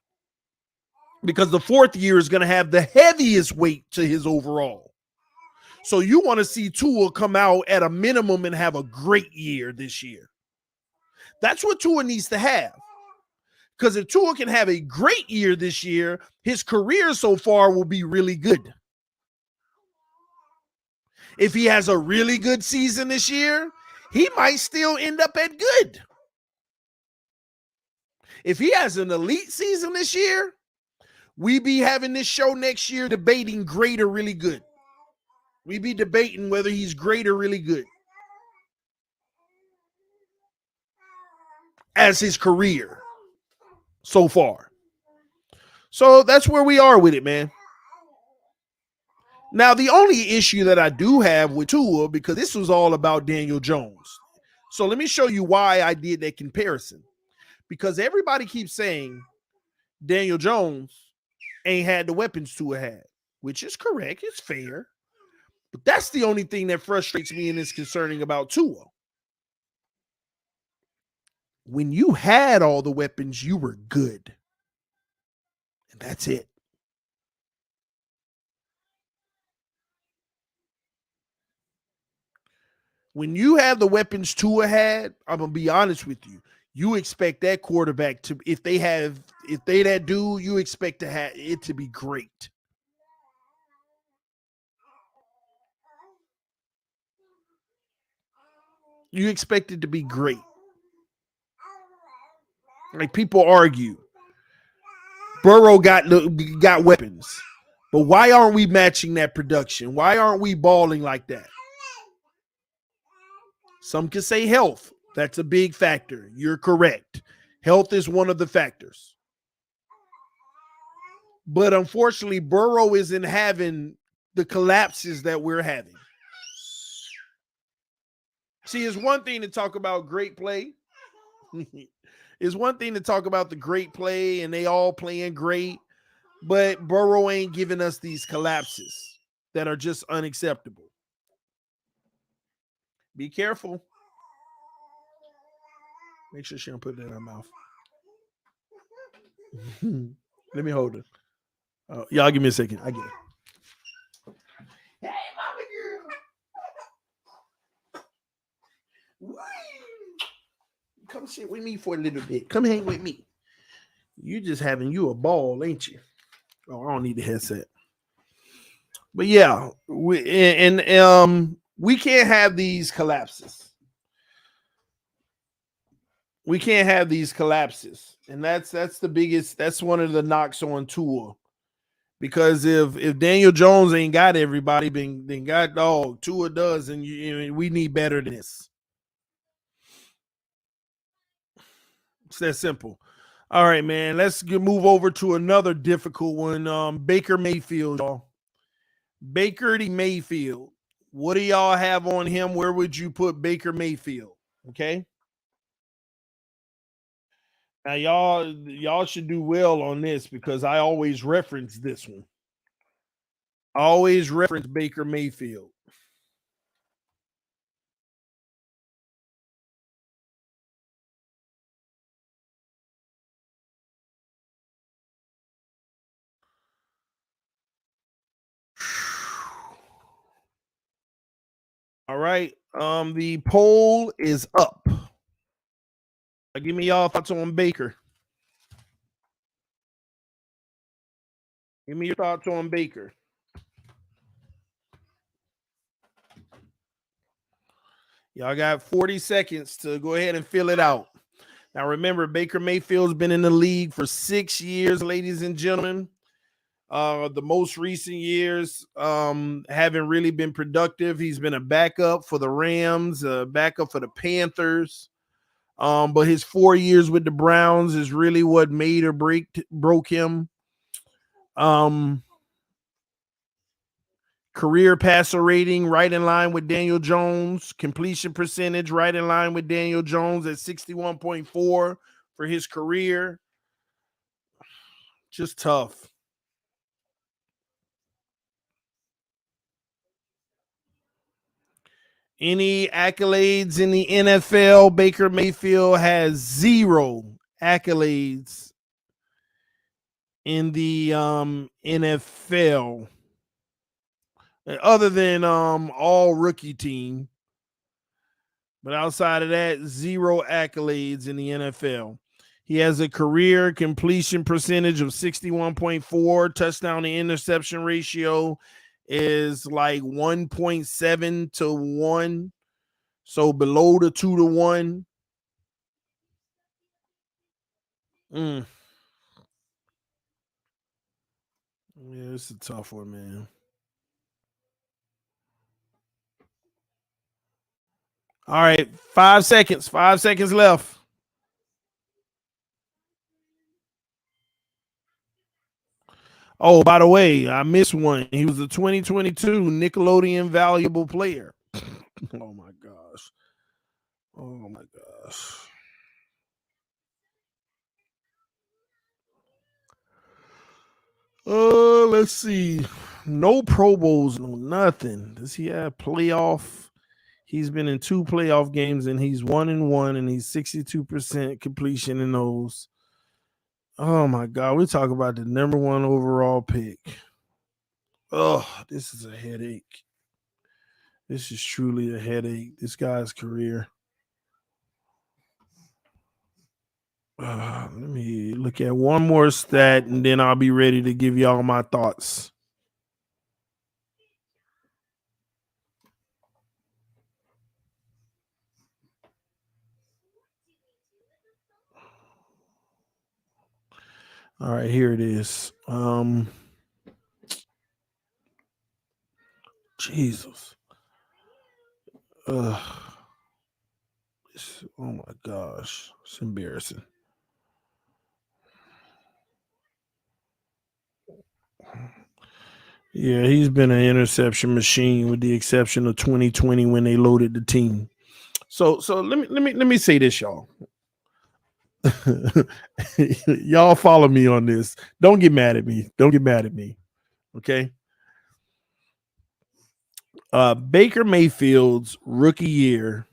because the fourth year is going to have the heaviest weight to his overall. So you want to see Tua come out at a minimum and have a great year this year. That's what Tua needs to have. Because if Tua can have a great year this year, his career so far will be really good. If he has a really good season this year, he might still end up at good. If he has an elite season this year, we be having this show next year debating great or really good. We be debating whether he's great or really good as his career so far. So that's where we are with it, man. Now, the only issue that I do have with Tua, because this was all about Daniel Jones. So let me show you why I did that comparison. Because everybody keeps saying Daniel Jones ain't had the weapons Tua had, which is correct. It's fair. But that's the only thing that frustrates me and is concerning about Tua. When you had all the weapons, you were good. And that's it. When you have the weapons Tua had, I'm going to be honest with you. You expect that quarterback to, if they that dude, you expect to have it to be great. You expect it to be great. Like people argue, Burrow got weapons, but why aren't we matching that production? Why aren't we balling like that? Some can say health. That's a big factor. You're correct. Health is one of the factors. But unfortunately, Burrow isn't having the collapses that we're having. See, it's one thing to talk about great play. It's one thing to talk about the great play and they all playing great, but Burrow ain't giving us these collapses that are just unacceptable. Be careful. Make sure she don't put that in her mouth. Let me hold it. Y'all give me a second. I get it. Hey, mama girl. Come sit with me for a little bit. Come hang with me. You just having you a ball, ain't you? Oh, I don't need the headset. But yeah, we can't have these collapses. We can't have these collapses. And that's the biggest, that's one of the knocks on Tua. Because if Daniel Jones ain't got everybody, then got Tua does, and we need better than this. It's that simple. All right, man. Let's move over to another difficult one. Baker Mayfield, y'all. Baker Mayfield. What do y'all have on him? Where would you put Baker Mayfield? Okay. Now, y'all should do well on this because I always reference this one. I always reference Baker Mayfield. All right. The poll is up. Give me y'all thoughts on Baker. Give me your thoughts on Baker. Y'all got 40 seconds to go ahead and fill it out. Now, remember, Baker Mayfield's been in the league for 6 years, ladies and gentlemen. The most recent years haven't really been productive. He's been a backup for the Rams, a backup for the Panthers. But his 4 years with the Browns is really what made or broke him. Career passer rating right in line with Daniel Jones. Completion percentage right in line with Daniel Jones at 61.4 for his career. Just tough. Any accolades in the NFL? Baker Mayfield has 0 accolades in the NFL, other than all rookie team. But outside of that, 0 accolades in the NFL. He has a career completion percentage of 61.4. Touchdown to interception ratio is like 1.7 to 1. So below the 2 to 1. Yeah, it's a tough one, man. All right, 5 seconds. 5 seconds left. Oh, by the way, I missed one. He was a 2022 Nickelodeon Valuable Player. Oh, my gosh. Oh, my gosh. Let's see. No Pro Bowls, no nothing. Does he have playoff? He's been in 2 playoff games, and he's 1-1, and he's 62% completion in those. Oh, my God. We're talking about the #1 overall pick. Oh, this is a headache. This is truly a headache. This guy's career. Let me look at one more stat, and then I'll be ready to give y'all my thoughts. All right, here it is. Jesus. Oh my gosh. It's embarrassing. Yeah, he's been an interception machine with the exception of 2020 when they loaded the team. So let me say this, y'all. Y'all follow me on this. Don't get mad at me. Don't get mad at me. Okay. Baker Mayfield's rookie year.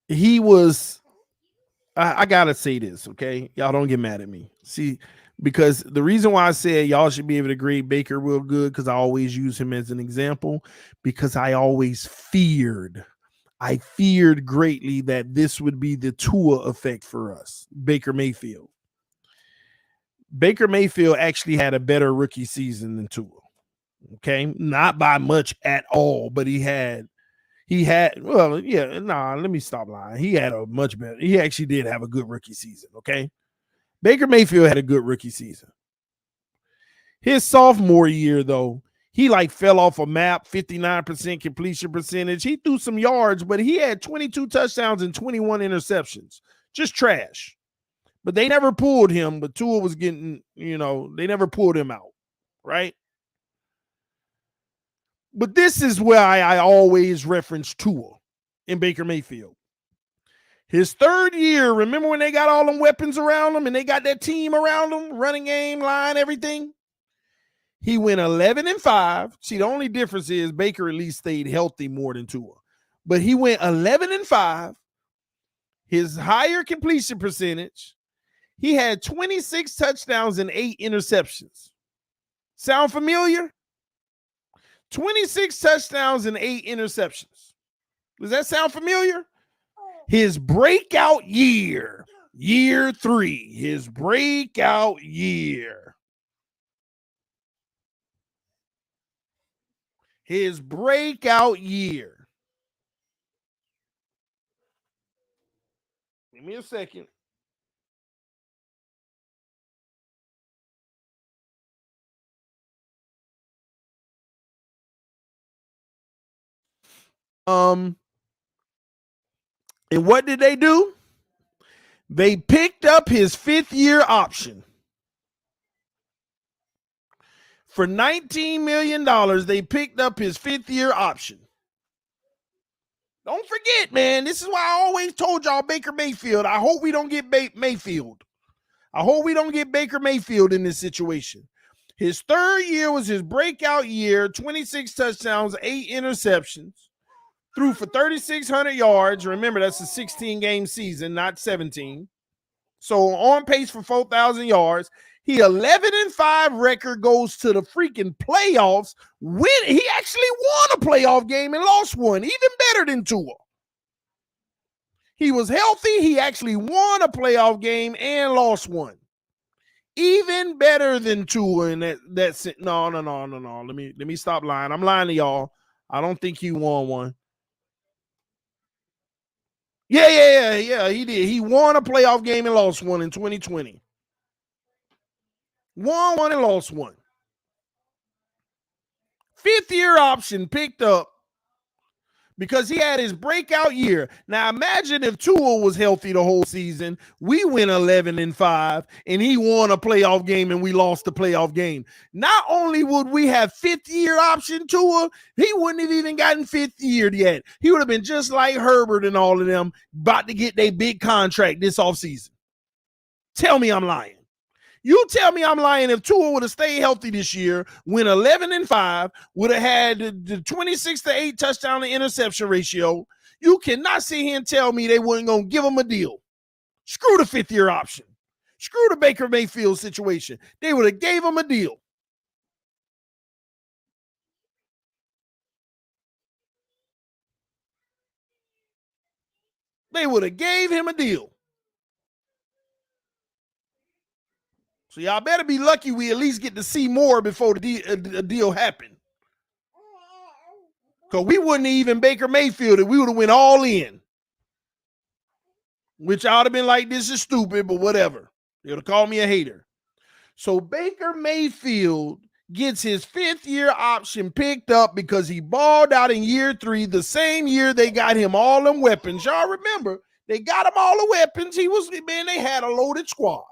He was, I gotta say this, okay? Y'all don't get mad at me. See, because the reason why I said y'all should be able to grade Baker real good, because I always use him as an example, because I feared greatly that this would be the Tua effect for us. Baker Mayfield actually had a better rookie season than Tua. Okay, not by much at all, but he well, yeah, let me stop lying. He had a much better, he actually did have a good rookie season. Okay, Baker Mayfield had a good rookie season. His sophomore year, though, he like fell off a map, 59% completion percentage. He threw some yards, but he had 22 touchdowns and 21 interceptions. Just trash. But they never pulled him, but Tua was getting, they never pulled him out, right? But this is where I always reference Tua in Baker Mayfield. His third year, remember when they got all them weapons around him and they got that team around him, running game, line, everything? He went 11-5. See, the only difference is Baker at least stayed healthy more than Tua. But he went 11-5. His higher completion percentage. He had 26 touchdowns and 8 interceptions. Sound familiar? 26 touchdowns and 8 interceptions. Does that sound familiar? His breakout year, year 3, his breakout year. His breakout year. Give me a second. And what did they do? They picked up his 5th year option. For $19 million, they picked up his fifth-year option. Don't forget, man, this is why I always told y'all Baker Mayfield. I hope we don't get Mayfield. I hope we don't get Baker Mayfield in this situation. His third year was his breakout year, 26 touchdowns, 8 interceptions, threw for 3,600 yards. Remember, that's a 16-game season, not 17. So on pace for 4,000 yards. He 11-5 record goes to the freaking playoffs. He actually won a playoff game and lost one, even better than Tua. He was healthy. He actually won a playoff game and lost one, even better than Tua. And that's it. No. Let me stop lying. I'm lying to y'all. I don't think he won one. Yeah. He did. He won a playoff game and lost one in 2020. Won one and lost one. Fifth-year option picked up because he had his breakout year. Now imagine if Tua was healthy the whole season. We went 11-5, and he won a playoff game, and we lost the playoff game. Not only would we have fifth-year option Tua, he wouldn't have even gotten fifth year yet. He would have been just like Herbert and all of them, about to get their big contract this offseason. Tell me I'm lying. You tell me I'm lying. If Tua would have stayed healthy this year, went 11-5, would have had the 26-8 touchdown to interception ratio, you cannot sit here and tell me they weren't going to give him a deal. Screw the fifth-year option. Screw the Baker Mayfield situation. They would have gave him a deal. They would have gave him a deal. So y'all better be lucky we at least get to see more before the deal happened. Because we wouldn't even Baker Mayfield if we would have went all in. Which I would have been like, this is stupid, but whatever. They would have called me a hater. So Baker Mayfield gets his fifth-year option picked up because he balled out in year 3, the same year they got him all them weapons. Y'all remember, they got him all the weapons. They had a loaded squad.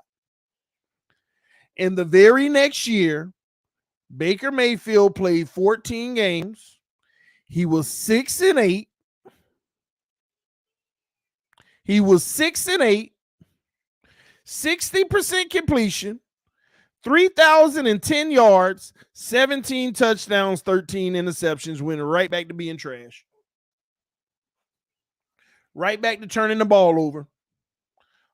In the very next year, Baker Mayfield played 14 games. He was 6-8. He was 6-8, 60% completion, 3,010 yards, 17 touchdowns, 13 interceptions, went right back to being trash. Right back to turning the ball over.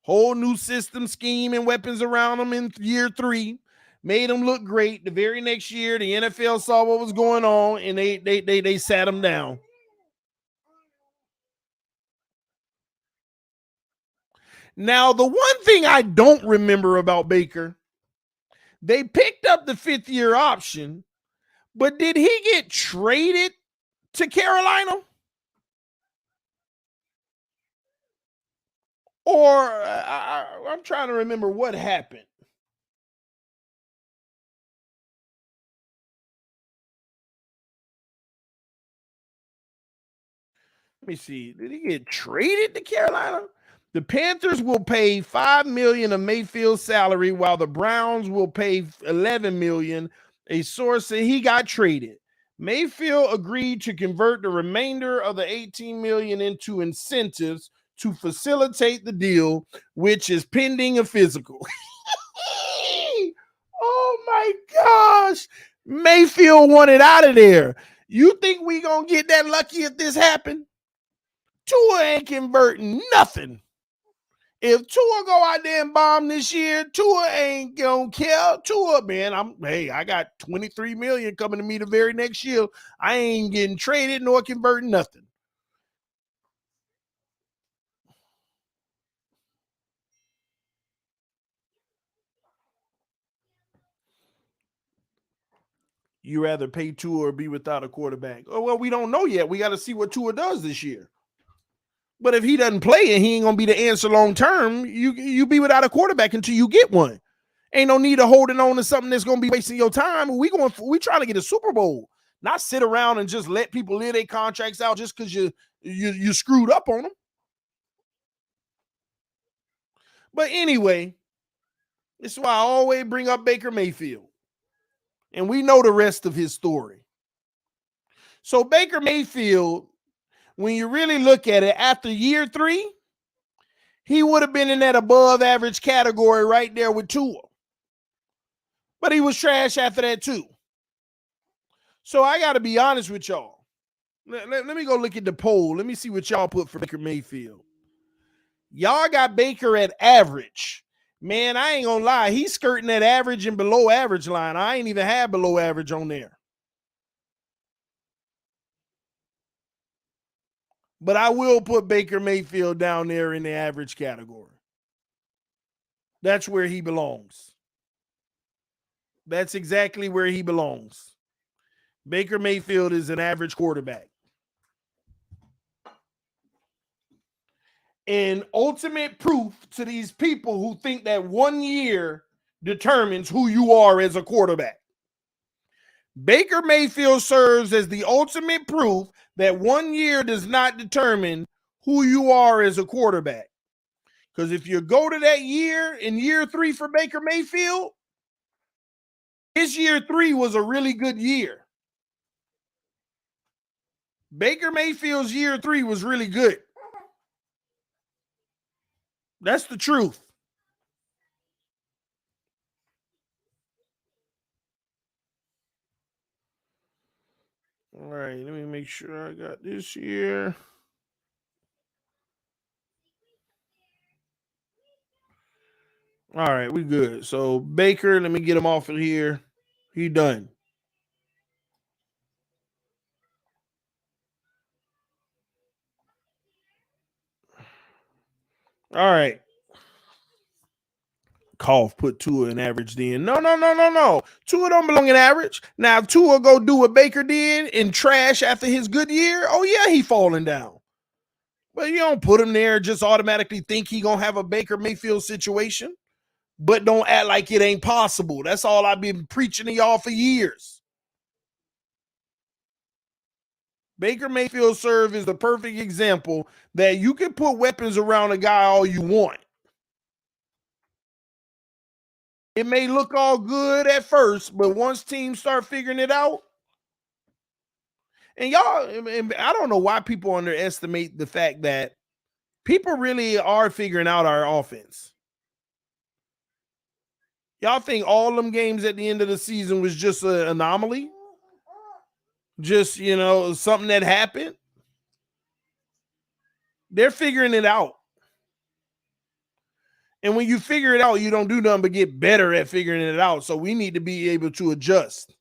Whole new system, scheme, and weapons around him in year 3. Made him look great. The very next year, the NFL saw what was going on, and they sat him down. Now, the one thing I don't remember about Baker, they picked up the fifth-year option, but did he get traded to Carolina? Or I'm trying to remember what happened. Let me see. Did he get traded to Carolina? The Panthers will pay $5 million of Mayfield's salary, while the Browns will pay $11 million. A source said he got traded. Mayfield agreed to convert the remainder of the $18 million into incentives to facilitate the deal, which is pending a physical. Oh my gosh. Mayfield wanted out of there. You think we gonna get that lucky if this happened? Tua ain't converting nothing. If Tua go out there and bomb this year, Tua ain't gonna care. Tua, man, I got $23 million coming to me the very next year. I ain't getting traded nor converting nothing. You rather pay Tua or be without a quarterback? Oh, well, we don't know yet. We got to see what Tua does this year. But if he doesn't play and he ain't gonna be the answer long term, you be without a quarterback until you get one. Ain't no need of holding on to something that's gonna be wasting your time. We trying to get a Super Bowl, not sit around and just let people live their contracts out just because you screwed up on them. But anyway, this is why I always bring up Baker Mayfield. And we know the rest of his story. So Baker Mayfield, when you really look at it, after year 3, he would have been in that above average category right there with Tua. But he was trash after that too. So I got to be honest with y'all. Let me go look at the poll. Let me see what y'all put for Baker Mayfield. Y'all got Baker at average. Man, I ain't going to lie. He's skirting that average and below average line. I ain't even had below average on there. But I will put Baker Mayfield down there in the average category. That's where he belongs. That's exactly where he belongs. Baker Mayfield is an average quarterback. And ultimate proof to these people who think that 1 year determines who you are as a quarterback. Baker Mayfield serves as the ultimate proof that 1 year does not determine who you are as a quarterback. Because if you go to that year, in year 3 for Baker Mayfield, his year 3 was a really good year. Baker Mayfield's year 3 was really good. That's the truth. All right, let me make sure I got this here. All right, we good. So Baker, let me get him off of here. He done. All right. Goff put Tua in average then. No. Tua don't belong in average. Now, if Tua go do what Baker did and trash after his good year, oh yeah, he falling down. But you don't put him there just automatically think he gonna have a Baker Mayfield situation. But don't act like it ain't possible. That's all I've been preaching to y'all for years. Baker Mayfield serve is the perfect example that you can put weapons around a guy all you want. It may look all good at first, but once teams start figuring it out, and y'all, I don't know why people underestimate the fact that people really are figuring out our offense. Y'all think all them games at the end of the season was just an anomaly? Just, something that happened? They're figuring it out. And when you figure it out, you don't do nothing but get better at figuring it out. So we need to be able to adjust.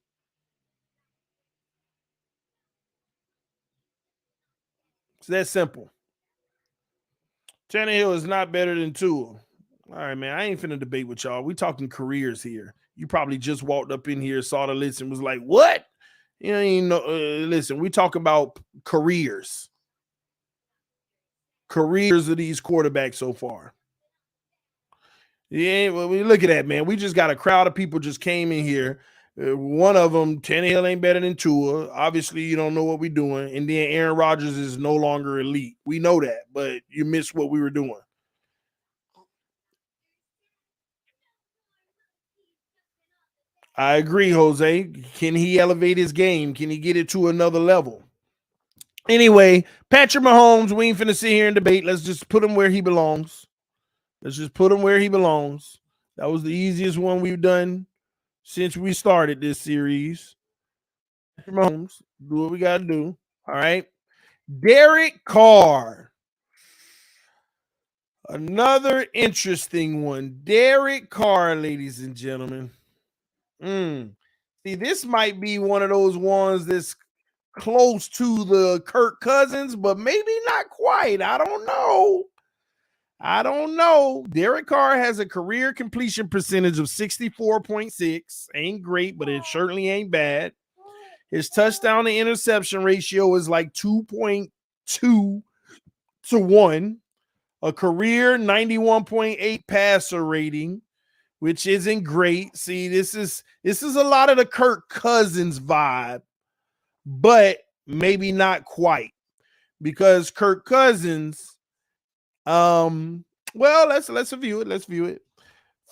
It's that simple. Tannehill is not better than Tua. All right, man. I ain't finna debate with y'all. We talking careers here. You probably just walked up in here, saw the list, and was like, "What?" Listen, we talk about careers. Careers of these quarterbacks so far. Yeah, well, we look at that, man. We just got a crowd of people just came in here. One of them, Tannehill ain't better than Tua. Obviously, you don't know what we're doing. And then Aaron Rodgers is no longer elite. We know that, but you missed what we were doing. I agree, Jose. Can he elevate his game? Can he get it to another level? Anyway, Patrick Mahomes, we ain't finna sit here and debate. Let's just put him where he belongs. That was the easiest one we've done since we started this series. Patrick Mahomes, do what we got to do. All right. Derek Carr. Another interesting one. Derek Carr, ladies and gentlemen. See, this might be one of those ones that's close to the Kirk Cousins, but maybe not quite. I don't know. Derek Carr has a career completion percentage of 64.6. Ain't great, but it certainly ain't bad. His touchdown to interception ratio is like 2.2 to 1. A career 91.8 passer rating, which isn't great. See, this is a lot of the Kirk Cousins vibe, but maybe not quite, because Kirk Cousins, well, let's view it.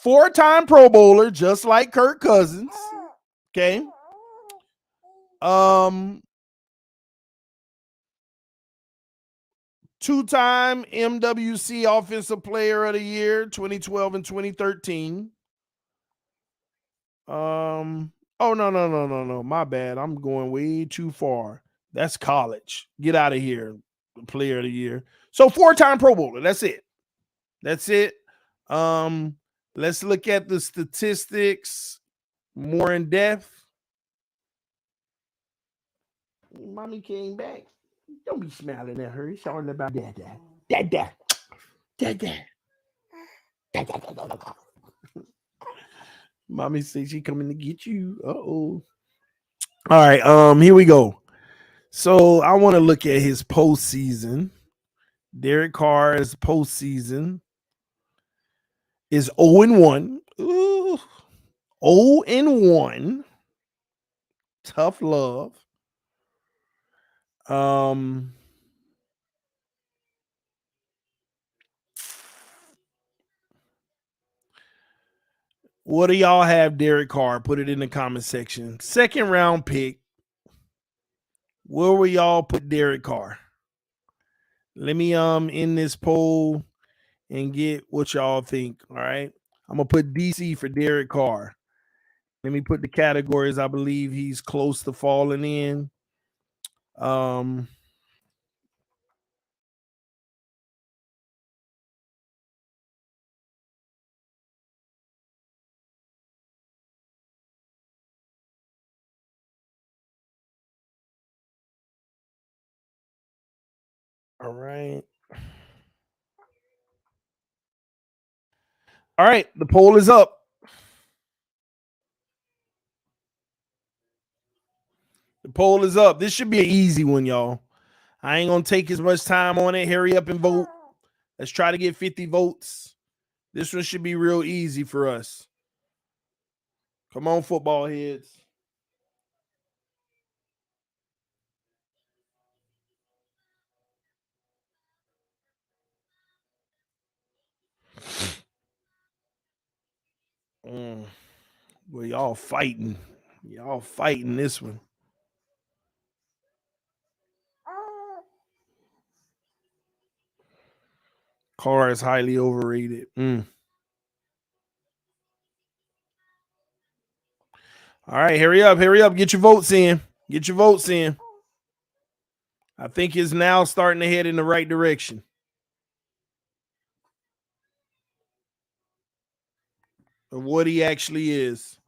4-time Pro Bowler, just like Kirk Cousins. Okay. Two-time MWC Offensive Player of the Year, 2012 and 2013. Oh, no. My bad. I'm going way too far. That's college. Get out of here. Player of the Year. So 4-time Pro Bowler. That's it. Let's look at the statistics more in depth. Mommy came back. Don't be smiling at her. It's all about dad. Mommy says she coming to get you. Uh-oh. All right, here we go. So I want to look at his postseason. Derek Carr's postseason is 0-1. Ooh. 0-1. Tough love. What do y'all have Derek Carr? Put it in the comment section. 2nd round pick. Where will y'all put Derek Carr? Let me end this poll and get what y'all think. All right. I'm gonna put DC for Derek Carr. Let me put the categories. I believe he's close to falling in. All right. All right. The poll is up. The poll is up. This should be an easy one, y'all. I ain't gonna take as much time on it. Hurry up and vote. Let's try to get 50 votes. This one should be real easy for us. Come on, football heads. Well, y'all fighting. Y'all fighting this one. Carr is highly overrated. All right, hurry up. Get your votes in. I think it's now starting to head in the right direction. Of what he actually is.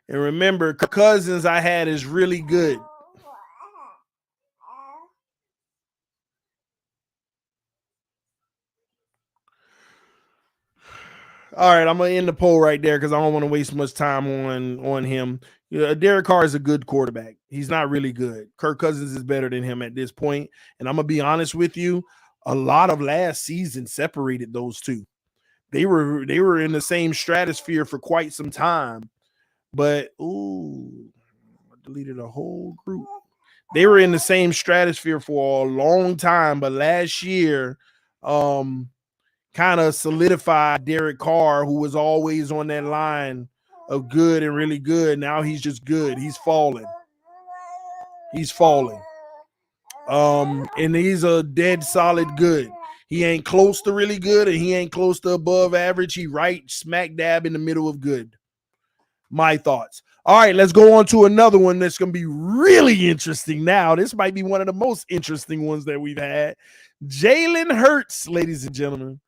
And remember, Kirk Cousins I had is really good. All right, I'm gonna end the poll right there because I don't want to waste much time on him. Derek Carr is a good quarterback. He's not really good. Kirk Cousins is better than him at this point. And I'm gonna be honest with you, a lot of last season separated those two. They were in the same stratosphere for quite some time. But I deleted a whole group. They were in the same stratosphere for a long time, but last year, kind of solidified Derek Carr, who was always on that line of good and really good. Now he's just good. He's falling. And he's a dead solid good. He ain't close to really good, and he ain't close to above average. He right smack dab in the middle of good. My thoughts. All right, let's go on to another one that's going to be really interesting now. This might be one of the most interesting ones that we've had. Jalen Hurts, ladies and gentlemen.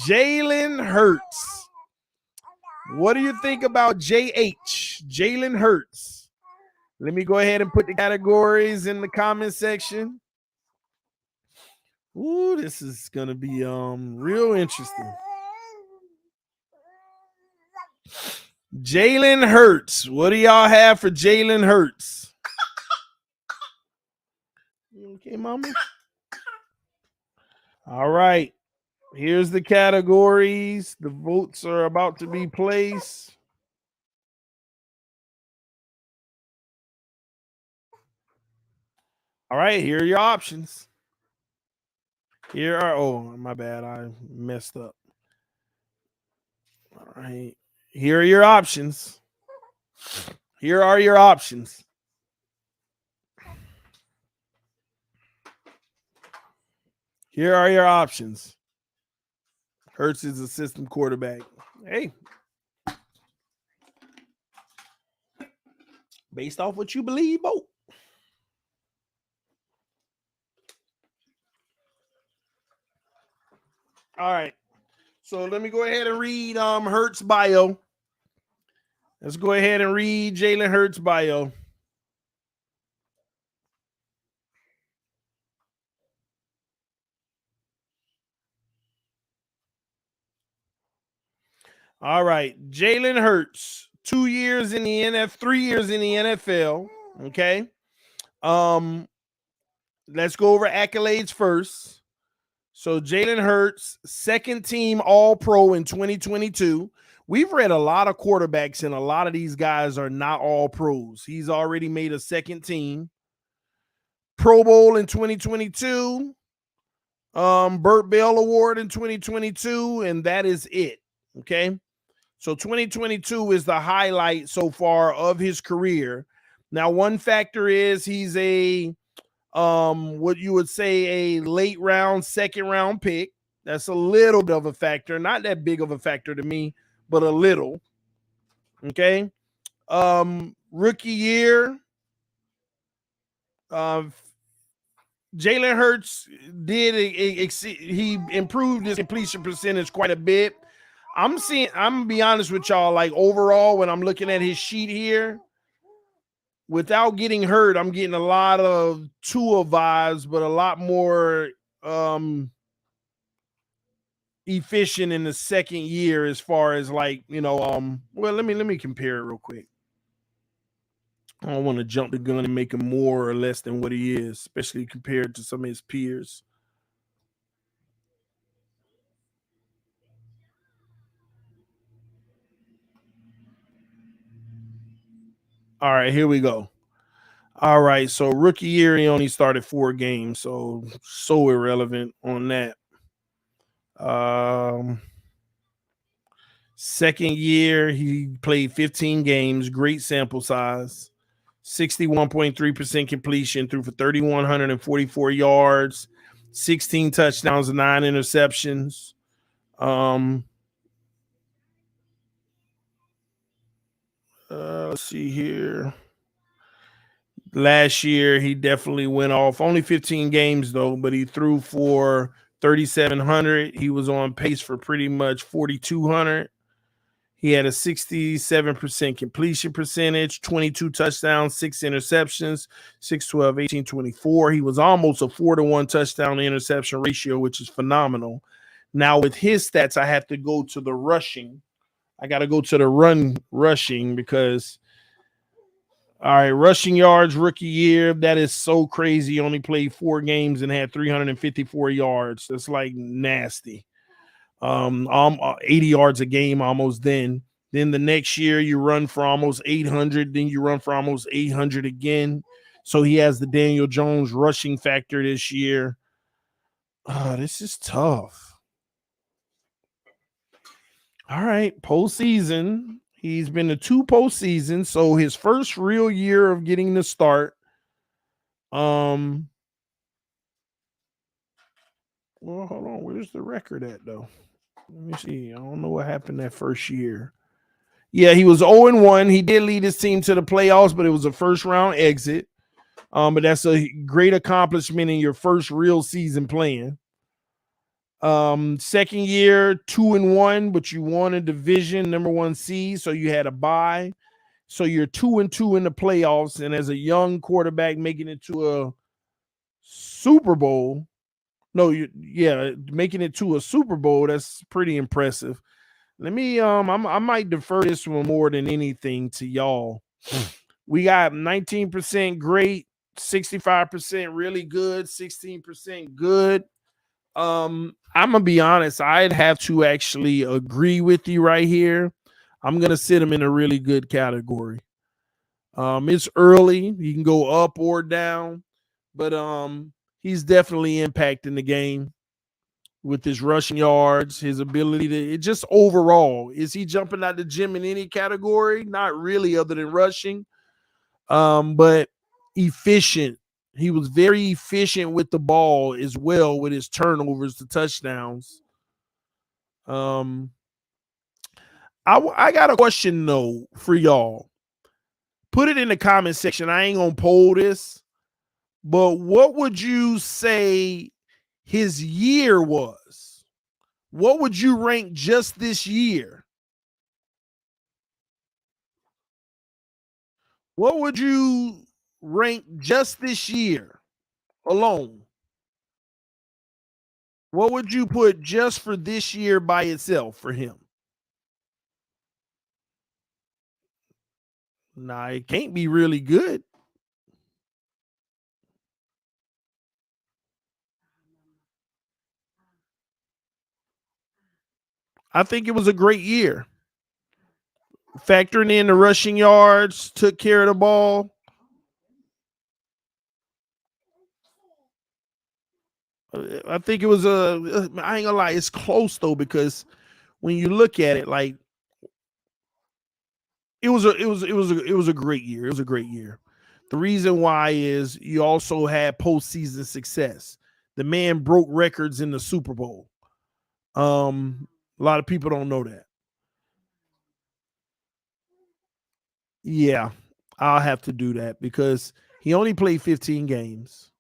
Jalen Hurts. What do you think about Jalen Hurts? Let me go ahead and put the categories in the comment section. Ooh, this is going to be real interesting. Jalen Hurts. What do y'all have for Jalen Hurts? You okay, mama? All right. Here's the categories. The votes are about to be placed. All right, here are your options. My bad. I messed up. All right. Here are your options. Here are your options. Here are your options. Hurts is a system quarterback. Hey, based off what you believe, Bo. All right. So let me go ahead and read Hurts bio. Let's go ahead and read Jalen Hurts bio. All right. Jalen Hurts, 2 years in the NFL, 3 years in the NFL. Okay. Let's go over accolades first. So Jalen Hurts, second team All-Pro in 2022. We've read a lot of quarterbacks, and a lot of these guys are not all pros. He's already made a second team. Pro Bowl in 2022. Burt Bell Award in 2022, and that is it. Okay. So 2022 is the highlight so far of his career. Now, one factor is he's a what you would say a late round, second round pick. That's a little bit of a factor. Not that big of a factor to me, but a little. Okay. Rookie year. Jalen Hurts did he improved his completion percentage quite a bit. I'm gonna be honest with y'all, like overall, when I'm looking at his sheet here, without getting hurt, I'm getting a lot of Tua vibes, but a lot more efficient in the second year as far as like, well, let me compare it real quick. I don't want to jump the gun and make him more or less than what he is, especially compared to some of his peers. All right, here we go. All right, so rookie year, he only started 4 games, so irrelevant on that. Second year, he played 15 games, great sample size, 61.3% completion, threw for 3,144 yards, 16 touchdowns and 9 interceptions. Let's see here. Last year, he definitely went off. Only 15 games, though, but he threw for 3,700. He was on pace for pretty much 4,200. He had a 67% completion percentage, 22 touchdowns, 6 interceptions, 6-12, 18, 24. He was almost a 4-to-1 touchdown to interception ratio, which is phenomenal. Now, with his stats, I have to go to the rushing. I got to go to the rushing because, all right, rushing yards, rookie year, that is so crazy. He only played 4 games and had 354 yards. That's like nasty. 80 yards a game almost then. Then the next year you run for almost 800. Then you run for almost 800 again. So he has the Daniel Jones rushing factor this year. This is tough. All right, postseason. He's been to 2 postseasons, so his first real year of getting the start. Well, hold on. Where's the record at, though? Let me see. I don't know what happened that first year. Yeah, he was 0-1. He did lead his team to the playoffs, but it was a first-round exit. But that's a great accomplishment in your first real season playing. Second year, 2-1, but you won a division, number 1 seed, so you had a bye. So you're 2-2 in the playoffs, and as a young quarterback making it to a Super Bowl. Making it to a Super Bowl, that's pretty impressive. Let me I might defer this one more than anything to y'all. We got 19% great, 65% really good, 16% good. I'm gonna be honest, I'd have to actually agree with you right here. I'm gonna sit him in a really good category. It's early, he can go up or down, but he's definitely impacting the game. with his rushing yards, his ability to just overall. Is he jumping out the gym in any category? Not really, other than rushing. But efficient. He was very efficient with the ball as well, with his turnovers to touchdowns. I got a question though for y'all. Put it in the comment section. I ain't gonna poll this, but what would you say his year was? What would you rank just this year? What would you rank just this year alone? What would you put just for this year by itself for him? Nah, it can't be really good. I think it was a great year. Factoring in the rushing yards, took care of the ball. I think it was I ain't gonna lie, it's close though, because when you look at it, like it was a great year. It was a great year. The reason why is you also had postseason success. The man broke records in the Super Bowl. A lot of people don't know that. Yeah, I'll have to do that because he only played 15 games.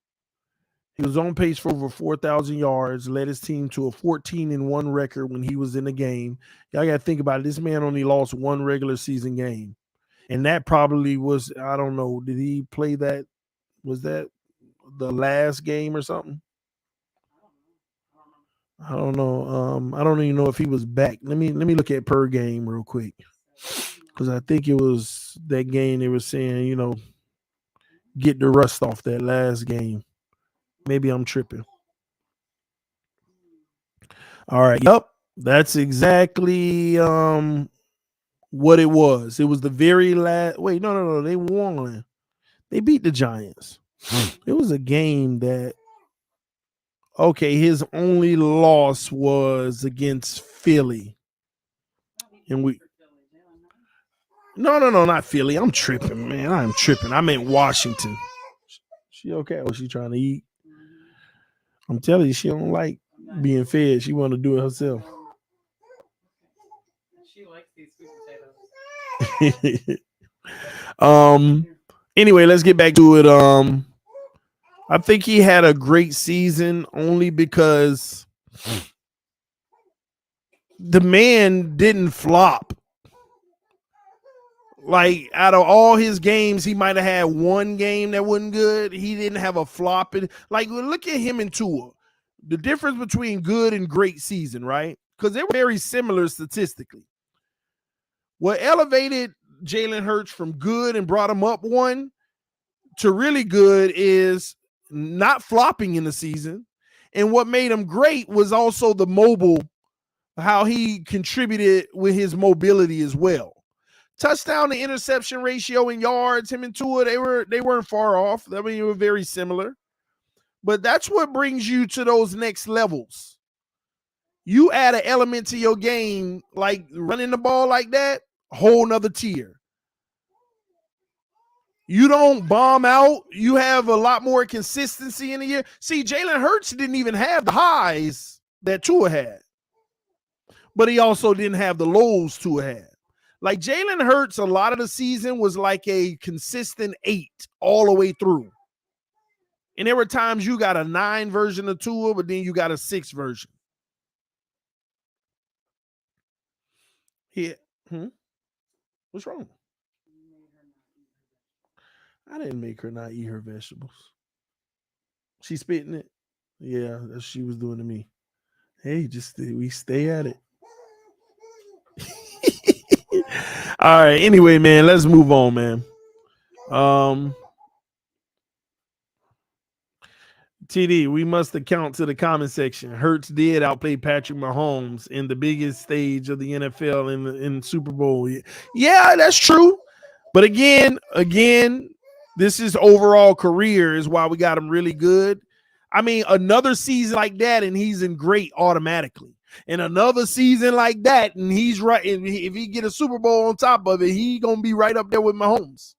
He was on pace for over 4,000 yards, led his team to a 14-1 record when he was in the game. Y'all got to think about it. This man only lost one regular season game. And that probably was, I don't know, did he play that? Was that the last game or something? I don't know. I don't even know if he was back. Let me look at per game real quick. Because I think it was that game they were saying, get the rust off that last game. Maybe I'm tripping. All right. Yep. That's exactly what it was. It was the very last. Wait, no. They won. They beat the Giants. It was a game that. Okay, his only loss was against Philly. And we. No, not Philly. I'm tripping, man. I'm tripping. I meant Washington. She okay? Or she trying to eat? I'm telling you, she don't like being fed. She want to do it herself. She likes these sweet potatoes. Anyway, let's get back to it. I think he had a great season only because the man didn't flop. Like, out of all his games, he might have had one game that wasn't good. He didn't have a flop. Like, look at him and Tua. The difference between good and great season, right? Because they were very similar statistically. What elevated Jalen Hurts from good and brought him up one to really good is not flopping in the season. And what made him great was also the mobile, how he contributed with his mobility as well. Touchdown to interception ratio in yards, him and Tua, they weren't far off. I mean, they were very similar. But that's what brings you to those next levels. You add an element to your game, like running the ball like that, a whole nother tier. You don't bomb out. You have a lot more consistency in the year. See, Jalen Hurts didn't even have the highs that Tua had. But he also didn't have the lows Tua had. Like Jalen Hurts, a lot of the season was like a consistent 8 all the way through. And there were times you got a 9 version of Tua, but then you got a 6 version. Yeah. What's wrong? I didn't make her not eat her vegetables. She spitting it. Yeah, that's what she was doing to me. Hey, we stay at it. All right. Anyway, man, let's move on, man. TD, we must account to the comment section. Hurts did outplay Patrick Mahomes in the biggest stage of the NFL in Super Bowl. Yeah, that's true. But again, this is overall career is why we got him really good. I mean, another season like that, and he's in great automatically. And another season like that, and he's right. If he get a Super Bowl on top of it, he gonna be right up there with Mahomes.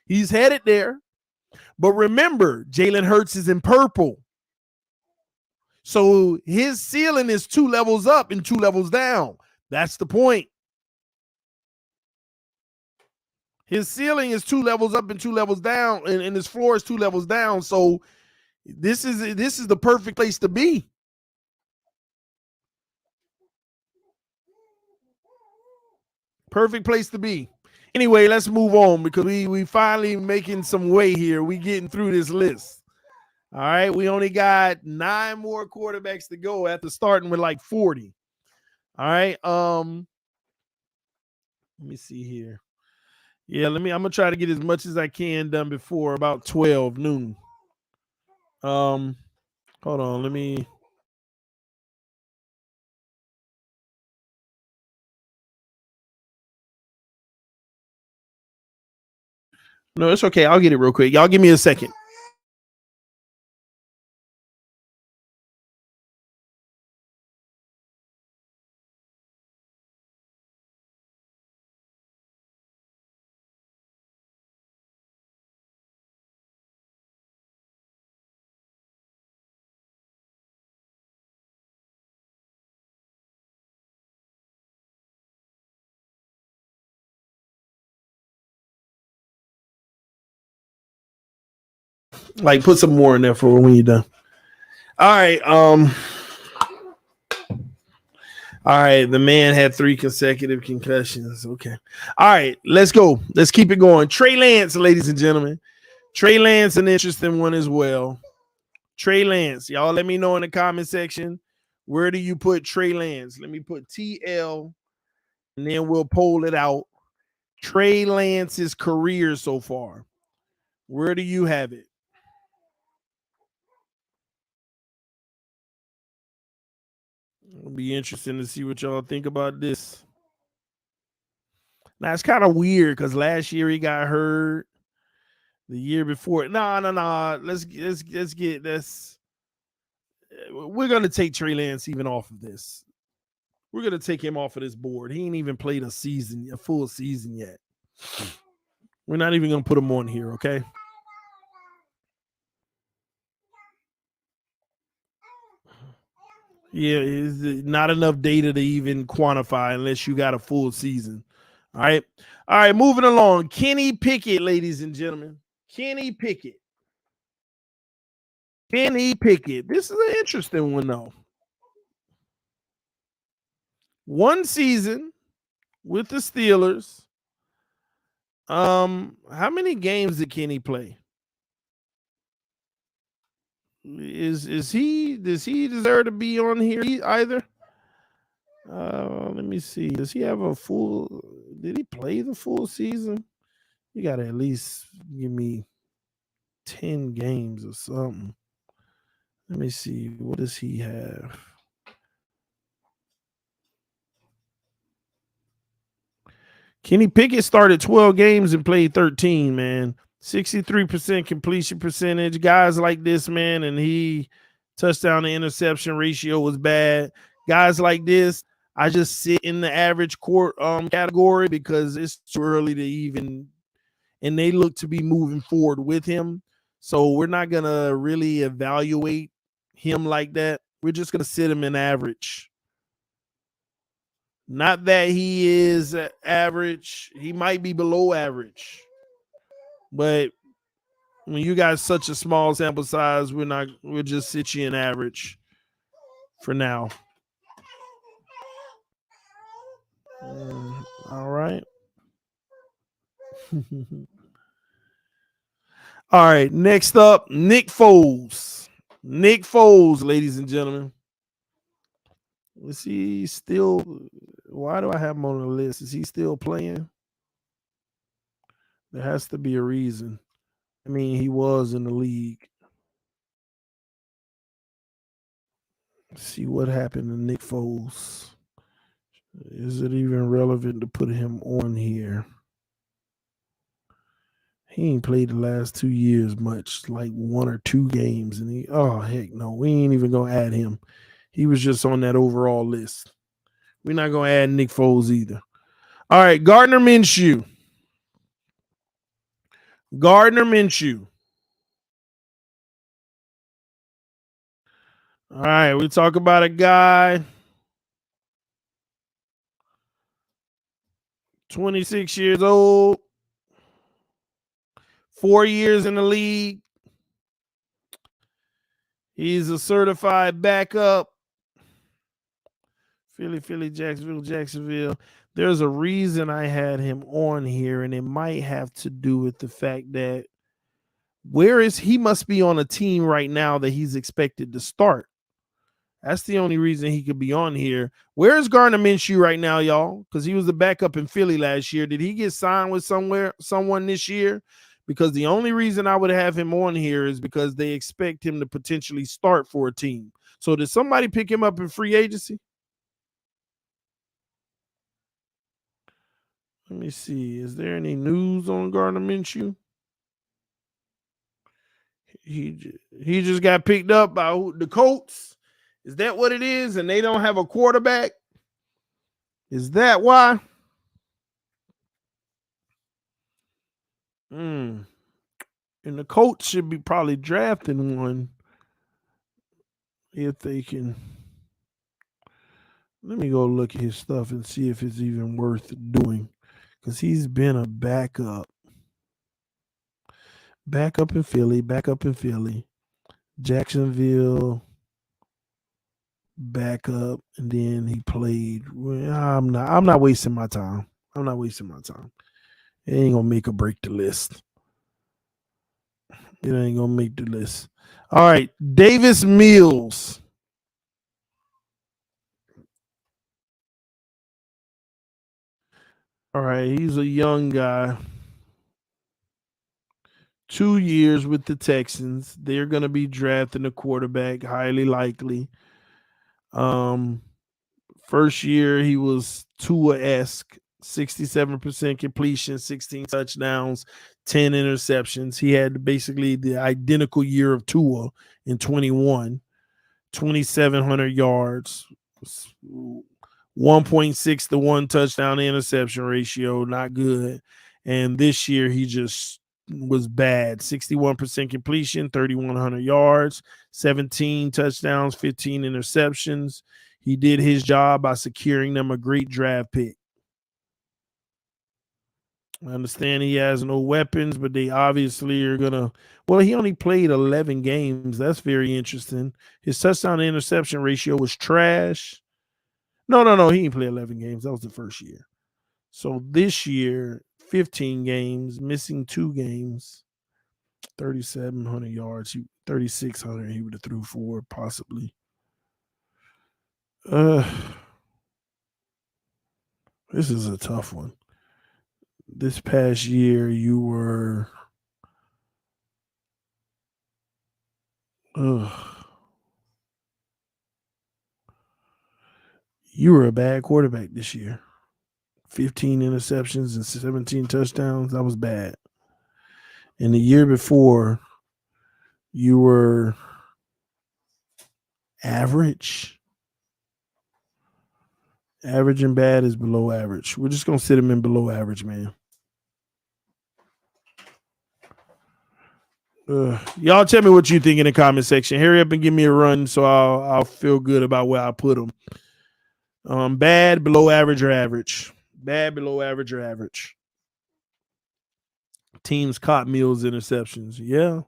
He's headed there. But remember, Jalen Hurts is in purple. So his ceiling is 2 levels up and 2 levels down. That's the point. His ceiling is 2 levels up and 2 levels down, and his floor is 2 levels down. So this is the perfect place to be. Perfect place to be. Anyway, let's move on because we finally making some way here. We getting through this list. All right, we only got 9 more quarterbacks to go after starting with like 40. All right, let me see here. Yeah, I'm gonna try to get as much as I can done before about 12 noon. Hold on, let me. No, it's okay. I'll get it real quick. Y'all give me a second. Like, put some more in there for when you're done. All right. All right. The man had 3 consecutive concussions. Okay. All right. Let's go. Let's keep it going. Trey Lance, ladies and gentlemen. Trey Lance, an interesting one as well. Trey Lance. Y'all let me know in the comment section. Where do you put Trey Lance? Let me put TL, and then we'll poll it out. Trey Lance's career so far. Where do you have it? It'll be interesting to see what y'all think about this. Now, it's kind of weird because last year he got hurt. The year before, no. Let's get this. We're gonna take Trey Lance even off of this. We're gonna take him off of this board. He ain't even played a full season yet. We're not even gonna put him on here, okay? Yeah, it's not enough data to even quantify unless you got a full season. All right, moving along. Kenny Pickett, ladies and gentlemen. Kenny Pickett. This is an interesting one, though. 1 season with the Steelers. How many games did Kenny play? Does he deserve to be on here either? Let me see. Does he have a full? Did he play the full season? You got to at least give me 10 games or something. Let me see. What does he have? Kenny Pickett started 12 games and played 13, man. 63% completion percentage. Guys like this, man, and he touchdown to interception ratio was bad. Guys like this, I just sit in the average court category because it's too early to even, and they look to be moving forward with him. So we're not going to really evaluate him like that. We're just going to sit him in average. Not that he is average. He might be below average. But when you got such a small sample size, we'll just sit you in average for now. All right. All right. Next up, Nick Foles. Nick Foles, ladies and gentlemen. Is he still? Why do I have him on the list? Is he still playing? There has to be a reason. I mean, he was in the league. Let's see what happened to Nick Foles. Is it even relevant to put him on here? He ain't played the last 2 years much, like 1 or 2 games. And heck no, we ain't even going to add him. He was just on that overall list. We're not going to add Nick Foles either. All right, Gardner Minshew. Gardner Minshew. All right, we talk about a guy, 26 years old, 4 years in the league. He's a certified backup. Philly, Jacksonville. There's a reason I had him on here, and it might have to do with the fact that he must be on a team right now that he's expected to start. That's the only reason he could be on here. Where is Gardner Minshew right now, y'all? Because he was the backup in Philly last year. Did he get signed with someone this year? Because the only reason I would have him on here is because they expect him to potentially start for a team. So did somebody pick him up in free agency? Let me see. Is there any news on Gardner Minshew? He just got picked up by the Colts. Is that what it is? And they don't have a quarterback? Is that why? And the Colts should be probably drafting one if they can. Let me go look at his stuff and see if it's even worth doing. Because he's been a backup. Backup in Philly. Jacksonville. Backup, and then he played. Well, I'm not wasting my time. It ain't gonna make or break the list. It ain't gonna make the list. All right, Davis Mills. All right, he's a young guy. 2 years with the Texans. They're gonna be drafting a quarterback, highly likely. First year he was Tua-esque, 67% completion, 16 touchdowns, 10 interceptions. He had basically the identical year of Tua in 21, 2,700 yards, 1.6 to 1 touchdown to interception ratio, not good. And this year he just was bad. 61% completion, 3,100 yards, 17 touchdowns, 15 interceptions. He did his job by securing them a great draft pick. I understand he has no weapons, but they obviously are going to. Well, he only played 11 games. That's very interesting. His touchdown to interception ratio was trash. No. He didn't play 11 games. That was the first year. So this year, 15 games, missing 2 games, 3,700 yards, 3,600 he would have threw for possibly. This is a tough one. This past year, you were. You were a bad quarterback this year. 15 interceptions and 17 touchdowns. That was bad. And the year before, you were average. Average and bad is below average. We're just going to sit him in below average, man. Y'all tell me what you think in the comment section. Hurry up and give me a run so I'll feel good about where I put them. Bad, below average, or average? Bad, below average, or average? Teams caught Mills interceptions. Yeah.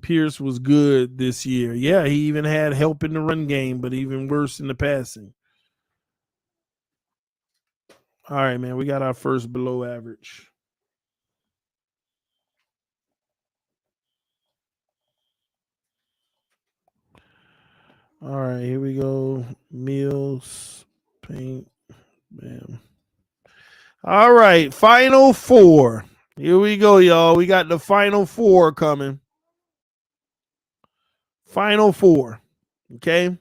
Pierce was good this year. Yeah, he even had help in the run game, but even worse in the passing. All right, man. We got our first below average. All right, here we go. Mills, paint, bam. All right, final 4. Here we go, y'all. We got the final 4 coming. Final 4. Okay.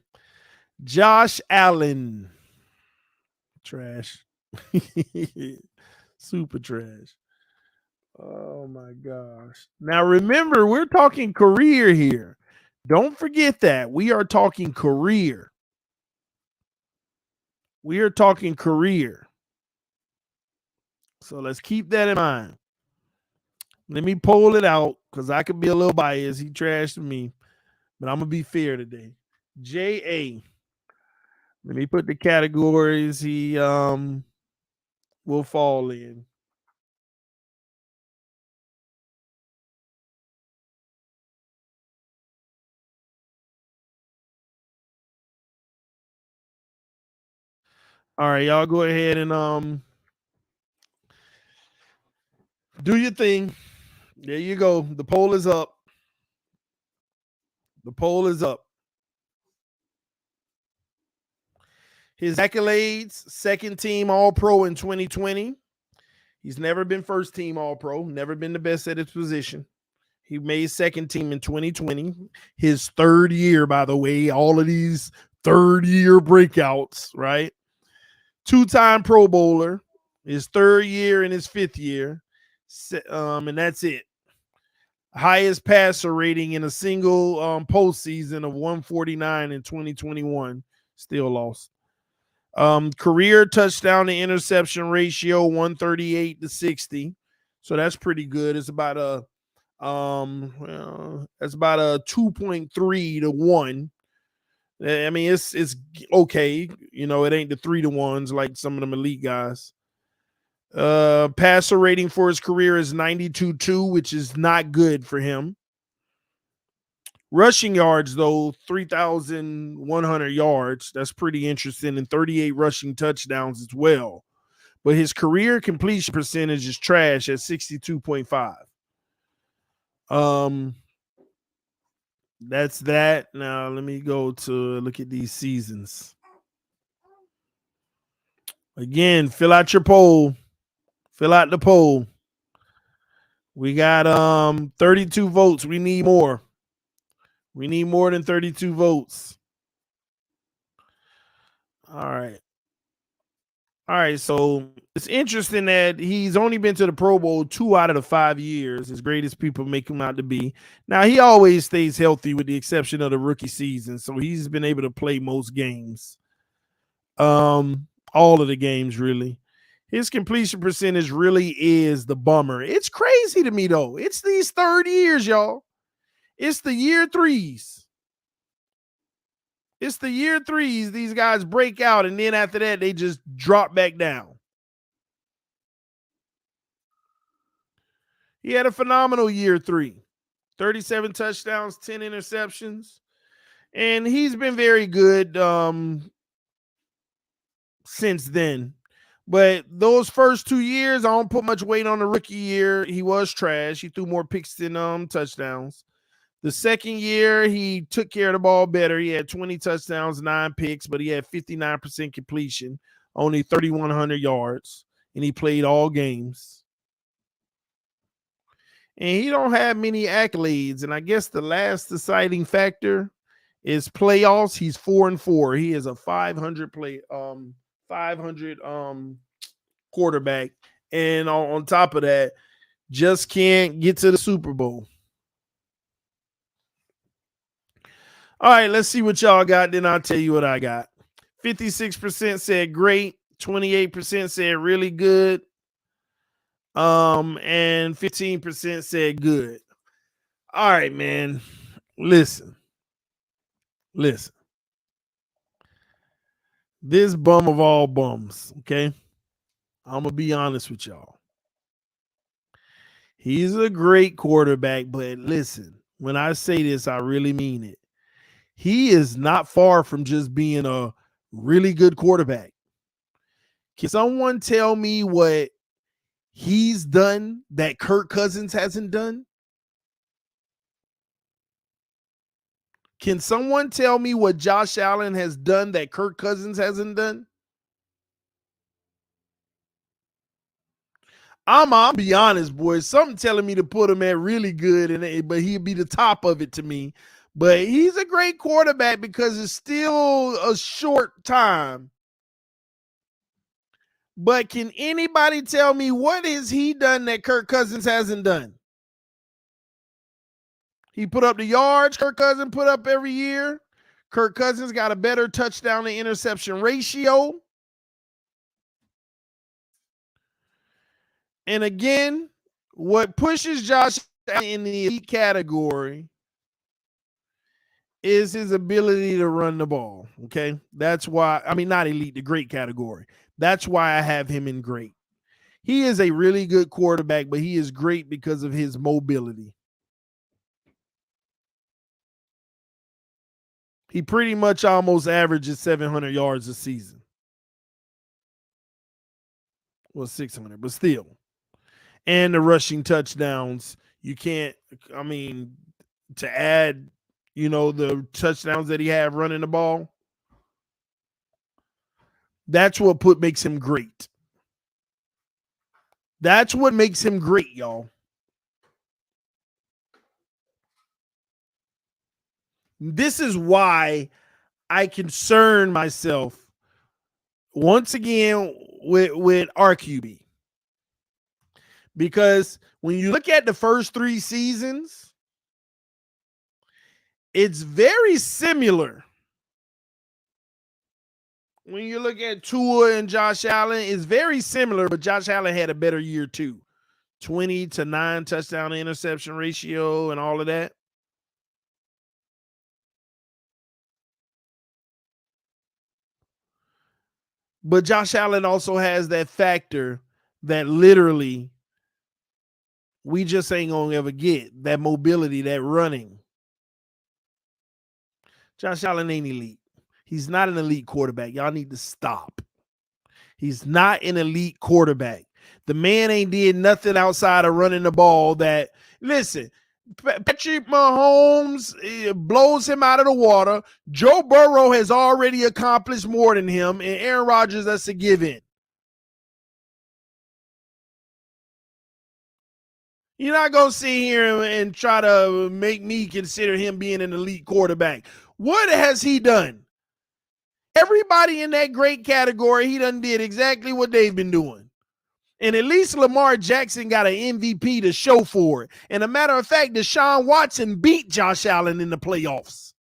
Josh Allen. Trash. Super trash. Oh my gosh. Now remember, we're talking career here. Don't forget that. We are talking career. We are talking career. So let's keep that in mind. Let me pull it out because I could be a little biased. He trashed me, but I'm going to be fair today. J.A. Let me put the categories he will fall in. All right, y'all go ahead and do your thing. There you go. The poll is up. The poll is up. His accolades, second team All-Pro in 2020. He's never been first team All-Pro, never been the best at his position. He made second team in 2020. His third year, by the way, all of these third-year breakouts, right? Two-time Pro Bowler, his third year and his fifth year, and that's it. Highest passer rating in a single postseason of 149 in 2021. Still lost. Career touchdown to interception ratio 138-60. So that's pretty good. It's about a that's about a 2.3 to 1. I mean, it's okay. You know, it ain't the 3 to 1s like some of them elite guys. Passer rating for his career is 92.2, which is not good for him. Rushing yards, though, 3,100 yards. That's pretty interesting. And 38 rushing touchdowns as well. But his career completion percentage is trash at 62.5. That's that. Now let me go to look at these seasons. Again, fill out your poll. Fill out the poll. We got 32 votes. We need more. We need more than 32 votes. All right. All right, so it's interesting that he's only been to the Pro Bowl 2 out of the 5 years, as great as people make him out to be. Now, he always stays healthy with the exception of the rookie season, so he's been able to play most games. All of the games, really. His completion percentage really is the bummer. It's crazy to me, though. It's these third years, y'all. It's the year threes. It's the year threes. These guys break out, and then after that, they just drop back down. He had a phenomenal year 3. 37 touchdowns, 10 interceptions. And he's been very good since then. But those first 2 years, I don't put much weight on the rookie year. He was trash. He threw more picks than touchdowns. The second year, he took care of the ball better. He had 20 touchdowns, 9 picks, but he had 59% completion, only 3,100 yards, and he played all games. And he don't have many accolades. And I guess the last deciding factor is playoffs. He's 4-4. He is a 500 quarterback. And on top of that, just can't get to the Super Bowl. All right, let's see what y'all got. Then I'll tell you what I got. 56% said great. 28% said really good. And 15% said good. All right, man. Listen. This bum of all bums, okay? I'm gonna be honest with y'all. He's a great quarterback, but listen, when I say this, I really mean it. He is not far from just being a really good quarterback. Can someone tell me what he's done that Kirk Cousins hasn't done? Can someone tell me what Josh Allen has done that Kirk Cousins hasn't done? I'll be honest, boys. Something telling me to put him at really good, but he'd be the top of it to me. But he's a great quarterback because it's still a short time But can anybody tell me what has he done that Kirk Cousins hasn't done? He put up the yards Kirk Cousins put up every year. Kirk Cousins got a better touchdown to interception ratio. And again, what pushes Josh in the elite category is his ability to run the ball. Okay. That's why, I mean, not elite, the great category. That's why I have him in great. He is a really good quarterback, but he is great because of his mobility. He pretty much almost averages 700 yards a season. Well, 600, but still. And the rushing touchdowns, you can't, I mean, to add, the touchdowns that he had running the ball, that's what makes him great. That's what makes him great, y'all. This is why I concern myself once again with our QB. Because when you look at the first 3 seasons, it's very similar. When you look at Tua and Josh Allen, it's very similar, but Josh Allen had a better year too. 20-9 touchdown to interception ratio and all of that. But Josh Allen also has that factor that literally we just ain't gonna ever get, that mobility, that running. Josh Allen ain't elite. He's not an elite quarterback. Y'all need to stop. He's not an elite quarterback. The man ain't did nothing outside of running the ball that, listen, Patrick Mahomes blows him out of the water. Joe Burrow has already accomplished more than him, and Aaron Rodgers, that's a give-in. You're not going to sit here and try to make me consider him being an elite quarterback. What has he done? Everybody in that great category, he done did exactly what they've been doing. And at least Lamar Jackson got an MVP to show for it. And a matter of fact, Deshaun Watson beat Josh Allen in the playoffs.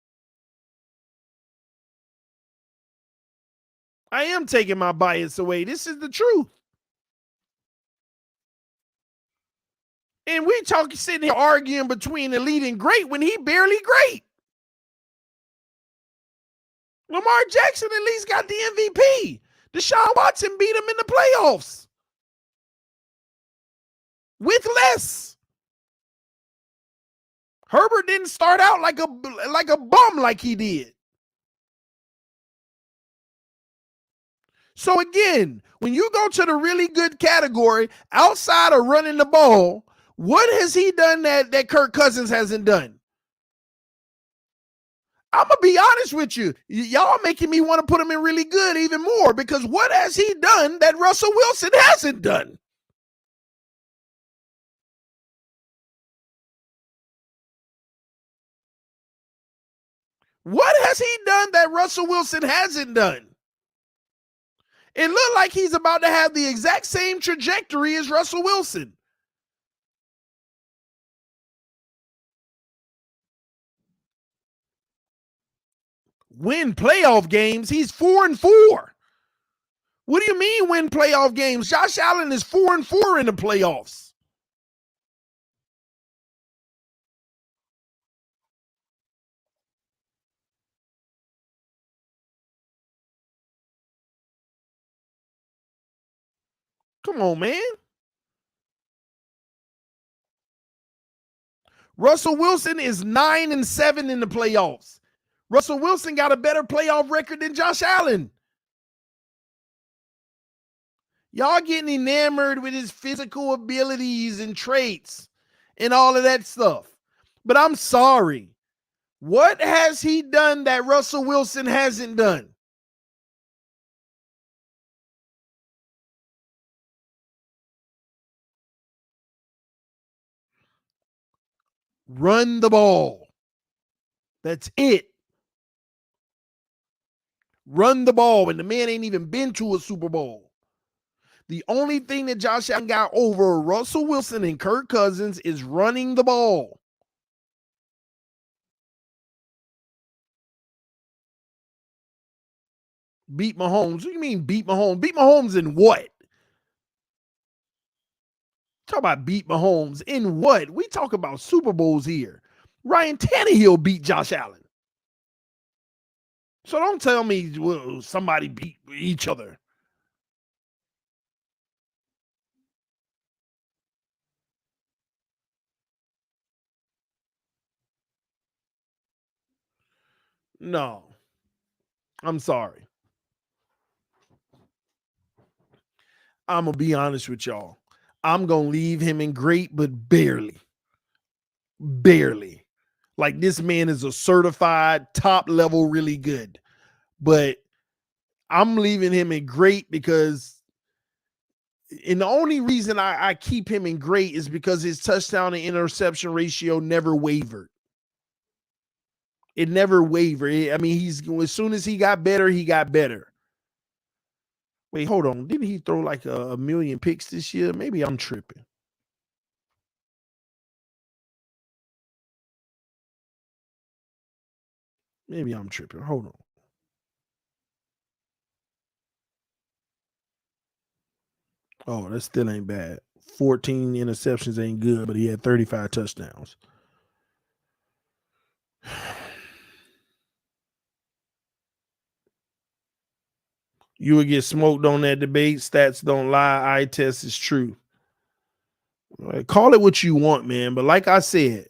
I am taking my bias away. This is the truth. And we sitting here arguing between elite and great when he barely great. Lamar Jackson at least got the MVP. Deshaun Watson beat him in the playoffs. With less. Herbert didn't start out like a bum like he did. So again, when you go to the really good category, outside of running the ball, what has he done that Kirk Cousins hasn't done? I'm going to be honest with you. Y'all making me want to put him in really good even more, because what has he done that Russell Wilson hasn't done? What has he done that Russell Wilson hasn't done? It looked like he's about to have the exact same trajectory as Russell Wilson. Win playoff games, he's 4-4. What do you mean win playoff games? Josh Allen is 4-4 in the playoffs. Come on, man. Russell Wilson is 9-7 in the playoffs. Russell Wilson got a better playoff record than Josh Allen. Y'all getting enamored with his physical abilities and traits and all of that stuff. But I'm sorry. What has he done that Russell Wilson hasn't done? Run the ball. That's it. Run the ball, and the man ain't even been to a Super Bowl. The only thing that Josh Allen got over Russell Wilson and Kirk Cousins is running the ball. Beat Mahomes. What do you mean beat Mahomes? Beat Mahomes in what? Talk about beat Mahomes in what? We talk about Super Bowls here. Ryan Tannehill beat Josh Allen. So don't tell me somebody beat each other. No. I'm sorry. I'm going to be honest with y'all. I'm going to leave him in great, but barely. Barely. Like, this man is a certified top level, really good. But I'm leaving him in great because, and the only reason I keep him in great is because his touchdown and interception ratio never wavered. It never wavered. I mean, as soon as he got better, he got better. Wait, hold on. Didn't he throw like a million picks this year? Maybe I'm tripping. Maybe I'm tripping. Hold on. Oh, that still ain't bad. 14 interceptions ain't good, but he had 35 touchdowns. You would get smoked on that debate. Stats don't lie. Eye test is true. Call it what you want, man. But like I said,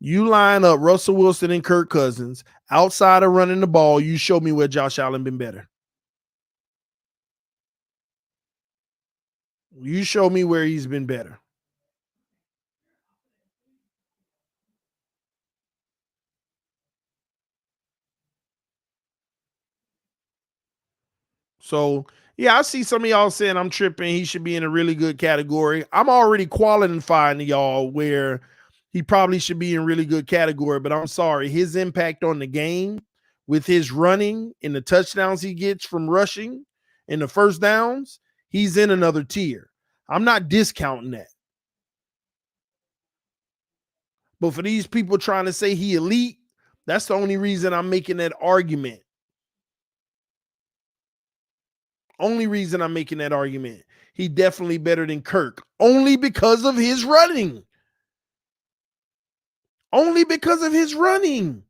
you line up Russell Wilson and Kirk Cousins outside of running the ball. You show me where Josh Allen been better. You show me where he's been better. So, yeah, I see some of y'all saying I'm tripping. He should be in a really good category. I'm already qualifying y'all where he probably should be in really good category, but I'm sorry. His impact on the game with his running and the touchdowns he gets from rushing and the first downs, he's in another tier. I'm not discounting that. But for these people trying to say he elite, that's the only reason I'm making that argument. Only reason I'm making that argument. He definitely better than Kirk. Only because of his running. Only because of his running.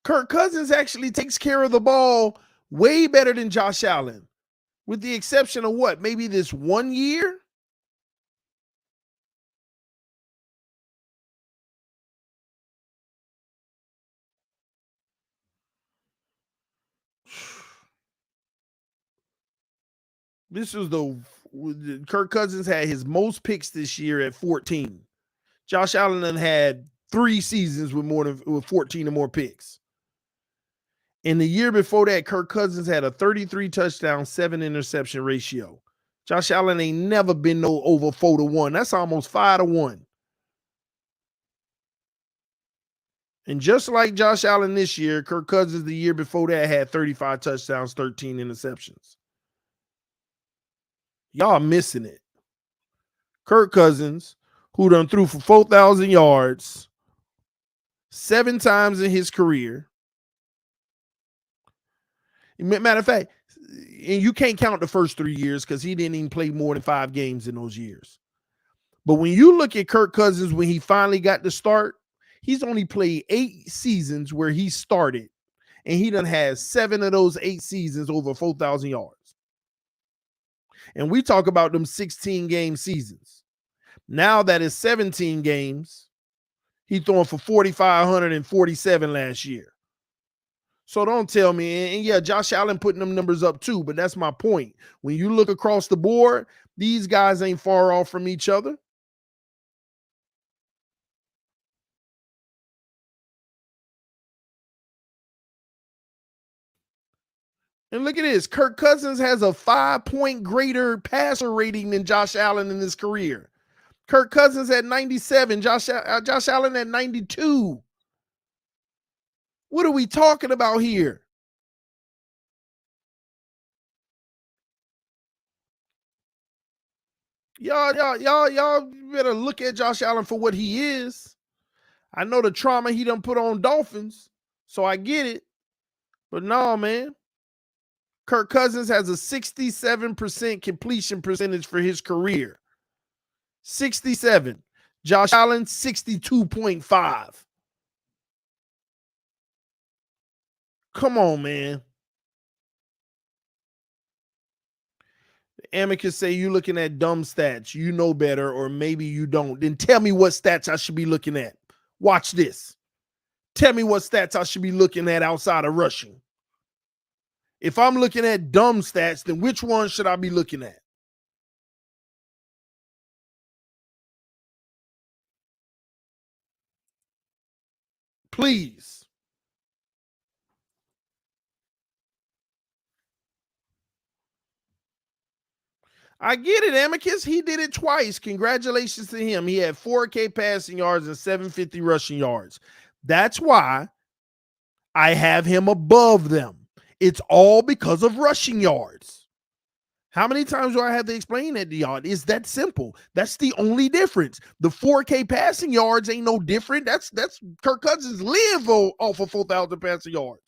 Kirk Cousins actually takes care of the ball way better than Josh Allen. With the exception of what? Maybe this 1 year? This was Kirk Cousins had his most picks this year at 14. Josh Allen had 3 seasons with 14 or more picks. In the year before that, Kirk Cousins had a 33 touchdown, 7 interception ratio. Josh Allen ain't never been no over 4-1. That's almost 5-1. And just like Josh Allen this year, Kirk Cousins the year before that had 35 touchdowns, 13 interceptions. Y'all missing it. Kirk Cousins, who done threw for 4,000 yards 7 times in his career. Matter of fact, and you can't count the first 3 years because he didn't even play more than 5 games in those years. But when you look at Kirk Cousins when he finally got to start, he's only played 8 seasons where he started, and he done has 7 of those 8 seasons over 4,000 yards. And we talk about them 16-game seasons. Now that is 17 games, he throwing for 4,547 last year. So don't tell me, and yeah, Josh Allen putting them numbers up too, but that's my point. When you look across the board, these guys ain't far off from each other. And look at this. Kirk Cousins has a 5-point greater passer rating than Josh Allen in his career. Kirk Cousins at 97, Josh Allen at 92. What are we talking about here? Y'all better look at Josh Allen for what he is. I know the trauma he done put on Dolphins, so I get it. But no, man. Kirk Cousins has a 67% completion percentage for his career. 67. Josh Allen, 62.5. Come on, man. Amicus say you looking at dumb stats. You know better, or maybe you don't. Then tell me what stats I should be looking at. Watch this. Tell me what stats I should be looking at outside of rushing. If I'm looking at dumb stats, then which one should I be looking at? Please. I get it, Amicus. He did it twice. Congratulations to him. He had 4K passing yards and 750 rushing yards. That's why I have him above them. It's all because of rushing yards. How many times do I have to explain that to y'all? It's that simple. That's the only difference. The 4K passing yards ain't no different. That's Kirk Cousins live off of 4,000 passing yards.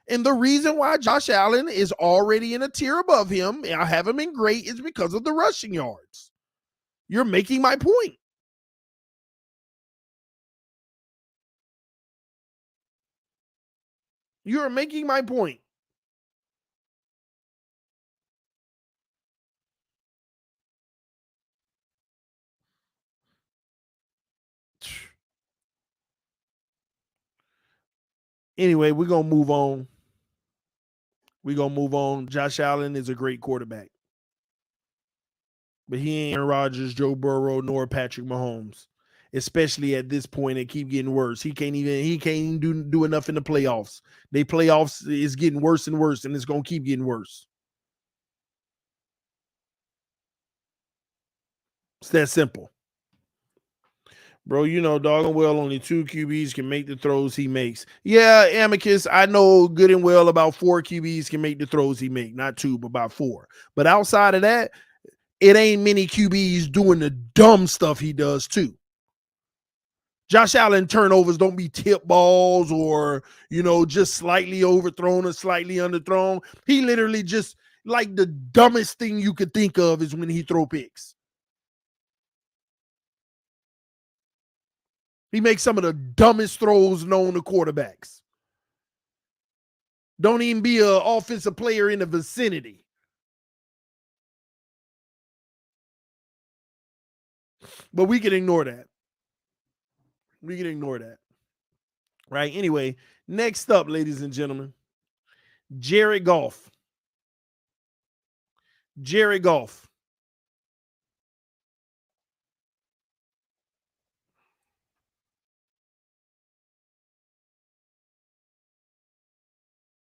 And the reason why Josh Allen is already in a tier above him, and I have him in great, is because of the rushing yards. You're making my point. You're making my point. Anyway, we're going to move on. Josh Allen is a great quarterback. But he ain't Aaron Rodgers, Joe Burrow, nor Patrick Mahomes. Especially at this point, it keep getting worse. He can't even do enough in the playoffs. They playoffs is getting worse and worse, and it's gonna keep getting worse. It's that simple. Bro, you know, dog and well, only 2 QBs can make the throws he makes. Yeah, Amicus, I know good and well about 4 QBs can make the throws he make. Not 2, but about 4. But outside of that, it ain't many QBs doing the dumb stuff he does too. Josh Allen turnovers don't be tip balls or, just slightly overthrown or slightly underthrown. He literally just, like, the dumbest thing you could think of is when he throw picks. He makes some of the dumbest throws known to quarterbacks. Don't even be an offensive player in the vicinity. But we can ignore that. Right? Anyway, next up, ladies and gentlemen, Jared Goff. Jared Goff.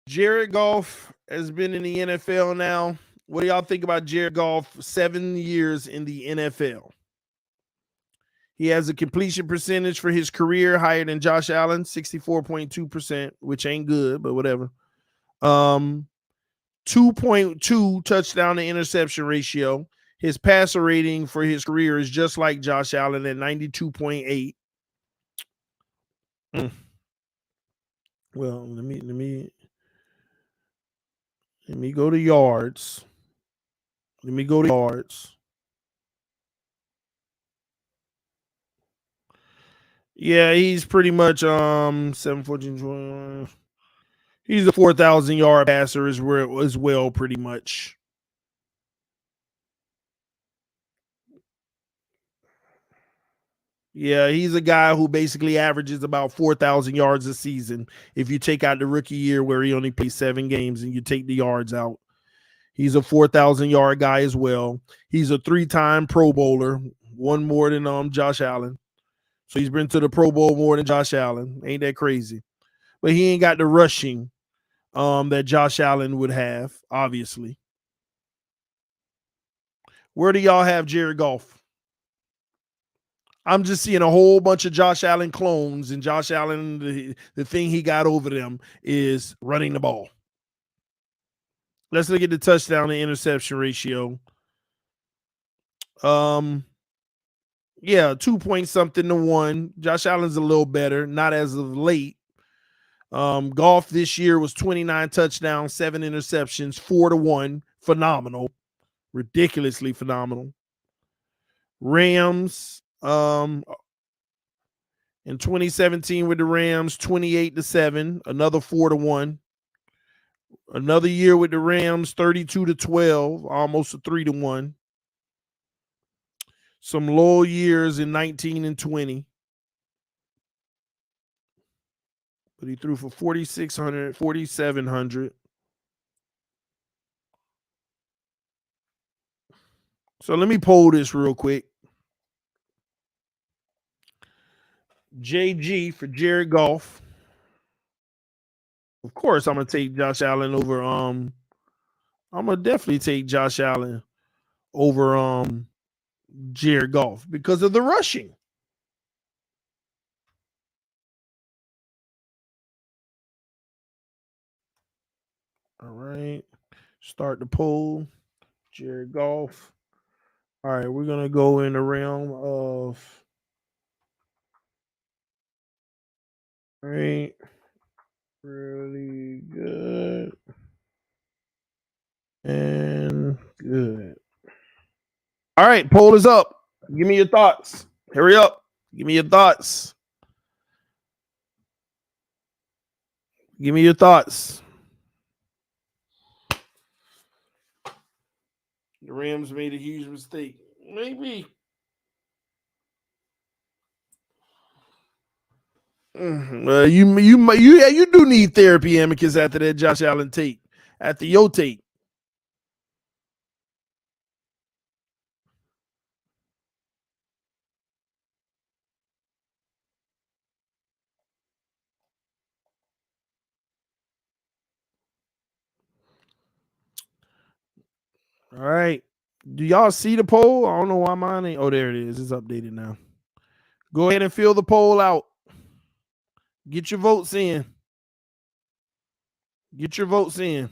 Jared Goff has been in the NFL now. What do y'all think about Jared Goff? 7 years in the NFL. He has a completion percentage for his career higher than Josh Allen, 64.2%, which ain't good, but whatever. 2.2 touchdown to interception ratio. His passer rating for his career is just like Josh Allen at 92.8. Well, let me go to yards. Yeah, he's pretty much 7, 14, 20. He's a 4,000 yard passer as well, pretty much. Yeah, he's a guy who basically averages about 4,000 yards a season. If you take out the rookie year where he only plays 7 games and you take the yards out, he's a 4,000 yard guy as well. He's a 3-time Pro Bowler, one more than Josh Allen. So he's been to the Pro Bowl more than Josh Allen. Ain't that crazy? But he ain't got the rushing that Josh Allen would have, obviously. Where do y'all have Jared Goff? I'm just seeing a whole bunch of Josh Allen clones, and Josh Allen, the thing he got over them is running the ball. Let's look at the touchdown to interception ratio. Yeah, 2 point something to 1. Josh Allen's a little better, not as of late. Goff this year was 29 touchdowns, 7 interceptions, 4-1. Phenomenal. Ridiculously phenomenal. Rams, in 2017 with the Rams, 28-7, another 4-1. Another year with the Rams, 32-12, almost a 3-1. Some low years in 19 and 20. But he threw for 4,600, 4,700. So let me poll this real quick. JG for Jared Goff. Of course, I'm gonna take Josh Allen over. I'm gonna definitely take Josh Allen over Jared Goff because of the rushing. All right, start the poll. Jared Goff. All right, we're gonna go in the realm of. All right, really good and good. All right, poll is up. Give me your thoughts. Hurry up. Give me your thoughts. Give me your thoughts. The Rams made a huge mistake. Maybe. You do need therapy, Amicus, after that Josh Allen tape. After your tape. All right. Do y'all see the poll? I don't know why mine ain't. Oh, there it is. It's updated now. Go ahead and fill the poll out. Get your votes in. Get your votes in.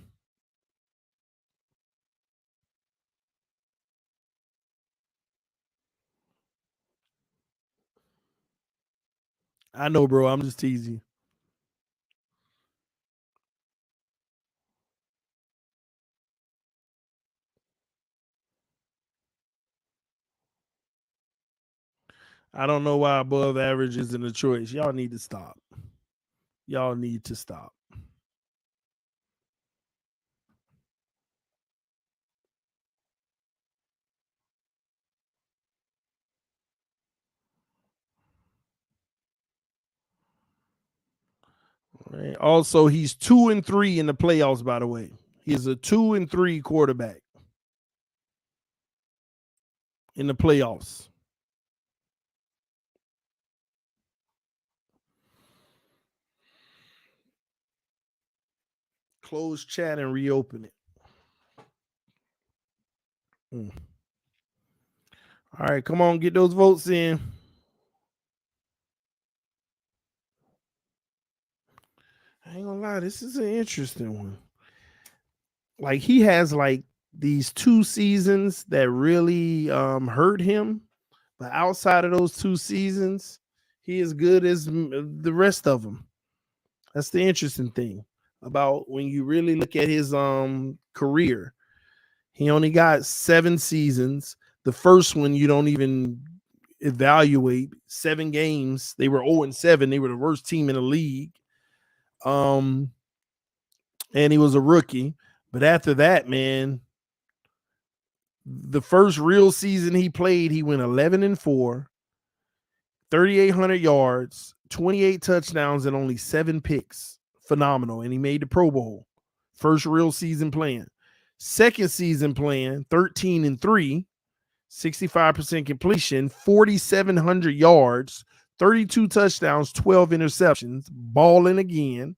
I know, bro. I'm just teasing. I don't know why above average isn't a choice. Y'all need to stop. Y'all need to stop. Right. Also, he's 2-3 in the playoffs, by the way. He's a 2-3 quarterback in the playoffs. Close chat and reopen it. All right, come on, get those votes in. I ain't gonna lie, this is an interesting one. Like he has like these 2 seasons that really hurt him, but outside of those 2 seasons, he is good as the rest of them. That's the interesting thing about when you really look at his career. He only got 7 seasons. The first one you don't even evaluate. 7 games. They were 0-7. They were the worst team in the league. And he was a rookie. But after that, man, the first real season he played, he went 11-4, 3,800 yards, 28 touchdowns, and only 7 picks. Phenomenal. And he made the Pro Bowl. First real season playing. Second season playing, 13-3, 65% completion, 4,700 yards, 32 touchdowns, 12 interceptions, balling again.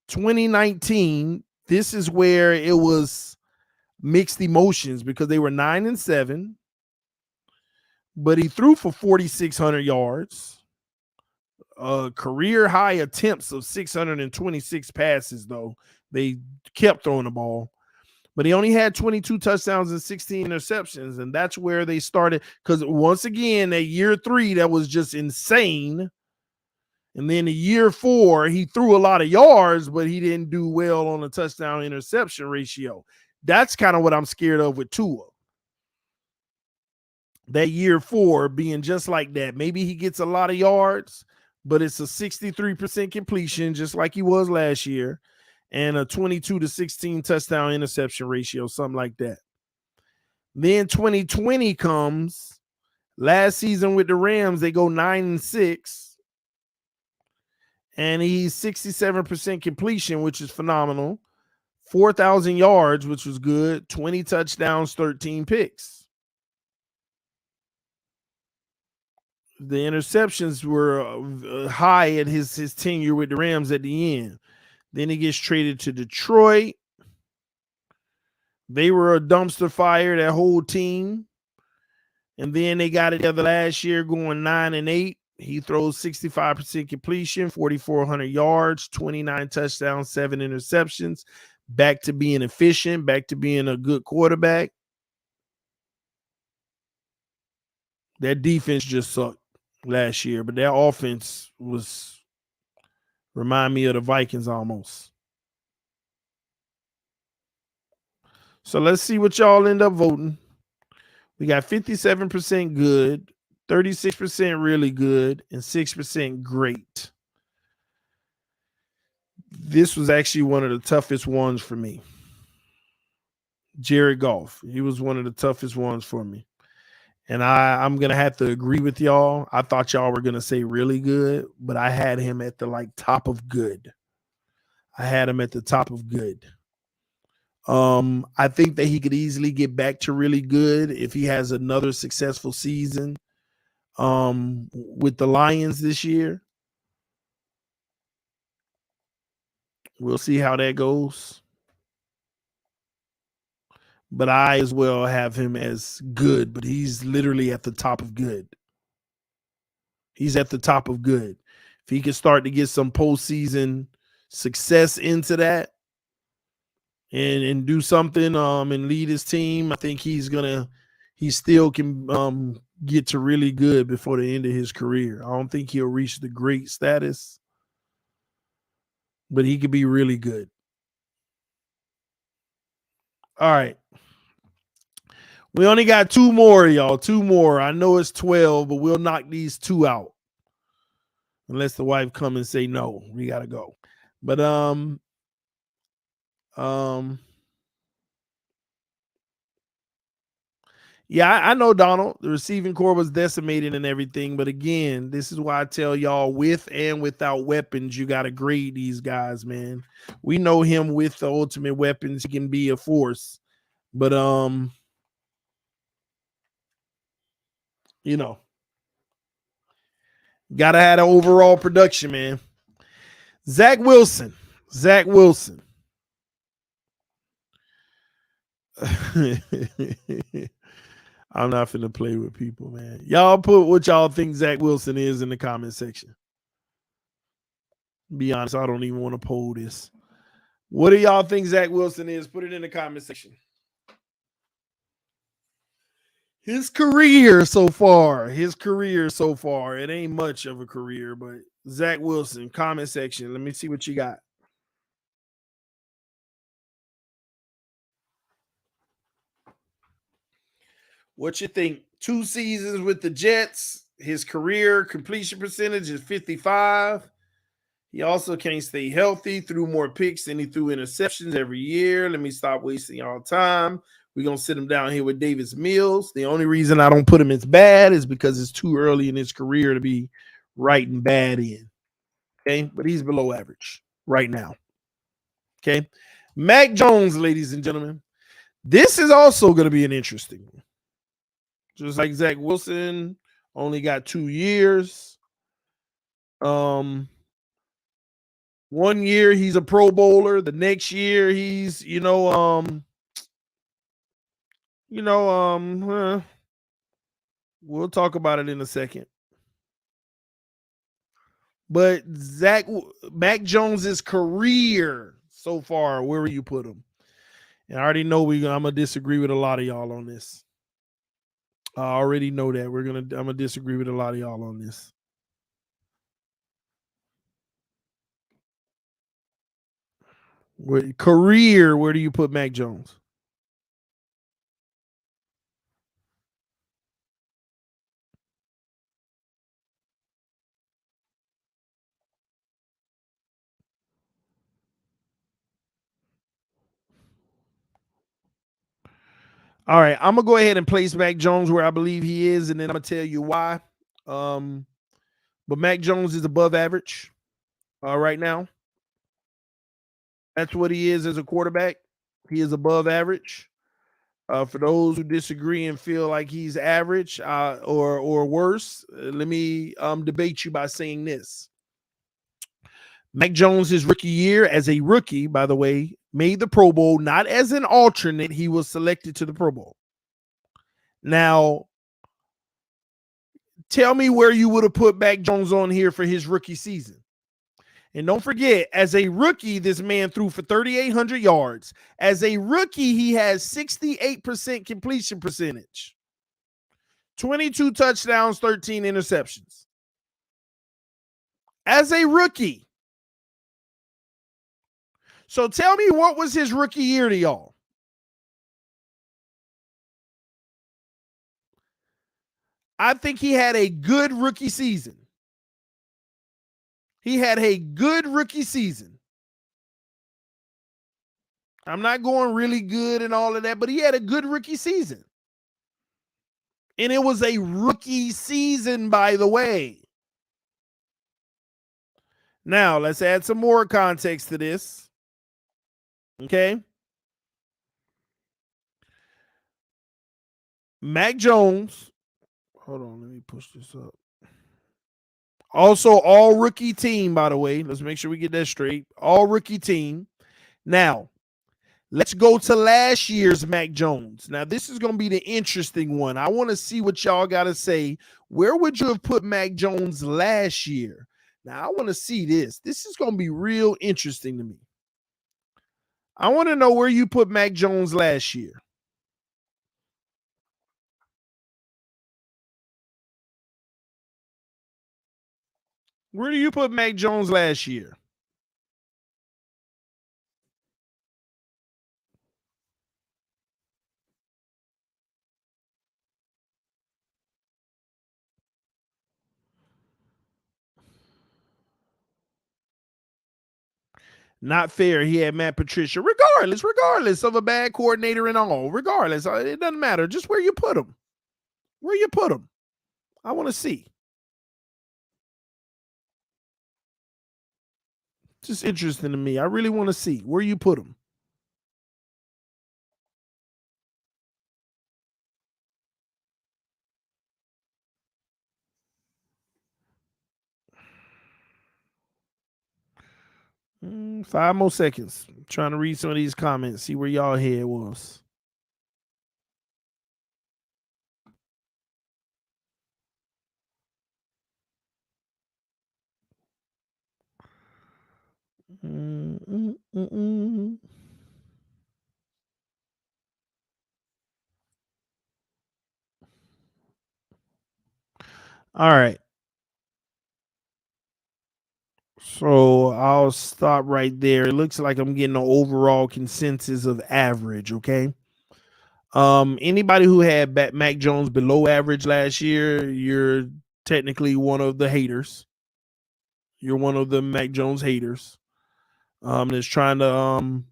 2019, this is where it was mixed emotions because they were 9-7, but he threw for 4,600 yards, career high attempts of 626 passes, though. They kept throwing the ball. But he only had 22 touchdowns and 16 interceptions, and that's where they started. Because once again, at year 3, that was just insane. And then in year 4, he threw a lot of yards, but he didn't do well on the touchdown interception ratio. That's kind of what I'm scared of with Tua. That year 4 being just like that. Maybe he gets a lot of yards, but it's a 63% completion, just like he was last year, and a 22-16 touchdown interception ratio, something like that. Then 2020 comes. Last season with the Rams, they go 9-6, and he's 67% completion, which is phenomenal. 4,000 yards, which was good. 20 touchdowns, 13 picks. The interceptions were high at his tenure with the Rams at the end. Then he gets traded to Detroit. They were a dumpster fire, that whole team. And then they got it together last year going 9-8. He throws 65% completion, 4,400 yards, 29 touchdowns, 7 interceptions. Back to being efficient, back to being a good quarterback. That defense just sucked last year, but their offense was remind me of the Vikings almost. So let's see what y'all end up voting. We got 57% good, 36% really good, and 6% great. This was actually one of the toughest ones for me. Jared Goff. He was one of the toughest ones for me. And I'm going to have to agree with y'all. I thought y'all were going to say really good, but I had him at the top of good. I had him at the top of good. I think that he could easily get back to really good if he has another successful season with the Lions this year. We'll see how that goes. But I as well have him as good, but he's literally at the top of good. He's at the top of good. If he can start to get some postseason success into that and do something and lead his team, I think he still can get to really good before the end of his career. I don't think he'll reach the great status, but he could be really good. All right. We only got 2 more, y'all. 2 more. I know it's 12, but we'll knock these 2 out. Unless the wife come and say no, we gotta go. But yeah, I know, Donald. The receiving core was decimated and everything, but again, this is why I tell y'all, with and without weapons, you gotta grade these guys, man. We know him with the ultimate weapons; he can be a force, but you know, gotta have an overall production, man. Zach Wilson. I'm not finna play with people, man. Y'all put what y'all think Zach Wilson is in the comment section. Be honest, I don't even want to poll this. What do y'all think Zach Wilson is? Put it in the comment section. His career so far. It ain't much of a career, but Zach Wilson, comment section. Let me see what you got. What you think? 2 seasons with the Jets. His career completion percentage is 55. He also can't stay healthy, threw more picks than he threw interceptions every year. Let me stop wasting y'all time. We're going to sit him down here with Davis Mills. The only reason I don't put him as bad is because it's too early in his career to be writing bad in. Okay? But he's below average right now. Okay? Mac Jones, ladies and gentlemen. This is also going to be an interesting one. Just like Zach Wilson, only got 2 years. 1 year he's a Pro Bowler. The next year he's, we'll talk about it in a second. But Mac Jones's career so far, where will you put him? And I already know I'm gonna disagree with a lot of y'all on this. I already know that I'm gonna disagree with a lot of y'all on this. Career, where do you put Mac Jones? All right, I'm gonna go ahead and place Mac Jones where I believe he is, and then I'm gonna tell you why. But Mac Jones is above average right now. That's what he is as a quarterback. He is above average. For those who disagree and feel like he's average or worse, let me debate you by saying this. Mac Jones, his rookie year as a rookie, by the way, made the Pro Bowl, not as an alternate. He was selected to the Pro Bowl. Now, tell me where you would have put Mac Jones on here for his rookie season. And don't forget, as a rookie, this man threw for 3,800 yards. As a rookie, he has 68% completion percentage, 22 touchdowns, 13 interceptions. As a rookie. So tell me, what was his rookie year to y'all? I think he had a good rookie season. He had a good rookie season. I'm not going really good and all of that, but he had a good rookie season. And it was a rookie season, by the way. Now, let's add some more context to this. Okay. Mac Jones. Hold on, let me push this up. Also, all rookie team, by the way. Let's make sure we get that straight. All rookie team. Now, let's go to last year's Mac Jones. Now, this is going to be the interesting one. I want to see what y'all got to say. Where would you have put Mac Jones last year? Now, I want to see this. This is going to be real interesting to me. I want to know where you put Mac Jones last year. Where do you put Mac Jones last year? Not fair. He had Matt Patricia. Regardless of a bad coordinator and all. Regardless, it doesn't matter. Just where you put him. Where you put him. I want to see. Just interesting to me. I really want to see where you put him. Five more seconds. I'm trying to read some of these comments, see where y'all head was. All right. So I'll stop right there. It looks like I'm getting an overall consensus of average, okay? Anybody who had Mac Jones below average last year, you're technically one of the haters. You're one of the Mac Jones haters. That's trying to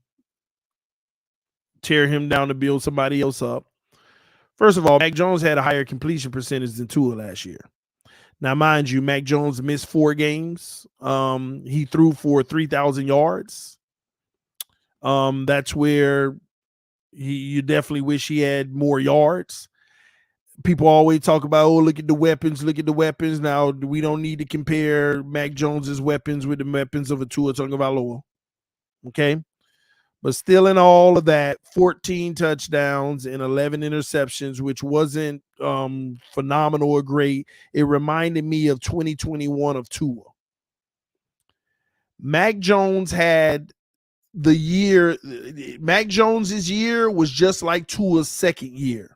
tear him down to build somebody else up. First of all, Mac Jones had a higher completion percentage than Tua last year. Now, mind you, Mac Jones missed 4 games. He threw for 3,000 yards. That's where you definitely wish he had more yards. People always talk about, oh, look at the weapons. Now, we don't need to compare Mac Jones's weapons with the weapons of a Tua Tagovailoa. Okay? But still, in all of that, 14 touchdowns and 11 interceptions, which wasn't phenomenal or great. It reminded me of 2021 of Tua. Mac Jones had the year, Mac Jones's year was just like Tua's second year.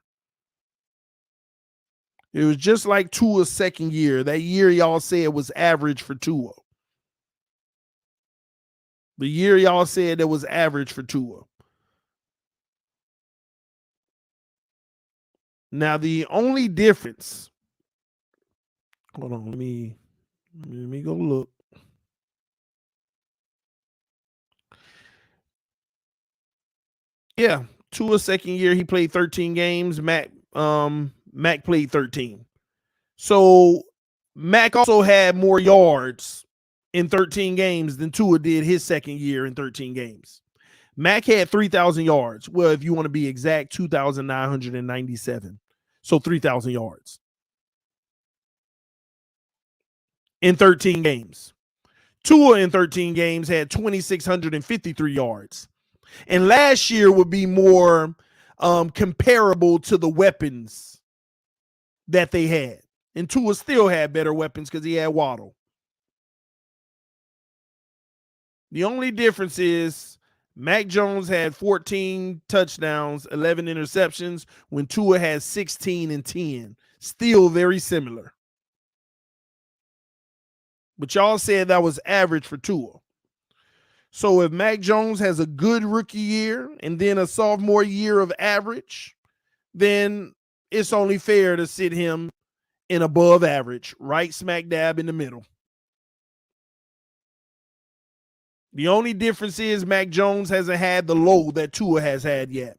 It was just like Tua's second year. That year y'all said was average for Tua. The year y'all said that was average for Tua. Now the only difference, hold on, let me go look. Yeah, Tua's second year he played 13 games. Mac played 13. So Mac also had more yards in 13 games than Tua did his second year in 13 games. Mac had 3,000 yards. Well, if you want to be exact, 2,997. So 3,000 yards in 13 games. Tua in 13 games had 2,653 yards. And last year would be more comparable to the weapons that they had. And Tua still had better weapons because he had Waddle. The only difference is Mac Jones had 14 touchdowns, 11 interceptions, when Tua had 16 and 10. Still very similar. But y'all said that was average for Tua. So if Mac Jones has a good rookie year and then a sophomore year of average, then it's only fair to sit him in above average, right smack dab in the middle. The only difference is Mac Jones hasn't had the low that Tua has had yet.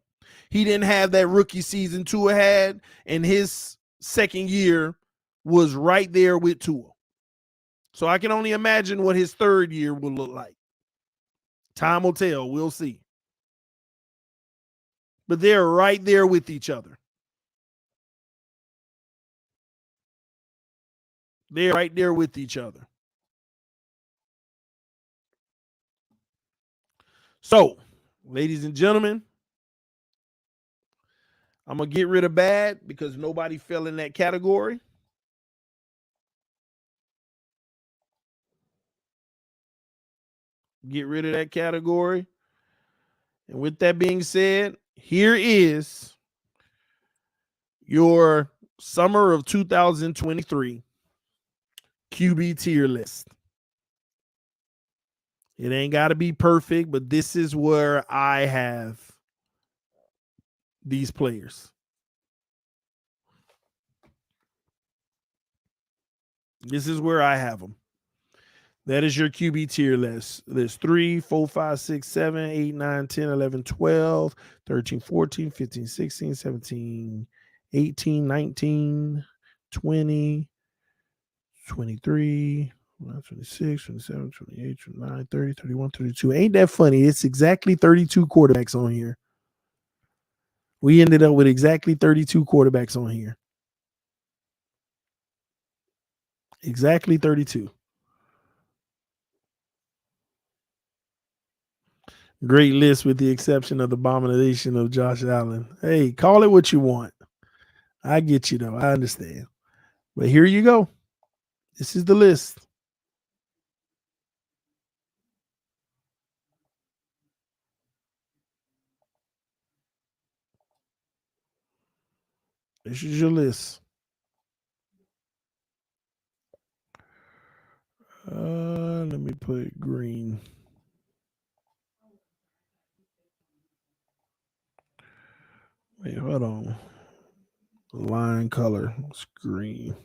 He didn't have that rookie season Tua had, and his second year was right there with Tua. So I can only imagine what his third year will look like. Time will tell. We'll see. But they're right there with each other. They're right there with each other. So, ladies and gentlemen, I'm going to get rid of bad because nobody fell in that category. Get rid of that category. And with that being said, here is your summer of 2023 QB tier list. It ain't got to be perfect, but this is where I have these players. This is where I have them. That is your QB tier list. There's 3, 4, 5, 6, 7, 8, 9, 10, 11, 12, 13, 14, 15, 16, 17, 18, 19, 20, 23, 26, 27, 28, 29, 30, 31, 32. Ain't that funny? It's exactly 32 quarterbacks on here. We ended up with exactly 32 quarterbacks on here. Exactly 32. Great list with the exception of the abomination of Josh Allen. Hey, call it what you want. I get you, though. I understand. But here you go. This is the list. This is your list. Let me put green. Wait, hold on. Line color. It's green.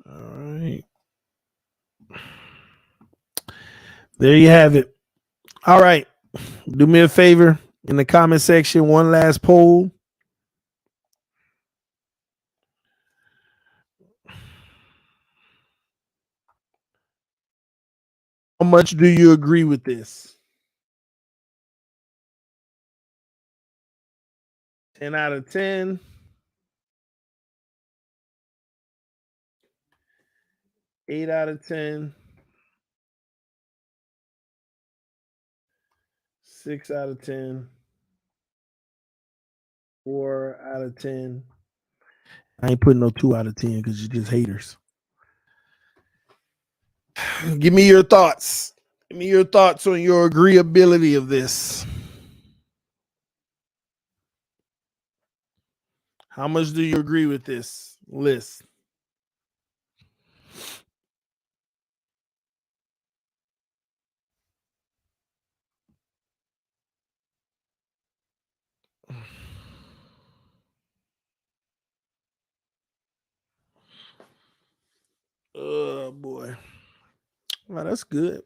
All right. There you have it. All right. Do me a favor in the comment section. One last poll. How much do you agree with this? 10 out of 10. 8 out of 10. 6 out of 10. 4 out of 10. I ain't putting no 2 out of 10 because you're just haters. Give me your thoughts. Give me your thoughts on your agreeability of this. How much do you agree with this list? Oh boy. Well, that's good.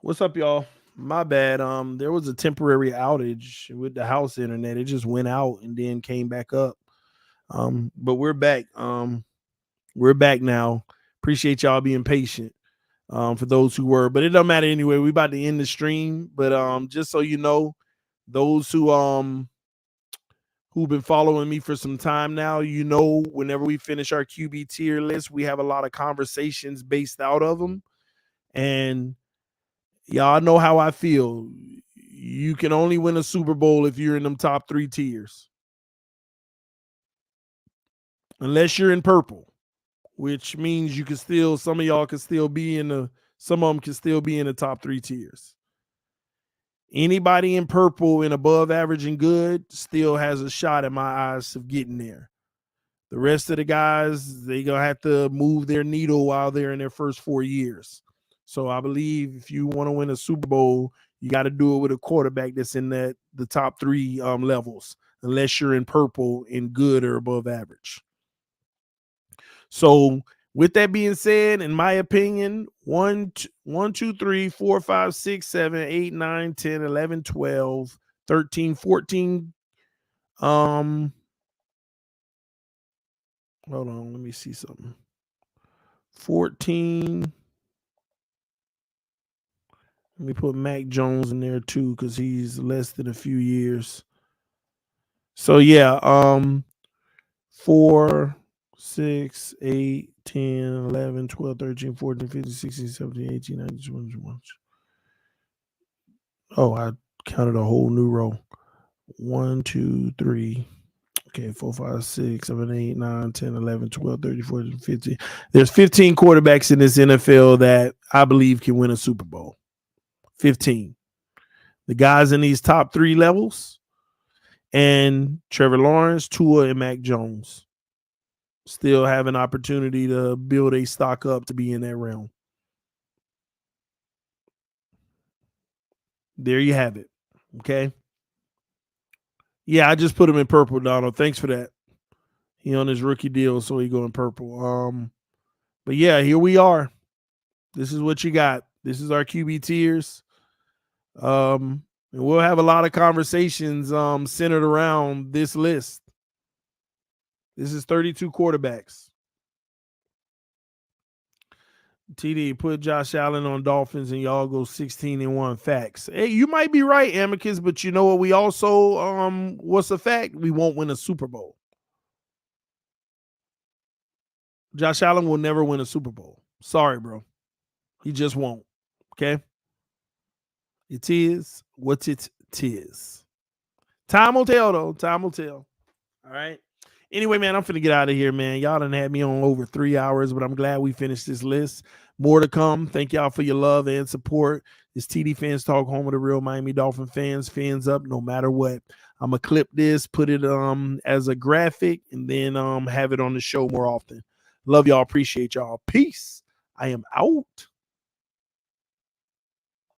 What's up, y'all? My bad. There was a temporary outage with the house internet. It just went out and then came back up. But we're back. We're back now. Appreciate y'all being patient. For those who were, but it doesn't matter anyway. We about to end the stream, but just so you know, those who've been following me for some time now, you know, whenever we finish our QB tier list, we have a lot of conversations based out of them, and y'all know how I feel. You can only win a Super Bowl if you're in them top 3 tiers, unless you're in purple, which means you can still, some of y'all can still be in the, some of them can still be in the top 3 tiers. Anybody in purple and above average and good still has a shot in my eyes of getting there. The rest of the guys, they going to have to move their needle while they're in their first 4 years. So I believe if you want to win a Super Bowl, you got to do it with a quarterback that's in the top 3 levels, unless you're in purple and good or above average. So with that being said, in my opinion, 1, 2, 3, 4, 5, 6, 7, 8, 9, 10, 11, 12, 13, 14. Hold on, let me see something. 14. Let me put Mac Jones in there too, because he's less than a few years. So yeah, 4, 6, 8, 10, 11, 12, 13, 14, 15, 16, 17, 18, 19, 20, 21. Oh, I counted a whole new row. 1, 2, 3. Okay, 4, 5, 6, 7, 8, 9, 10, 11, 12, 13, 14, 15. There's 15 quarterbacks in this NFL that I believe can win a Super Bowl. 15. The guys in these top 3 levels, and Trevor Lawrence, Tua, and Mac Jones still have an opportunity to build a stock up to be in that realm. There you have it. Okay. Yeah, I just put him in purple, Donald. Thanks for that. He on his rookie deal, so he going purple. But yeah, here we are. This is what you got. This is our QB tiers. And we'll have a lot of conversations centered around this list. This is 32 quarterbacks. TD, put Josh Allen on Dolphins and y'all go 16-1. Facts. Hey, you might be right, Amicus, but you know what? We also, what's a fact? We won't win a Super Bowl. Josh Allen will never win a Super Bowl. Sorry, bro. He just won't. Okay? It is what it is. Time will tell, though. Time will tell. All right? Anyway, man, I'm finna get out of here, man. Y'all done had me on over 3 hours, but I'm glad we finished this list. More to come. Thank y'all for your love and support. It's TD Fans Talk, home of the real Miami Dolphin fans. Fans up no matter what. I'm going to clip this, put it as a graphic, and then have it on the show more often. Love y'all. Appreciate y'all. Peace. I am out.